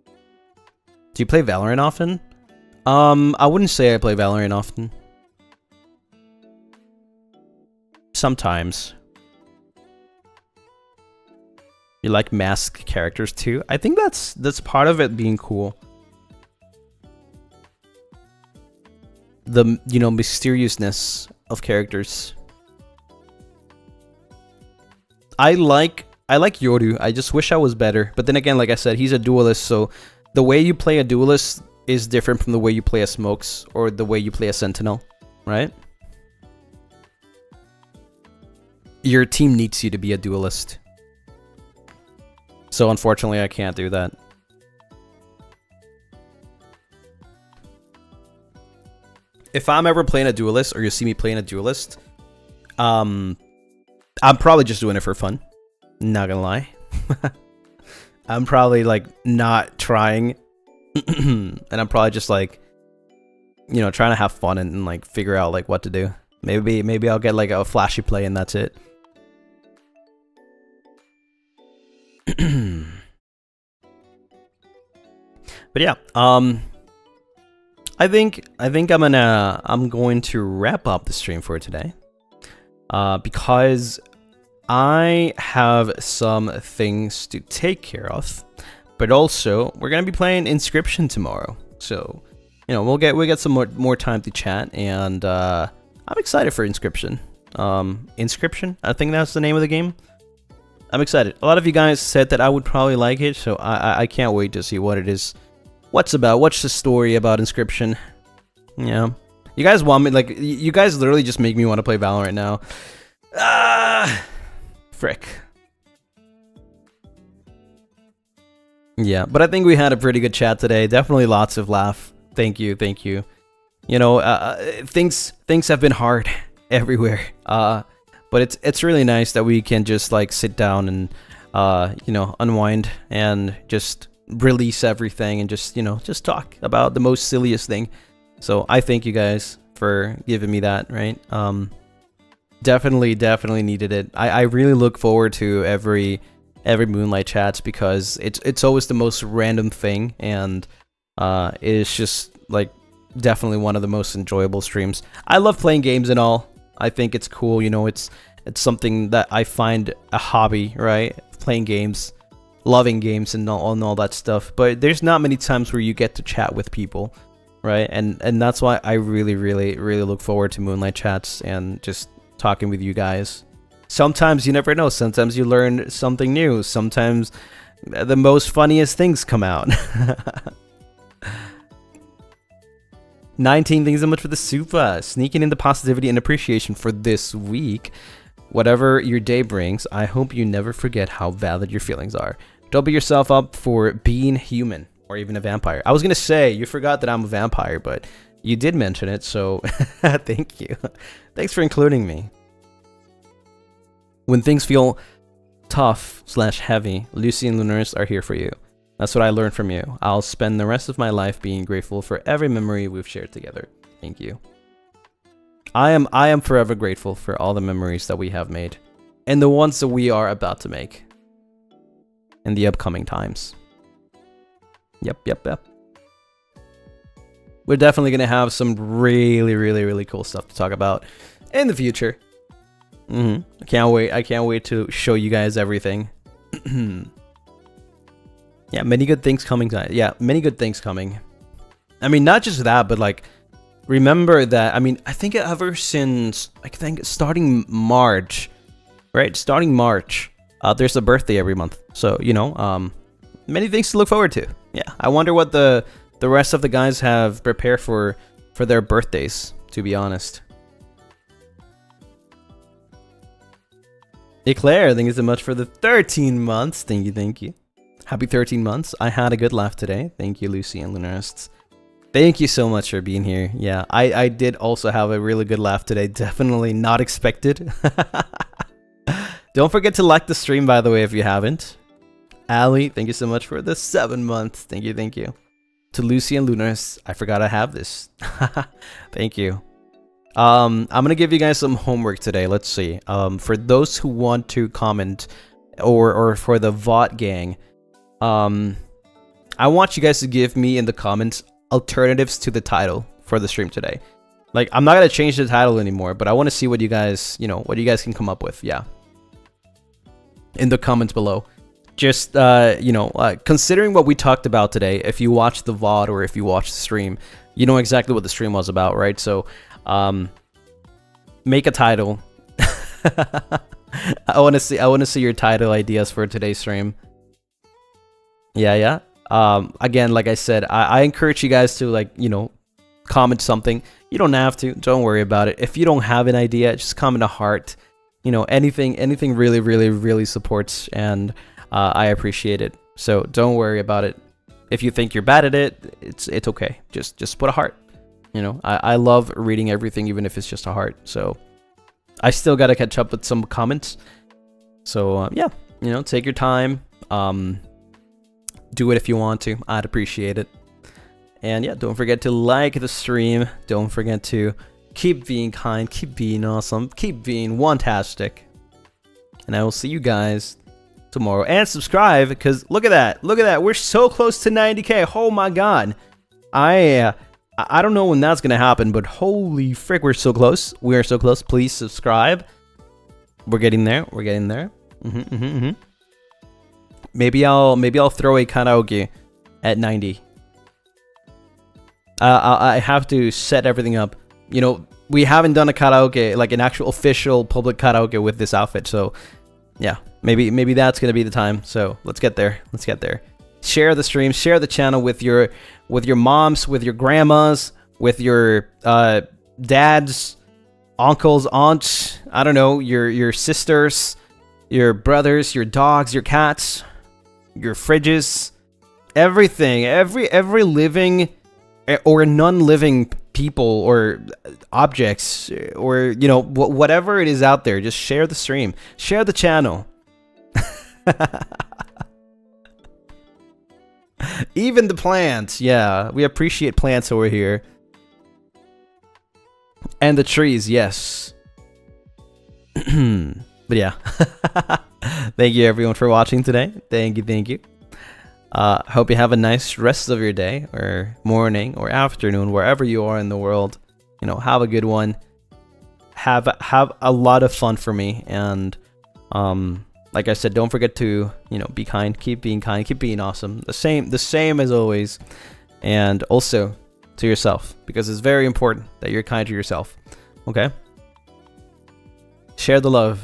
Do you play Valorant often? I wouldn't say I play Valorant often. Sometimes. You like masked characters too? I think that's part of it being cool. The, you know, mysteriousness of characters. I like Yoru. I just wish I was better. But then again, like I said, he's a duelist, so the way you play a duelist is different from the way you play a smokes or the way you play a sentinel, right? Your team needs you to be a duelist. So unfortunately, I can't do that. If I'm ever playing a duelist, or you see me playing a duelist, I'm probably just doing it for fun. Not gonna lie. I'm probably like not trying. And I'm probably just like, you know, trying to have fun and like figure out like what to do. Maybe I'll get like a flashy play and that's it. But yeah, I think I'm going to wrap up the stream for today. Because I have some things to take care of, but also we're gonna be playing Inscription tomorrow, so you know we'll get some more time to chat, and I'm excited for Inscription. Inscription, I think that's the name of the game. I'm excited. A lot of you guys said that I would probably like it, so I can't wait to see what it is. What's the story about Inscription? Yeah, you guys want me, like, you guys literally just make me want to play Valorant now. Frick. Yeah, but I think we had a pretty good chat today. Definitely lots of laugh. Thank you. You know, things have been hard everywhere. But it's really nice that we can just like sit down and you know, unwind and just release everything and just, you know, just talk about the most silliest thing. So I thank you guys for giving me that, right? Definitely needed it. I really look forward to every Moonlight chats because it's always the most random thing, and it's just like definitely one of the most enjoyable streams. I love playing games and all. I think it's cool, you know, it's something that I find a hobby, right? Playing games, loving games and all that stuff. But there's not many times where you get to chat with people, right? And that's why I really look forward to Moonlight chats and just talking with you guys. Sometimes you never know. Sometimes you learn something new. Sometimes the most funniest things come out. 19, thanks so much for the super. Sneaking in the positivity and appreciation for this week. Whatever your day brings, I hope you never forget how valid your feelings are. Don't beat yourself up for being human or even a vampire. I was going to say, you forgot that I'm a vampire, but you did mention it, so thank you. Thanks for including me. When things feel tough/heavy, Lucien and Lunaris are here for you. That's what I learned from you. I'll spend the rest of my life being grateful for every memory we've shared together. Thank you. I am forever grateful for all the memories that we have made, and the ones that we are about to make in the upcoming times. Yep. We're definitely gonna have some really cool stuff to talk about in the future. I can't wait to show you guys everything. Yeah, many good things coming. Yeah, many good things coming. I mean, not just that, but like, remember that, I mean, I think ever since, starting March, right? Starting March, there's a birthday every month. So, you know, many things to look forward to. Yeah, I wonder what the rest of the guys have prepared for their birthdays, to be honest. Eclair, thank you so much for the 13 months. Thank you. Happy 13 months. I had a good laugh today. Thank you, Lucien and Lunarists. Thank you so much for being here. Yeah, I did also have a really good laugh today. Definitely not expected. Don't forget to like the stream, by the way, if you haven't. Ali, thank you so much for the 7 months. Thank you, thank you. To Lucien Lunaris, I forgot I have this. Thank you. I'm gonna give you guys some homework today. Let's see. For those who want to comment, or for the VOT gang, I want you guys to give me in the comments alternatives to the title for the stream today. Like, I'm not gonna change the title anymore, but I want to see what you guys, what you guys can come up with. Yeah, in the comments below. Just considering what we talked about today, if you watch the VOD or if you watch the stream, you know exactly what the stream was about, right? So, make a title. I want to see your title ideas for today's stream. Yeah. Again, like I said, I encourage you guys to comment something. You don't have to. Don't worry about it. If you don't have an idea, just comment a heart. Anything really supports, and I appreciate it. So don't worry about it. If you think you're bad at it, it's okay. Just put a heart. I love reading everything, even if it's just a heart. So I still gotta catch up with some comments. So yeah, take your time. Do it if you want to. I'd appreciate it. And yeah, don't forget to like the stream. Don't forget to keep being kind, keep being awesome, keep being one-tastic. And I will see you guys tomorrow. And subscribe, because look at that. We're so close to 90K. Oh my god. I don't know when that's gonna happen, but holy frick, we're so close. We are so close. Please subscribe. We're getting there. Maybe I'll throw a karaoke at 90. I have to set everything up. We haven't done a karaoke, like an actual official public karaoke with this outfit. So yeah, maybe that's gonna be the time. So let's get there. Share the stream, share the channel with your moms, with your grandmas, with your dads, uncles, aunts. I don't know, your sisters, your brothers, your dogs, your cats, your fridges, everything, every living or non-living people or objects, or whatever it is out there. Just share the stream, share the channel. Even the plants. Yeah, we appreciate plants over here. And the trees, yes. But yeah. Thank you everyone for watching today. Thank you. Hope you have a nice rest of your day, or morning, or afternoon, wherever you are in the world. Have a good one. Have a lot of fun for me. And like I said, don't forget to be kind, keep being awesome. The same as always. And also to yourself, because it's very important that you're kind to yourself. Okay? Share the love.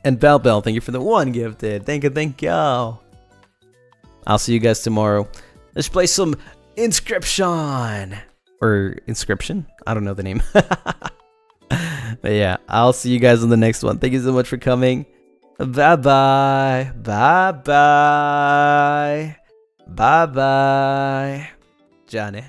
And Bell, thank you for the 1 gifted. Thank you. I'll see you guys tomorrow. Let's play some Inscription. Or Inscription? I don't know the name. But yeah, I'll see you guys on the next one. Thank you so much for coming. Bye-bye. Bye-bye. Bye-bye. Johnny.